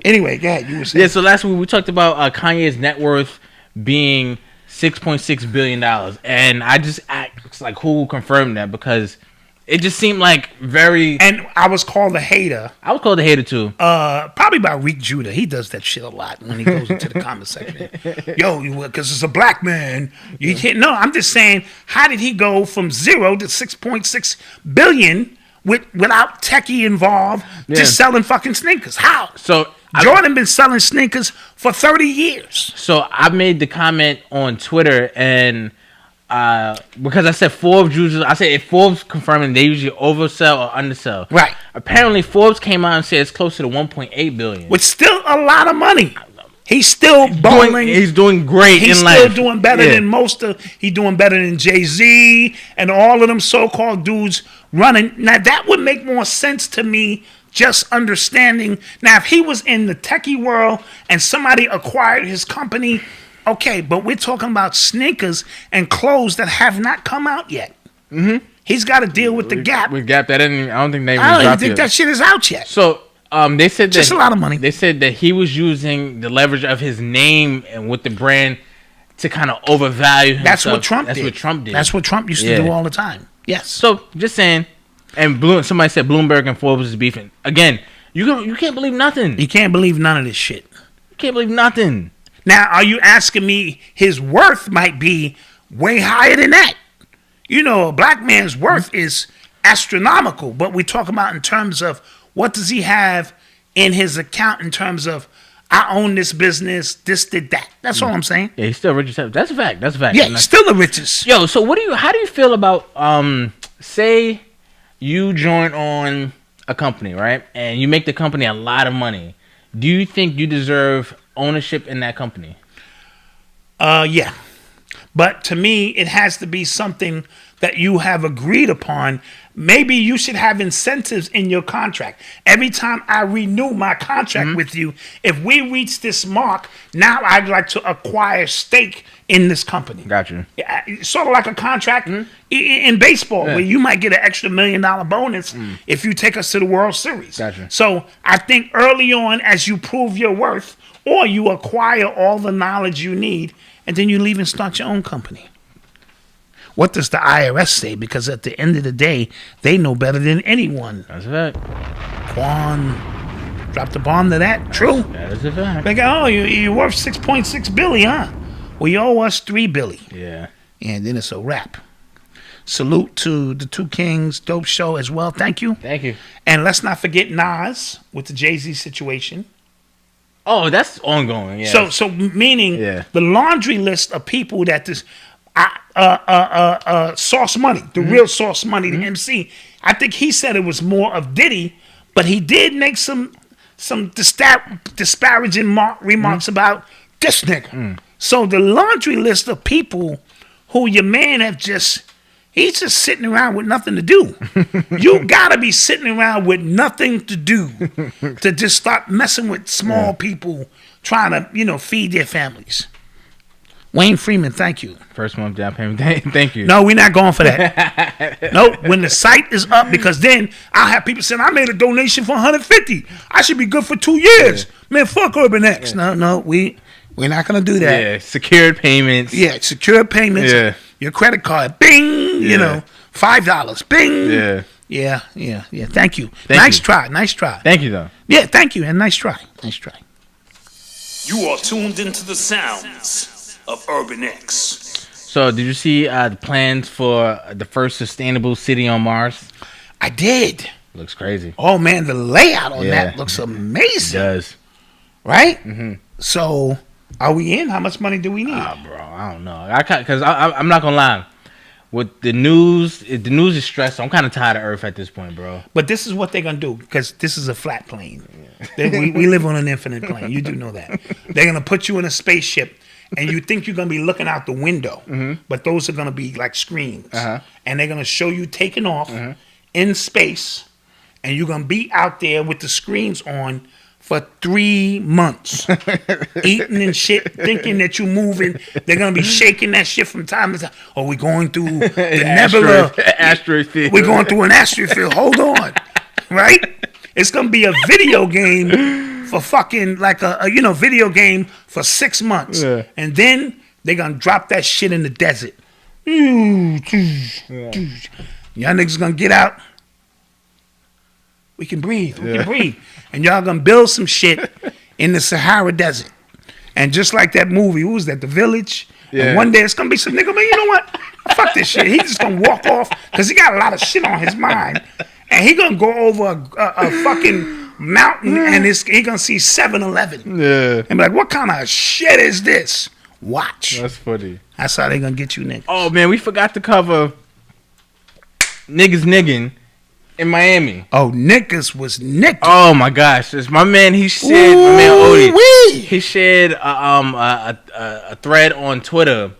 Anyway, go ahead. You were saying. Yeah, so last week we talked about Kanye's net worth being $6.6 billion. And I just asked, like, who confirmed that? Because it just seemed like very... And I was called a hater. I was called a hater, too. Probably by Reek Judah. He does that shit a lot when he goes into the comment section. Yo, because it's a black man. No, I'm just saying, how did he go from 0 to 6.6 billion without techie involved, just selling fucking sneakers? How? So Jordan been selling sneakers for 30 years. So I made the comment on Twitter, and because I said Forbes usually, I said if Forbes confirming they usually oversell or undersell. Right. Apparently Forbes came out and said it's closer to 1.8 billion. Which still a lot of money. He's still balling. He's doing great He's in life. still doing better than most of. He's doing better than Jay-Z and all of them so-called dudes running. Now that would make more sense to me. Just understanding. Now, if he was in the techie world and somebody acquired his company, okay. But we're talking about sneakers and clothes that have not come out yet. Mm-hmm. He's got to deal with the Gap. With Gap, that didn't. I don't think they. I don't even think that shit is out yet. So. They said just that, a lot of money. They said that he was using the leverage of his name and with the brand to kind of overvalue himself. That's what Trump did. That's what Trump used to do all the time. Yes. So just saying, and somebody said Bloomberg and Forbes is beefing again. You can't believe nothing. You can't believe none of this shit. You can't believe nothing. Now, are you asking me his worth might be way higher than that? You know, a black man's worth is astronomical, but we talk about in terms of what does he have in his account in terms of I own this business, this did that. That's all I'm saying. Yeah, he's still rich as hell. That's a fact. That's a fact. Yeah, he's still the richest. Yo, so how do you feel about say you join on a company, right? And you make the company a lot of money. Do you think you deserve ownership in that company? Yeah. But to me, it has to be something that you have agreed upon. Maybe you should have incentives in your contract. Every time I renew my contract with you, if we reach this mark, now I'd like to acquire stake in this company. Gotcha. Sort of like a contract in baseball where you might get an extra $1 million bonus if you take us to the World Series. Gotcha. So I think early on, as you prove your worth or you acquire all the knowledge you need, and then you leave and start your own company. What does the IRS say? Because at the end of the day, they know better than anyone. That's a fact. Quan dropped the bomb to that. True. That is a fact. They go, oh, you're worth $6.6 billion, huh? Well, you owe us $3 billion. Yeah. And then it's a wrap. Salute to the Two Kings, dope show as well. Thank you. Thank you. And let's not forget Nas with the Jay-Z situation. Oh, that's ongoing. Yeah. So meaning the laundry list of people that this Sauce Money, the real Sauce Money, the MC. I think he said it was more of Diddy, but he did make some disparaging remarks about this nigga. So the laundry list of people who your man have he's just sitting around with nothing to do. You gotta be sitting around with nothing to do to just start messing with small people trying to, feed their families. Wayne Freeman, thank you. First month down payment. Thank you. No, we're not going for that. Nope. When the site is up, because then I'll have people saying I made a donation for $150. I should be good for 2 years. Yeah. Man, fuck Urban X. Yeah. No, we're not gonna do that. Yeah, secured payments. Yeah, secured payments. Yeah. Your credit card, bing. $5, bing. Yeah. Thank you. Nice try. Thank you though. Yeah, thank you, and nice try. You are tuned into the sounds of Urban X. So, did you see the plans for the first sustainable city on Mars? I did. Looks crazy. Oh man, the layout on that looks amazing. It does. Right? Mm-hmm. So, are we in? How much money do we need? Bro, I don't know. Because I'm not gonna lie. With the news is stressful. I'm kind of tired of Earth at this point, bro. But this is what they're gonna do, because this is a flat plane. We live on an infinite plane. You do know that. They're gonna put you in a spaceship. And you think you're going to be looking out the window, but those are going to be like screens. And they're going to show you taking off in space, and you're going to be out there with the screens on for 3 months, eating and shit, thinking that you're moving. They're going to be shaking that shit from time to time. Oh, we're going through the nebula. Asteroid field. We're going through an asteroid field. Hold on. Right? It's going to be a video game for fucking like a video game for 6 months. Yeah. And then they're going to drop that shit in the desert. Y'all niggas going to get out. We can breathe. And y'all going to build some shit in the Sahara Desert. And just like that movie, who was that? The Village? Yeah. And one day it's going to be some nigga, man, you know what? Fuck this shit. He's just going to walk off because he got a lot of shit on his mind. And he going to go over a fucking mountain and he going to see 7-Eleven. Yeah. And be like, what kind of shit is this? Watch. That's funny. That's how they gonna get you niggas. Oh man, we forgot to cover niggas nigging in Miami. Oh, niggas was nicking. Oh my gosh, it's my man. He shared my man Odie. He shared a thread on Twitter.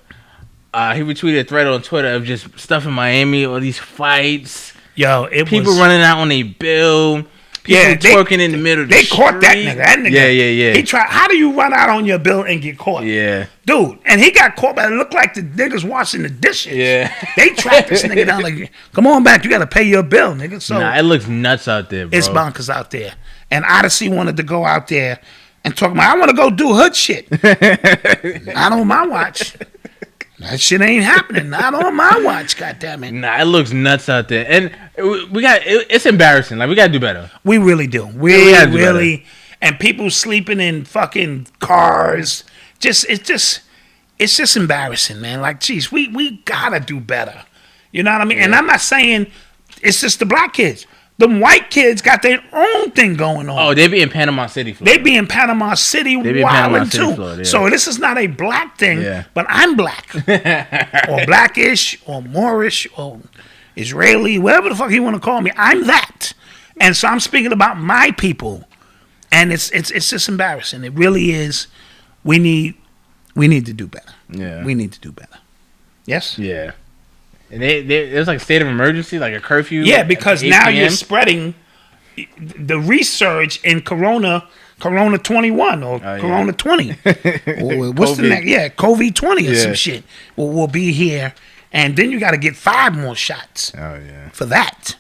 He retweeted a thread on Twitter of just stuff in Miami, all these fights. Yo, people running out on a bill. People twerking in the middle of the street. They caught that nigga. That nigga. Yeah. He tried. How do you run out on your bill and get caught? Yeah. Dude, and he got caught, but it looked like the niggas washing the dishes. Yeah. They tracked this nigga down like, come on back, you got to pay your bill, nigga. So it looks nuts out there, bro. It's bonkers out there. And Odyssey wanted to go out there and talk about, I want to go do hood shit. Not on my watch. That shit ain't happening. Not on my watch, goddammit. Nah, it looks nuts out there. And it's embarrassing. Like, we got to do better. We really do. Really. Better. And people sleeping in fucking cars. It's just embarrassing, man. Like, geez, we got to do better. You know what I mean? Yeah. And I'm not saying it's just the black kids. Them white kids got their own thing going on. Oh, they be in Panama City, Florida. They be in Panama City wilding too. Florida, yeah. So this is not a black thing, but I'm black. Or blackish, or Moorish, or Israeli, whatever the fuck you want to call me. I'm that. And so I'm speaking about my people. And it's just embarrassing. It really is. We need to do better. Yeah. We need to do better. Yes? Yeah. And there's like a state of emergency, like a curfew. Yeah, because now you're spreading the resurge in Corona 21 or Corona 20. What's the next? Yeah, COVID 20 or some shit. Will be here, and then you got to get 5 more shots. Oh yeah, for that.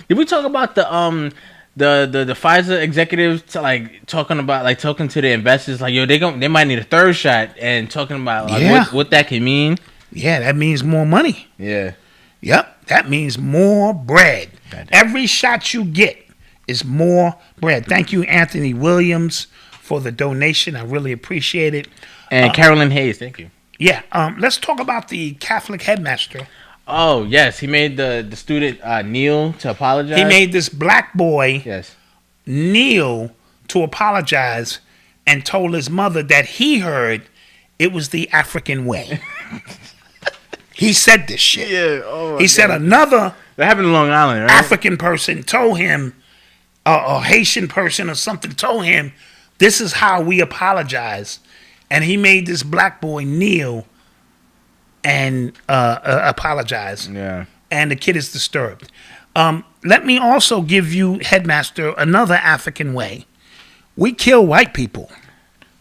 Did we talk about the Pfizer executives talking to the investors like, yo, they might need a 3rd shot, and talking about like what that can mean? Yeah, that means more money. Yeah. Yep, that means more bread. Every shot you get is more bread. Thank you, Anthony Williams, for the donation. I really appreciate it. And Carolyn Hayes, thank you. Yeah, let's talk about the Catholic headmaster. Oh, yes. He made the student kneel to apologize. He made this black boy kneel to apologize and told his mother that he heard it was the African way. He said this shit. Yeah. Oh he said another that happened in Long Island, right? African person told him, a Haitian person or something told him, this is how we apologize. And he made this black boy kneel and apologize. Yeah. And the kid is disturbed. Let me also give you, Headmaster, another African way. We kill white people.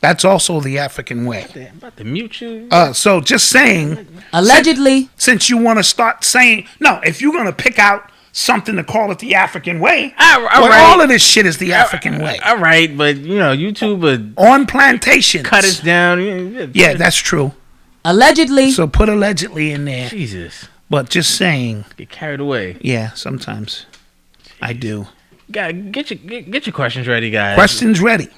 That's also the African way. I'm about to mute you. So just saying. Allegedly. Since you want to start saying, no, if you're going to pick out something to call it the African way, all of this shit is the African way. All right, but YouTube on plantation cut us down. Yeah, that's true. Allegedly. So put allegedly in there. Jesus. But just saying. Get carried away. Yeah, sometimes. Jeez. I do. Get your questions ready, guys. Questions ready.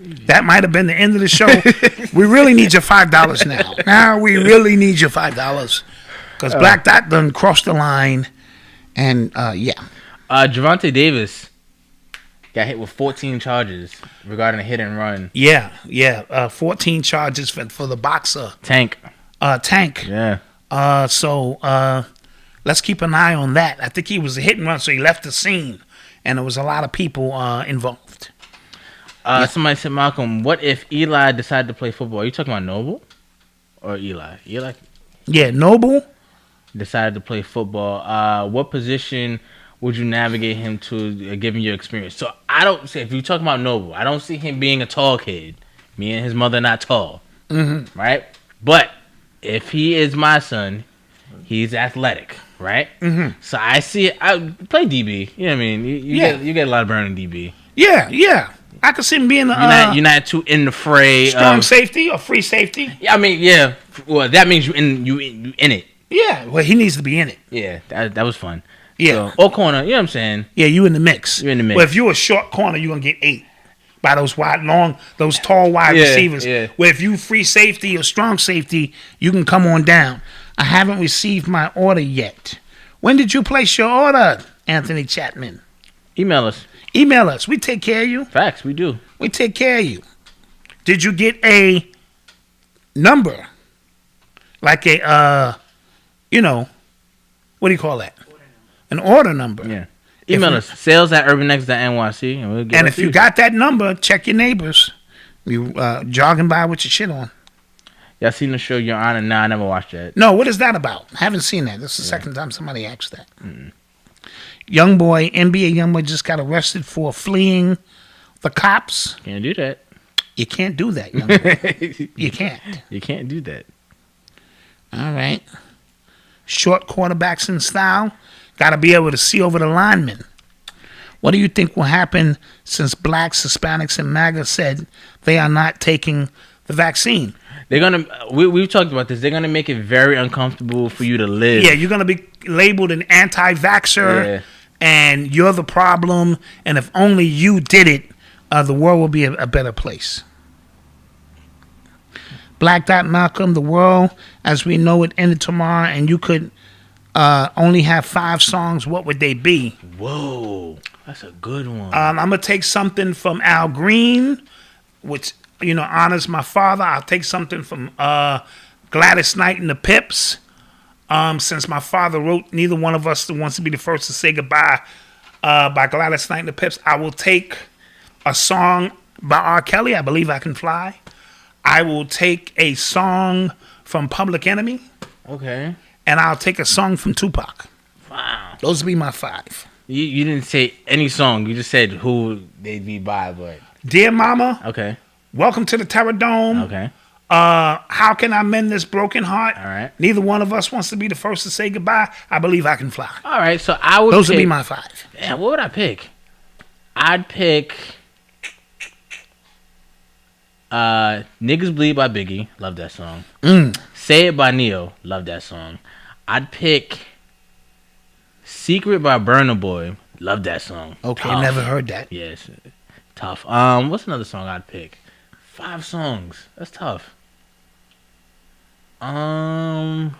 That might have been the end of the show. We really need your $5 now. Now we really need your $5 because Black Dot done crossed the line, and Javante Davis got hit with 14 charges regarding a hit and run. Yeah. 14 charges for the boxer Tank. Yeah. So let's keep an eye on that. I think he was a hit and run, so he left the scene, and there was a lot of people involved. Somebody said, Malcolm, what if Eli decided to play football? Are you talking about Noble or Eli? Eli? Yeah, Noble decided to play football. What position would you navigate him to, given your experience? So I don't see, if you're talking about Noble, I don't see him being a tall kid. Me and his mother not tall, right? But if he is my son, he's athletic, right? So I see it. I play DB. You know what I mean? You get a lot of burning DB. Yeah. I could see him being you're not too in the fray. Strong safety or free safety. Yeah, I mean, yeah. Well, that means you in it. Yeah. Well, he needs to be in it. Yeah, that was fun. Yeah. So, or corner. You know what I'm saying? Yeah, you in the mix. You're in the mix. Well, if you're a short corner, you're gonna get 8 by those tall wide receivers. Yeah. Where if you free safety or strong safety, you can come on down. I haven't received my order yet. When did you place your order, Anthony Chapman? Email us. We take care of you. Facts, we do. We take care of you. Did you get a number? like a what do you call that? An order number. Yeah. Email us sales@urbanx.nyc and we'll get. And if you got that number, check your neighbors. You jogging by with your shit on. Y'all seen the show Your Honor? Nah, I never watched that. No, what is that about? I haven't seen that. This is the second time somebody asked that. Young boy, NBA young boy just got arrested for fleeing the cops. Can't do that. You can't do that, young boy. You can't. You can't do that. All right. Short quarterbacks in style. Got to be able to see over the linemen. What do you think will happen since blacks, Hispanics, and MAGA said they are not taking the vaccine? They're gonna. We've talked about this. They're gonna make it very uncomfortable for you to live. Yeah, you're gonna be labeled an anti-vaxxer, and you're the problem. And if only you did it, the world will be a better place. Black Dot and Malcom, the world as we know it ended tomorrow, and you could only have 5 songs. What would they be? Whoa, that's a good one. I'm gonna take something from Al Green, which honors my father. I'll take something from Gladys Knight and the Pips. Since my father wrote "Neither One of Us Wants to Be the First to Say Goodbye" by Gladys Knight and the Pips, I will take a song by R. Kelly, "I Believe I Can Fly." I will take a song from Public Enemy. Okay. And I'll take a song from Tupac. Wow. Those will be my 5. You didn't say any song. You just said who they'd be by, but Dear Mama. Okay. Welcome to the Terror Dome. Okay. How Can I Mend This Broken Heart? All right. Neither One of Us Wants to Be the First to Say Goodbye. I Believe I Can Fly. All right, so I would. Those would be my 5. Yeah, what would I pick? I'd pick Niggas Bleed by Biggie. Love that song. Say It by Neo. Love that song. I'd pick Secret by Burna Boy. Love that song. Okay, Tough. never heard that. Yes, tough. What's another song I'd pick? 5 songs. That's tough. Ding,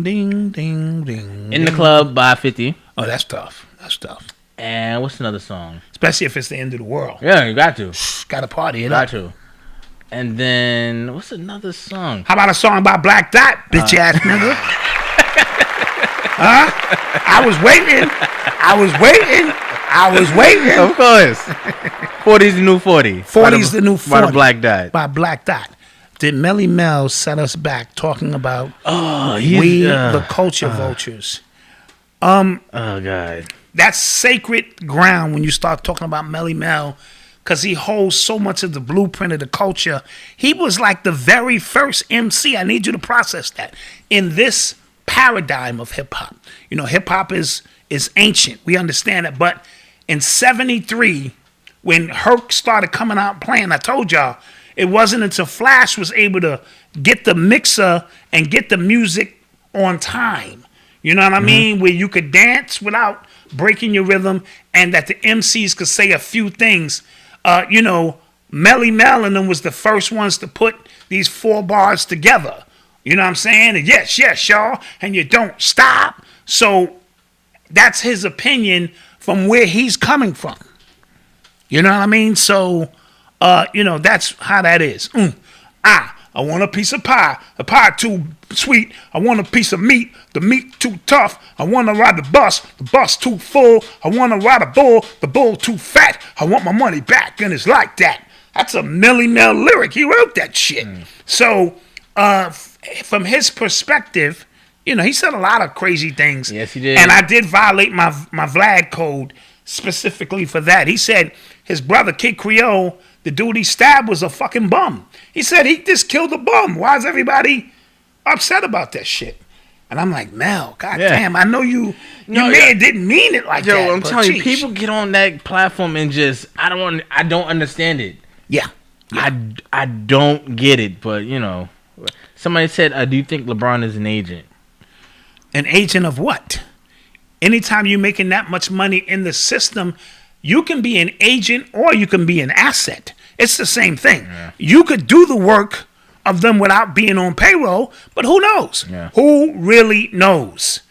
ding, ding, ding. In the Club by 50. Oh, that's tough. That's tough. And what's another song? Especially if it's the end of the world. Yeah, you got to. Got to party it got up. to. And then what's another song? How about a song by Black Dot, bitch ass nigga? Huh? I was waiting. Of course. 40's the new 40. 40's the new 40. By the Black Dot. By Black Dot. Did Melly Mel set us back talking about the culture vultures? Oh, God. That's sacred ground when you start talking about Melly Mel, because he holds so much of the blueprint of the culture. He was like the very first MC. I need you to process that. In this paradigm of hip-hop. Hip-hop is ancient. We understand it. But in 73, when Herc started coming out playing, I told y'all, it wasn't until Flash was able to get the mixer and get the music on time. You know what I mean? Where you could dance without breaking your rhythm, and that the MCs could say a few things. Melly Mel and them was the first ones to put these 4 bars together. You know what I'm saying? And yes, y'all, and you don't stop. So that's his opinion from where he's coming from. You know what I mean? So, that's how that is. I want a piece of pie. The pie too sweet. I want a piece of meat. The meat too tough. I want to ride the bus too full. I want to ride a bull. The bull too fat. I want my money back, and it's like that. That's a Melly Mel lyric. He wrote that shit. So, from his perspective, he said a lot of crazy things. Yes, he did. And I did violate my Vlad code specifically for that. He said his brother, Kid Creole, the dude he stabbed, was a fucking bum. He said he just killed a bum. Why is everybody upset about that shit? And I'm like, Mel, goddamn, I know you didn't mean it like that. Yo, I'm telling you, people get on that platform and just, I don't understand it. Yeah. I don't get it, but somebody said, do you think LeBron is an agent? An agent of what? Anytime you're making that much money in the system, you can be an agent or you can be an asset. It's the same thing. Yeah. You could do the work of them without being on payroll, but who knows? Yeah. Who really knows?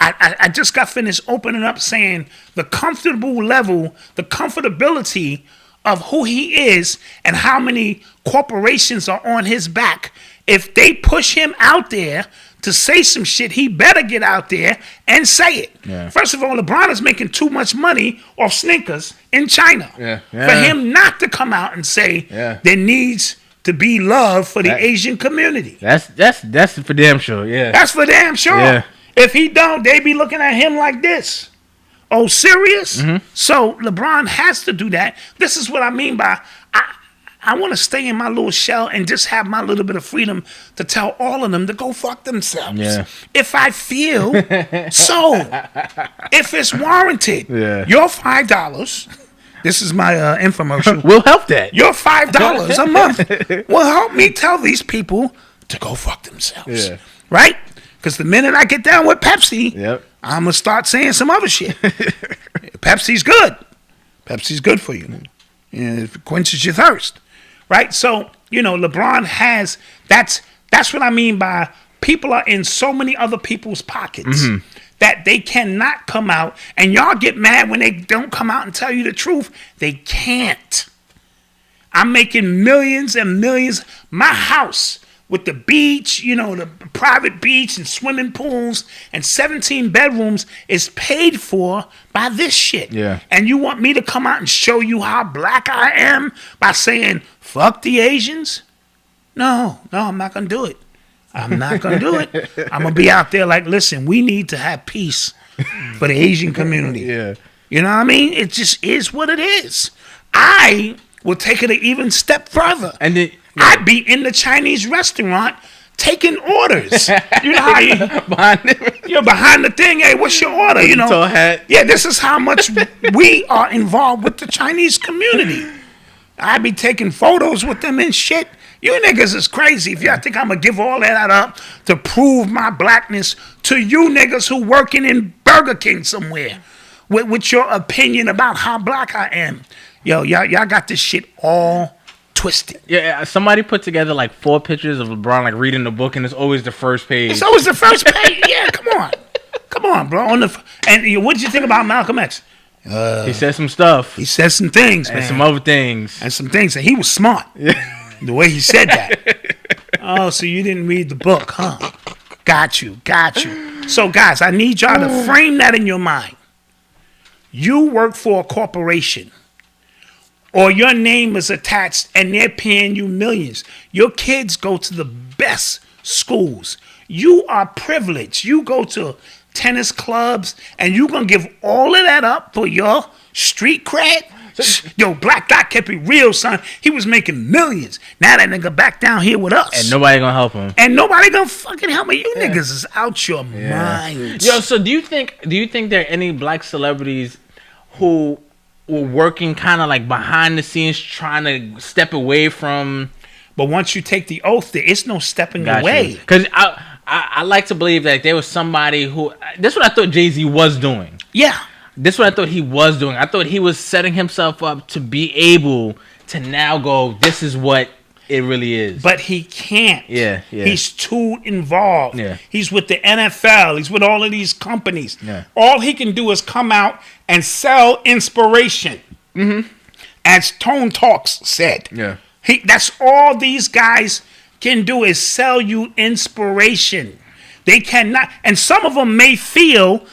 I just got finished opening up saying the comfortable level, the comfortability of who he is and how many corporations are on his back if they push him out there to say some shit, he better get out there and say it. Yeah. First of all, LeBron is making too much money off sneakers in China. Yeah. For him not to come out and say there needs to be love for the Asian community. That's for damn sure. Yeah. That's for damn sure. Yeah. If he don't, they be looking at him like this. Oh, serious? So LeBron has to do that. This is what I mean by I want to stay in my little shell and just have my little bit of freedom to tell all of them to go fuck themselves. Yeah. If I feel so. If it's warranted. Yeah. Your $5, this is my infomercial. We'll help that. Your $5 a month will help me tell these people to go fuck themselves. Yeah. Right? Because the minute I get down with Pepsi, Yep. I'm going to start saying some other shit. Pepsi's good. Pepsi's good for you. It quenches your thirst. Right? So, LeBron has, that's what I mean by people are in so many other people's pockets that they cannot come out. And y'all get mad when they don't come out and tell you the truth. They can't. I'm making millions and millions. My house with the beach, the private beach and swimming pools and 17 bedrooms is paid for by this shit. Yeah. And you want me to come out and show you how black I am by saying, fuck the Asians? No, I'm not going to do it. I'm not going to do it. I'm going to be out there like, listen, we need to have peace for the Asian community. Yeah. You know what I mean? It just is what it is. I will take it an even step further. And then I'd be in the Chinese restaurant taking orders. You know how you're behind the thing. Hey, what's your order? Yeah, this is how much we are involved with the Chinese community. I'd be taking photos with them and shit. You niggas is crazy if y'all think I'm going to give all that up to prove my blackness to you niggas who working in Burger King somewhere with your opinion about how black I am. Yo, y'all got this shit all twisted. Yeah, somebody put together like 4 pictures of LeBron like reading the book, and it's always the first page. It's always the first page. Yeah, come on, bro. And what did you think about Malcolm X? He said some stuff. He said some things, and man. some other things. And some things. And he was smart. The way he said that. Oh, so you didn't read the book, huh? Got you. So, guys, I need y'all to frame that in your mind. You work for a corporation, or your name is attached and they're paying you millions. Your kids go to the best schools. You are privileged. You go to tennis clubs and you gonna give all of that up for your street cred? Yo, Black Dot kept it real, son. He was making millions. Now that nigga back down here with us. And nobody gonna help him. And nobody gonna fucking help me. You niggas is out your minds. Yo, so do you think there are any black celebrities who were working kind of like behind the scenes trying to step away from? But once you take the oath, there is no stepping away. Because I like to believe that there was somebody who. This is what I thought Jay-Z was doing. Yeah. This is what I thought he was doing. I thought he was setting himself up to be able to now go, this is what it really is. But he can't. Yeah. He's too involved. Yeah. He's with the NFL. He's with all of these companies. Yeah. All he can do is come out and sell inspiration. Mm-hmm. As Tone Talks said. Yeah. That's all these guys can do is sell you inspiration. They cannot. And some of them may feel,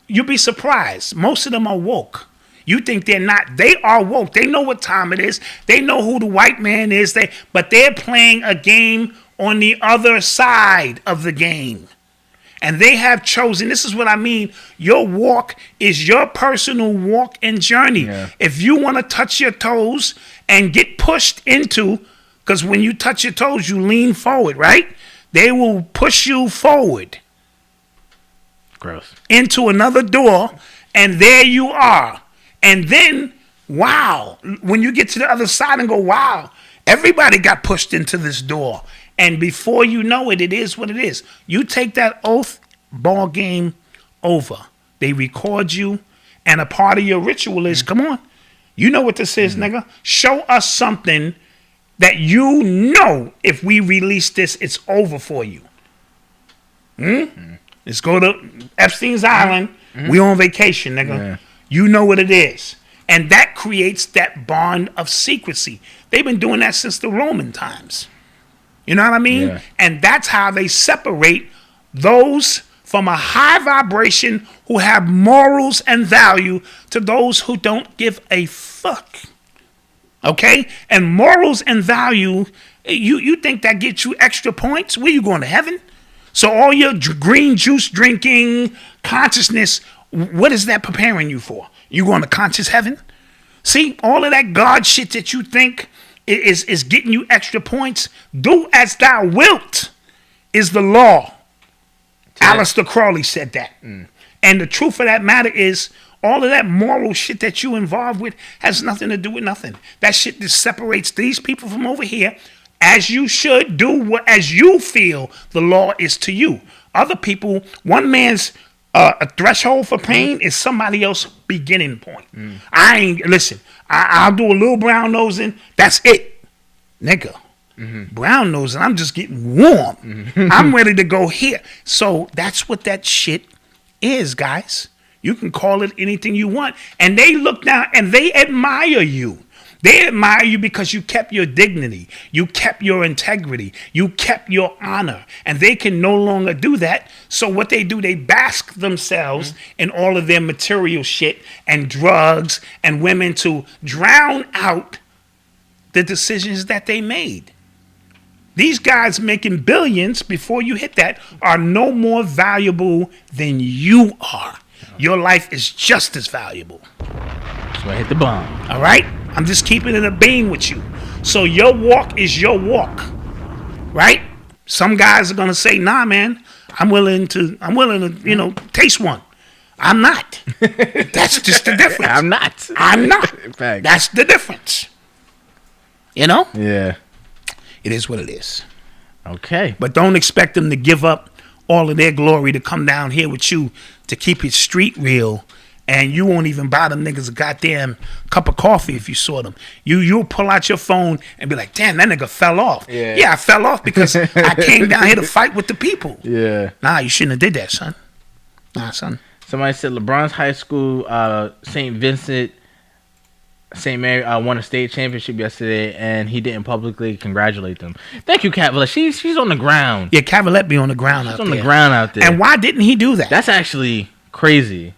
you'll be surprised, most of them are woke. You think they're not. They are woke. They know what time it is. They know who the white man is. But they're playing a game on the other side of the game. And they have chosen, this is what I mean, your walk is your personal walk and journey. Yeah. If you want to touch your toes and get pushed into, because when you touch your toes, you lean forward, right? They will push you forward. Gross. Into another door, and there you are. And then, wow, when you get to the other side and go, wow, everybody got pushed into this door. And before you know it, it is what it is. You take that oath, ball game over. They record you, and a part of your ritual is, come on, you know what this is, nigga. Show us something that you know if we release this, it's over for you. Let's go to Epstein's Island. We on vacation, nigga. Yeah. You know what it is. And that creates that bond of secrecy. They've been doing that since the Roman times. You know what I mean? Yeah. And that's how they separate those from a high vibration who have morals and value to those who don't give a fuck. Okay? And morals and value, you think that gets you extra points? Where you going, to heaven? So all your green juice drinking consciousness, what is that preparing you for? You going to conscious heaven? See, all of that God shit that you think is getting you extra points. Do as thou wilt is the law. Aleister Crowley said that. And the truth of that matter is, all of that moral shit that you involved with has nothing to do with nothing. That shit just separates these people from over here. As you should do as you feel the law is to you. Other people, one man's a threshold for pain is somebody else's beginning point. I'll do a little brown nosing. That's it, nigga. Brown nosing. I'm just getting warm. I'm ready to go here. So that's what that shit is, guys. You can call it anything you want, and they look down and they admire you. They admire you because you kept your dignity, you kept your integrity, you kept your honor, and they can no longer do that. So what they do, they bask themselves in all of their material shit and drugs and women to drown out the decisions that they made. These guys making billions before you hit that are no more valuable than you are. Your life is just as valuable. So I hit the bomb. All right? I'm just keeping it a beam with you. So your walk is your walk. Right? Some guys are gonna say, nah, man, I'm willing to, taste one. I'm not. That's just the difference. I'm not. In fact. That's the difference. You know? Yeah. It is what it is. Okay. But don't expect them to give up all of their glory to come down here with you to keep it street real, and you won't even buy them niggas a goddamn cup of coffee if you saw them. You'll pull out your phone and be like, damn, that nigga fell off. Yeah, I fell off because I came down here to fight with the people. Yeah. Nah, you shouldn't have did that, son. Nah, son. Somebody said LeBron's high school, St. Vincent, St. Mary won a state championship yesterday, and he didn't publicly congratulate them. Thank you, Cavalier. She's on the ground. Yeah, Cavalier be on the ground out there. She's on the ground out there. And why didn't he do that? That's actually crazy.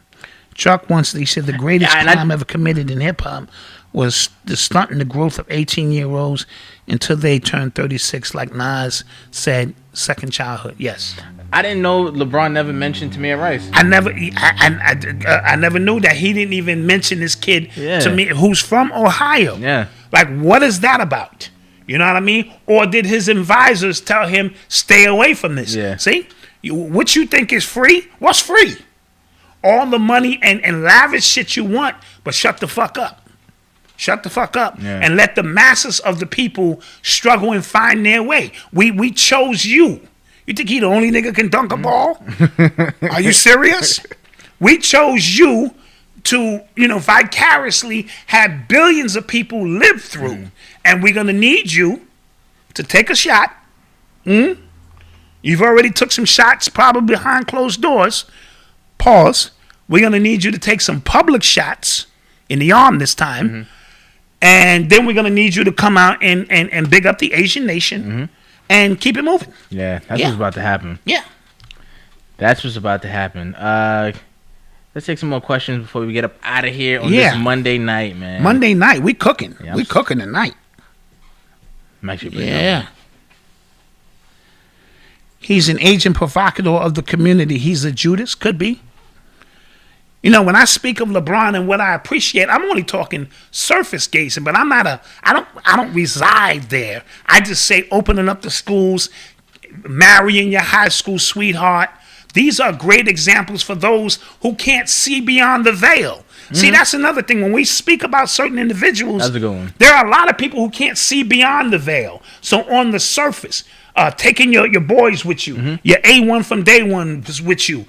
Chuck once, he said the greatest crime ever committed in hip-hop was the stunting the growth of 18-year-olds until they turned 36, like Nas said, second childhood. Yes. I didn't know LeBron never mentioned Tamir Rice. I never knew that. He didn't even mention this kid to me who's from Ohio. Yeah. Like, what is that about? You know what I mean? Or did his advisors tell him, stay away from this? Yeah. See? What you think is free? What's free? All the money and lavish shit you want, but shut the fuck up. Shut the fuck up and let the masses of the people struggle and find their way. We chose you. You think he the only nigga can dunk a ball? Are you serious? We chose you to, vicariously have billions of people live through. And we're going to need you to take a shot. You've already took some shots, probably behind closed doors. Pause. We're going to need you to take some public shots in the arm this time. And then we're going to need you to come out and big up the Asian nation and keep it moving. Yeah, that's what's about to happen. Yeah. That's what's about to happen. Let's take some more questions before we get up out of here on this Monday night, man. Monday night. We cooking. We cooking tonight. I'm actually pretty hungry. He's an agent provocateur of the community. He's a Judas. Could be. When I speak of LeBron and what I appreciate, I'm only talking surface gazing, but I don't reside there. I just say opening up the schools, marrying your high school sweetheart. These are great examples for those who can't see beyond the veil. See, that's another thing. When we speak about certain individuals, that's a good one. There are a lot of people who can't see beyond the veil. So on the surface, taking your boys with you, your A1 from day one is with you,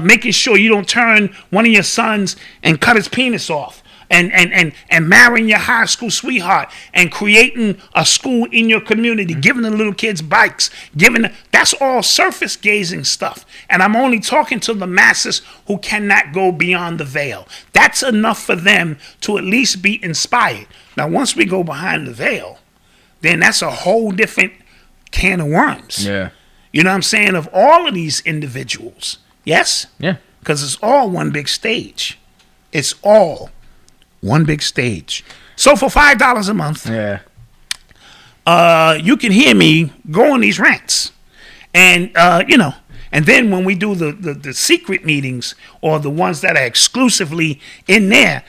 making sure you don't turn one of your sons and cut his penis off, and marrying your high school sweetheart, and creating a school in your community, giving the little kids bikes, that's all surface gazing stuff. And I'm only talking to the masses who cannot go beyond the veil. That's enough for them to at least be inspired. Now, once we go behind the veil, then that's a whole different can of worms. Yeah. You know what I'm saying? Of all of these individuals. Yes? Yeah. Because it's all one big stage. It's all one big stage. So for $5 a month, you can hear me go on these rants. And, and then when we do the secret meetings or the ones that are exclusively in there,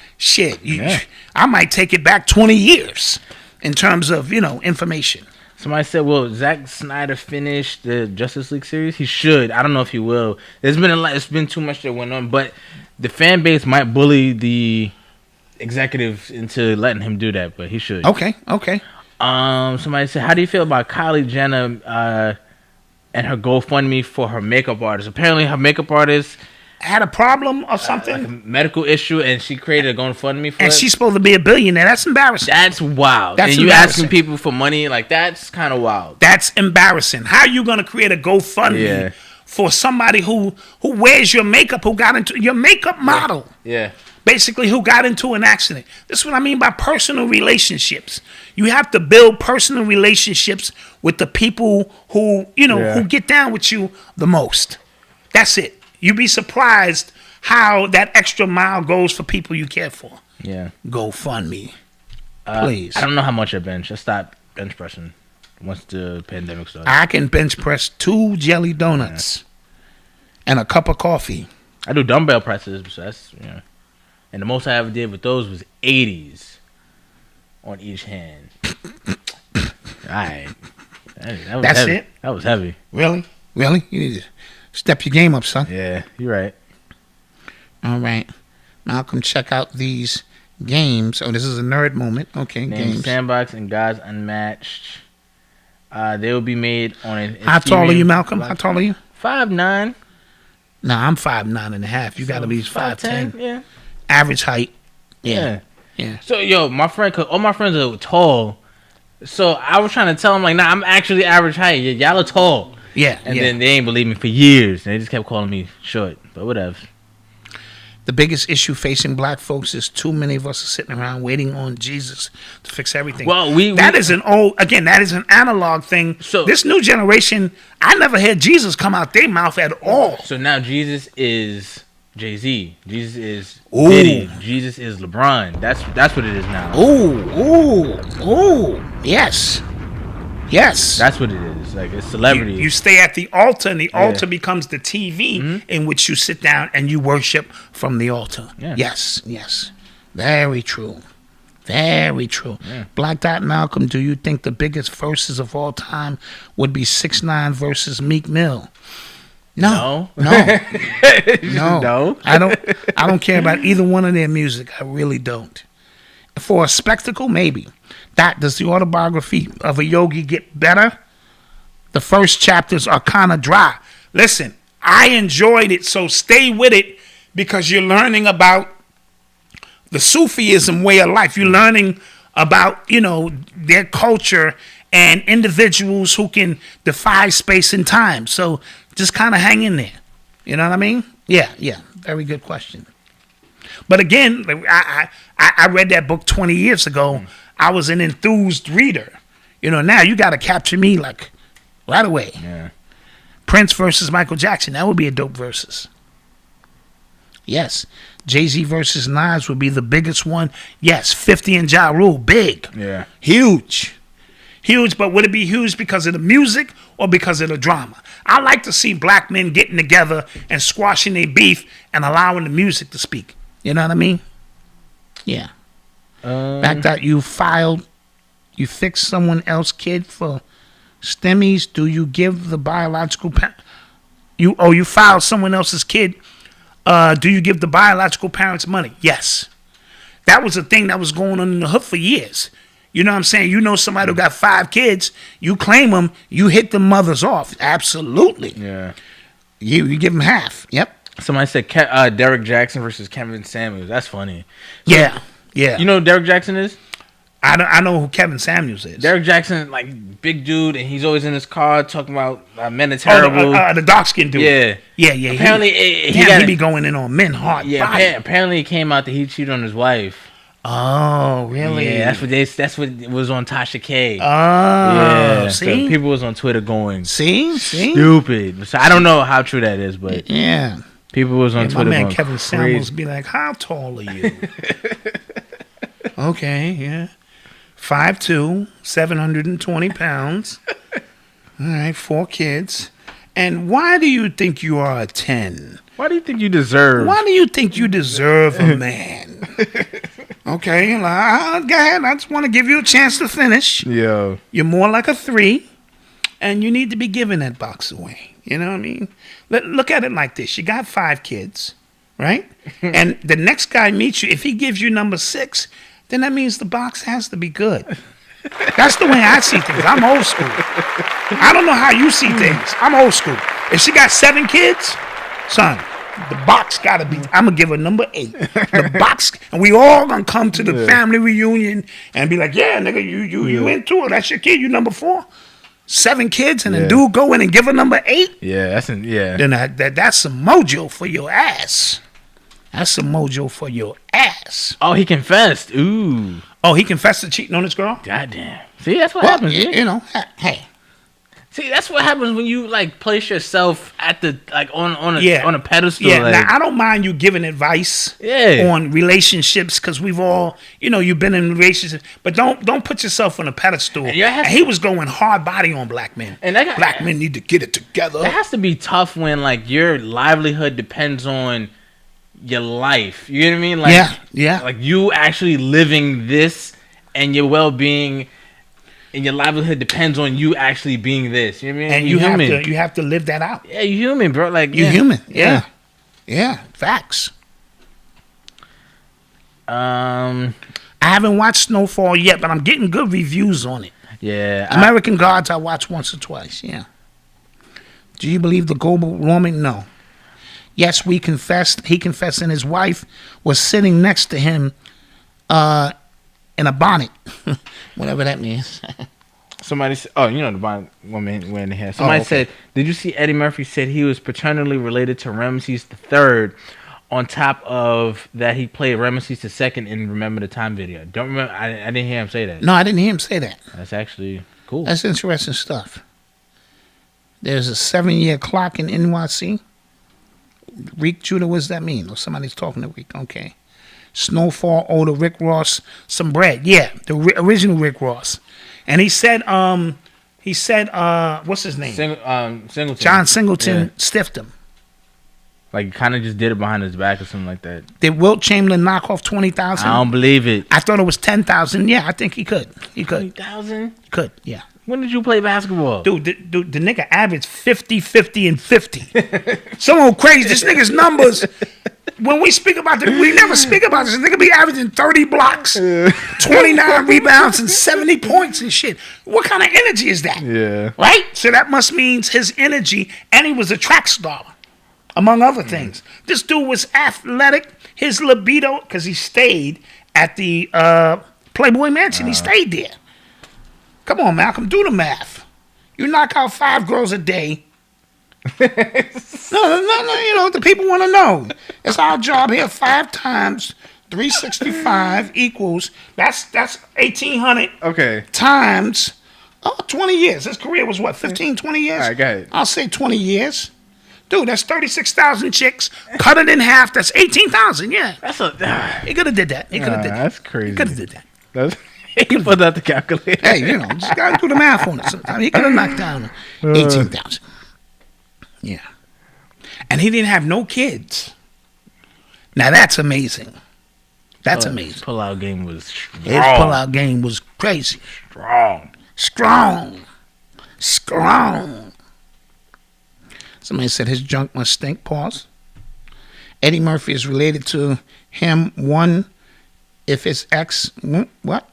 I might take it back 20 years in terms of, information. Somebody said, will Zack Snyder finish the Justice League series? He should. I don't know if he will. There's been a lot. It's been too much that went on, but the fan base might bully the executives into letting him do that, but he should. Okay. Somebody said, how do you feel about Kylie Jenner and her GoFundMe for her makeup artist? Apparently, her makeup artist had a problem or something, like a medical issue, and she created a GoFundMe for it. And she's supposed to be a billionaire. That's embarrassing. That's wild. And you asking people for money, like, that's kind of wild. That's embarrassing. How are you going to create a GoFundMe for somebody who wears your makeup, who got into your makeup model? Yeah. Basically, who got into an accident. This is what I mean by personal relationships. You have to build personal relationships with the people who, who get down with you the most. That's it. You'd be surprised how that extra mile goes for people you care for. Yeah. GoFundMe. Please. I don't know how much I bench. I stopped bench pressing once the pandemic started. I can bench press 2 jelly donuts and a cup of coffee. I do dumbbell presses, so that's, and the most I ever did with those was 80s on each hand. All right. That was That's heavy. it? That was heavy. Really? You need to step your game up, son. Yeah, you're right. All right. Malcolm, check out these games. Oh, this is a nerd moment. Okay, games. Sandbox and Gods Unmatched. They will be made on an... How tall are you, Malcolm? How tall are you? 5'9". No, I'm 5'9.5". You got to be 5'10". Yeah. Average height. Yeah. So, my friend, cause all my friends are tall. So I was trying to tell them, like, nah, I'm actually average height. Y'all are tall. Yeah. And then they ain't believe me for years. They just kept calling me short. But whatever. The biggest issue facing black folks is too many of us are sitting around waiting on Jesus to fix everything. Well, that is an analog thing. So this new generation, I never heard Jesus come out their mouth at all. So now Jesus is Jay-Z. Jesus is Diddy. Jesus is LeBron. That's what it is now. Yes. That's what it is. Like, it's celebrity. You stay at the altar, and the altar becomes the TV in which you sit down and you worship from the altar. Yeah. Yes. Very true. Yeah. Black Dot and Malcom, do you think the biggest verses of all time would be 6ix9ine versus Meek Mill? No. No. I don't care about either one of their music. I really don't. For a spectacle, maybe. Does the autobiography of a yogi get better? The first chapters are kind of dry. Listen, I enjoyed it, so stay with it because you're learning about the Sufism way of life. You're learning about, their culture and individuals who can defy space and time. So just kind of hang in there. You know what I mean? Yeah. Very good question. But again, I read that book 20 years ago. I was an enthused reader. Now you got to capture me like right away. Yeah. Prince versus Michael Jackson. That would be a dope versus. Yes. Jay-Z versus Nas would be the biggest one. Yes. 50 and Ja Rule. Big. Yeah. Huge, but would it be huge because of the music or because of the drama? I like to see black men getting together and squashing their beef and allowing the music to speak. You know what I mean? Yeah. Back that you fixed someone else's kid for STEMIs. Do you give the biological you filed someone else's kid? Do you give the biological parents money? Yes. That was a thing that was going on in the hood for years. You know what I'm saying? Somebody who got 5 kids, you claim them, you hit the mothers off. Absolutely. Yeah. You give them half. Yep. Somebody said Derek Jackson versus Kevin Samuels. That's funny. Yeah. You know who Derek Jackson is? I know who Kevin Samuels is. Derek Jackson, like, big dude, and he's always in his car talking about men are terrible. The dark-skinned dude. Yeah. Apparently, he be going in on men hard. Yeah, apparently it came out that he cheated on his wife. Oh, really? Yeah, that's what was on Tasha K. Oh, yeah. see? So people was on Twitter going See? stupid. So I don't know how true that is, but yeah. People was on Twitter my man going Kevin crazy. Samuels be like, how tall are you? Okay, yeah. 5'2", 720 pounds. All right, 4 kids. And why do you think you are a 10? Why do you think you deserve? Why do you think you deserve a man? Okay, go ahead. I just want to give you a chance to finish. Yo. You're more like a 3, and you need to be giving that box away. You know what I mean? Look at it like this. You got 5 kids, right? And the next guy meets you. If he gives you number 6, then that means the box has to be good. That's the way I see things. I'm old school. I don't know how you see things. I'm old school. If she got 7 kids, son, the box gotta be. I'm gonna give her number 8. The box, and we all gonna come to the family reunion and be like, "Yeah, nigga, you into it? That's your kid. You number 4, 7 kids, and then dude go in and give her number 8. Yeah, Then that's some mojo for your ass. That's some mojo for your ass. Oh, he confessed. Ooh. Oh, he confessed to cheating on his girl? Goddamn. See, that's what happens. You know, hey. See, that's what happens when you like place yourself at the on a pedestal. Yeah, like, now I don't mind you giving advice on relationships because we've all, you've been in relationships, but don't put yourself on a pedestal. And he was going hard body on black men. And black men need to get it together. That has to be tough when like your livelihood depends on your life. You know what I mean? Like, yeah. Like you actually living this, and your well-being and your livelihood depends on you actually being this. You know what I mean? And you have to live that out. Yeah, you human, bro. Like you human. Yeah. Facts. I haven't watched Snowfall yet, but I'm getting good reviews on it. Yeah. American Gods I watched once or twice. Yeah. Do you believe the global warming? No. Yes, he confessed, and his wife was sitting next to him in a bonnet. Whatever that means. Somebody said, the bonnet woman wearing the hair. Somebody said, did you see Eddie Murphy said he was paternally related to Ramesses III? On top of that, he played Ramesses II in Remember the Time video. Don't remember. I didn't hear him say that. No, I didn't hear him say that. That's actually cool. That's interesting stuff. There's a 7-year clock in NYC. Reek Judah, what does that mean? Or somebody's talking to Reek. Okay. Snowfall, to Rick Ross, some bread. Yeah, the original Rick Ross. And he said, what's his name? Singleton. John Singleton stiffed him. Like, kind of just did it behind his back or something like that. Did Wilt Chamberlain knock off 20,000? I don't believe it. I thought it was 10,000. Yeah, I think he could. 20,000? He could, yeah. When did you play basketball? Dude, the nigga averaged 50, 50, and 50. Someone crazy. This nigga's numbers, when we speak about this, we never speak about this. This nigga be averaging 30 blocks, 29 rebounds, and 70 points and shit. What kind of energy is that? Yeah. Right? So that must means his energy, and he was a track star, among other things. This dude was athletic. His libido, because he stayed at the Playboy Mansion. He stayed there. Come on, Malcolm, do the math. You knock out 5 girls a day. No, the people want to know. It's our job here. 5 times 365 equals, that's 1,800 times 20 years. His career was what, 15, 20 years? All right, go ahead. I'll say 20 years. Dude, that's 36,000 chicks. Cut it in half. That's 18,000. Yeah. He could have did that. That's crazy. He could have did that. He put out the calculator. Hey, just gotta do the math on it sometimes. He could have knocked down 18,000. Yeah. And he didn't have no kids. Now that's amazing. That's amazing. His pull-out game was strong. His pull-out game was crazy. Strong. Somebody said his junk must stink. Pause. Eddie Murphy is related to him. One, if his ex... What?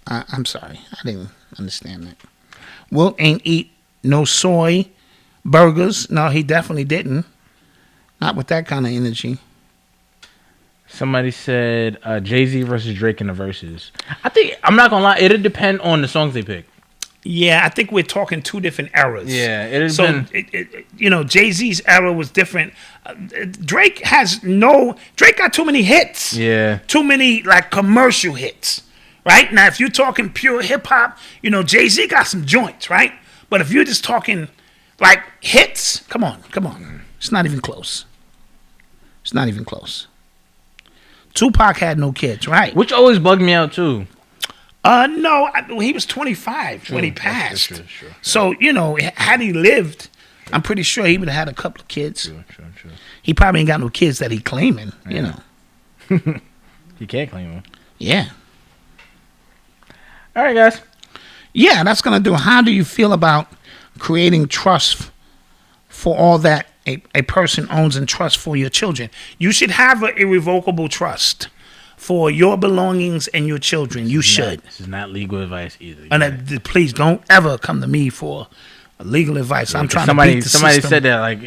I'm sorry. I didn't understand that. Wilt ain't eat no soy burgers. No, he definitely didn't. Not with that kind of energy. Somebody said Jay-Z versus Drake in the verses. I think, I'm not going to lie, it'll depend on the songs they pick. Yeah, I think we're talking two different eras. Yeah, it has been. Jay-Z's era was different. Drake got too many hits. Yeah. Too many like commercial hits. Right? Now, if you're talking pure hip hop, Jay-Z got some joints, right? But if you're just talking like hits, come on. It's not even close. Tupac had no kids, right? Which always bugged me out too. No, he was 25 when he passed. Sure. So, had he lived, I'm pretty sure he would have had a couple of kids. Sure. He probably ain't got no kids that he claiming, He can't claim them. Yeah. All right, guys. Yeah, that's going to do. How do you feel about creating trust for all that a person owns and trusts for your children? You should have an irrevocable trust for your belongings and your children. You should. This is not legal advice either. And please don't ever come to me for legal advice. I'm trying to beat the somebody system said that like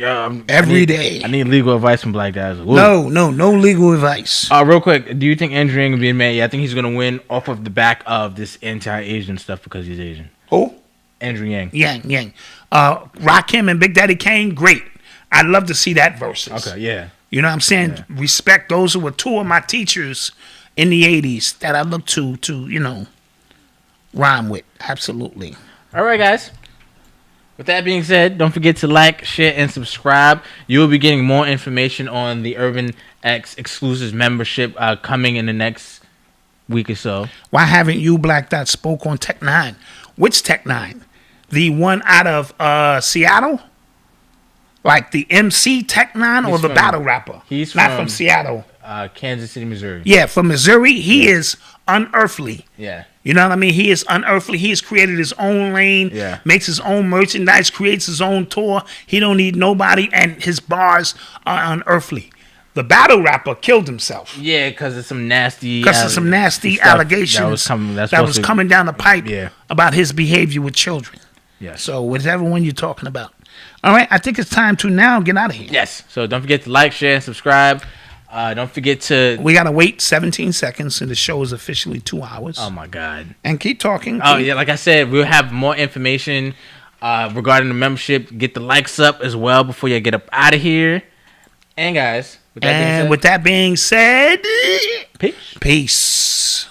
every day. I need legal advice from Black guys. No legal advice. Real quick, do you think Andrew Yang will be mad? Yeah, I think he's gonna win off of the back of this anti-Asian stuff because he's Asian. Who? Andrew Yang. Yang. Rakim and Big Daddy Kane, great. I'd love to see that versus. Okay, yeah. You know what I'm saying? Yeah. Respect those who were two of my teachers in the 80s that I look to rhyme with. Absolutely. All right, guys. With that being said, don't forget to like, share, and subscribe. You will be getting more information on the Urban X exclusive membership coming in the next week or so. Why haven't you, Black Dot, spoke on Tech 9? Which Tech 9? The one out of Seattle? Like the MC Tech 9 or the battle rapper? He's not from Seattle. Kansas City, Missouri. Yeah, from Missouri. He is unearthly. Yeah. You know what I mean? He is unearthly. He has created his own lane, makes his own merchandise, creates his own tour. He don't need nobody, and his bars are unearthly. The battle rapper killed himself. Yeah, because of some nasty allegations that was coming down the pipe about his behavior with children. Yeah. So whichever one you're talking about. All right, I think it's time to now get out of here. Yes. So don't forget to like, share, and subscribe. Don't forget to... We got to wait 17 seconds and the show is officially 2 hours. Oh, my God. And keep talking. Oh, yeah. Like I said, we'll have more information regarding the membership. Get the likes up as well before you get up out of here. And, guys, with that being said... Peace. Peace.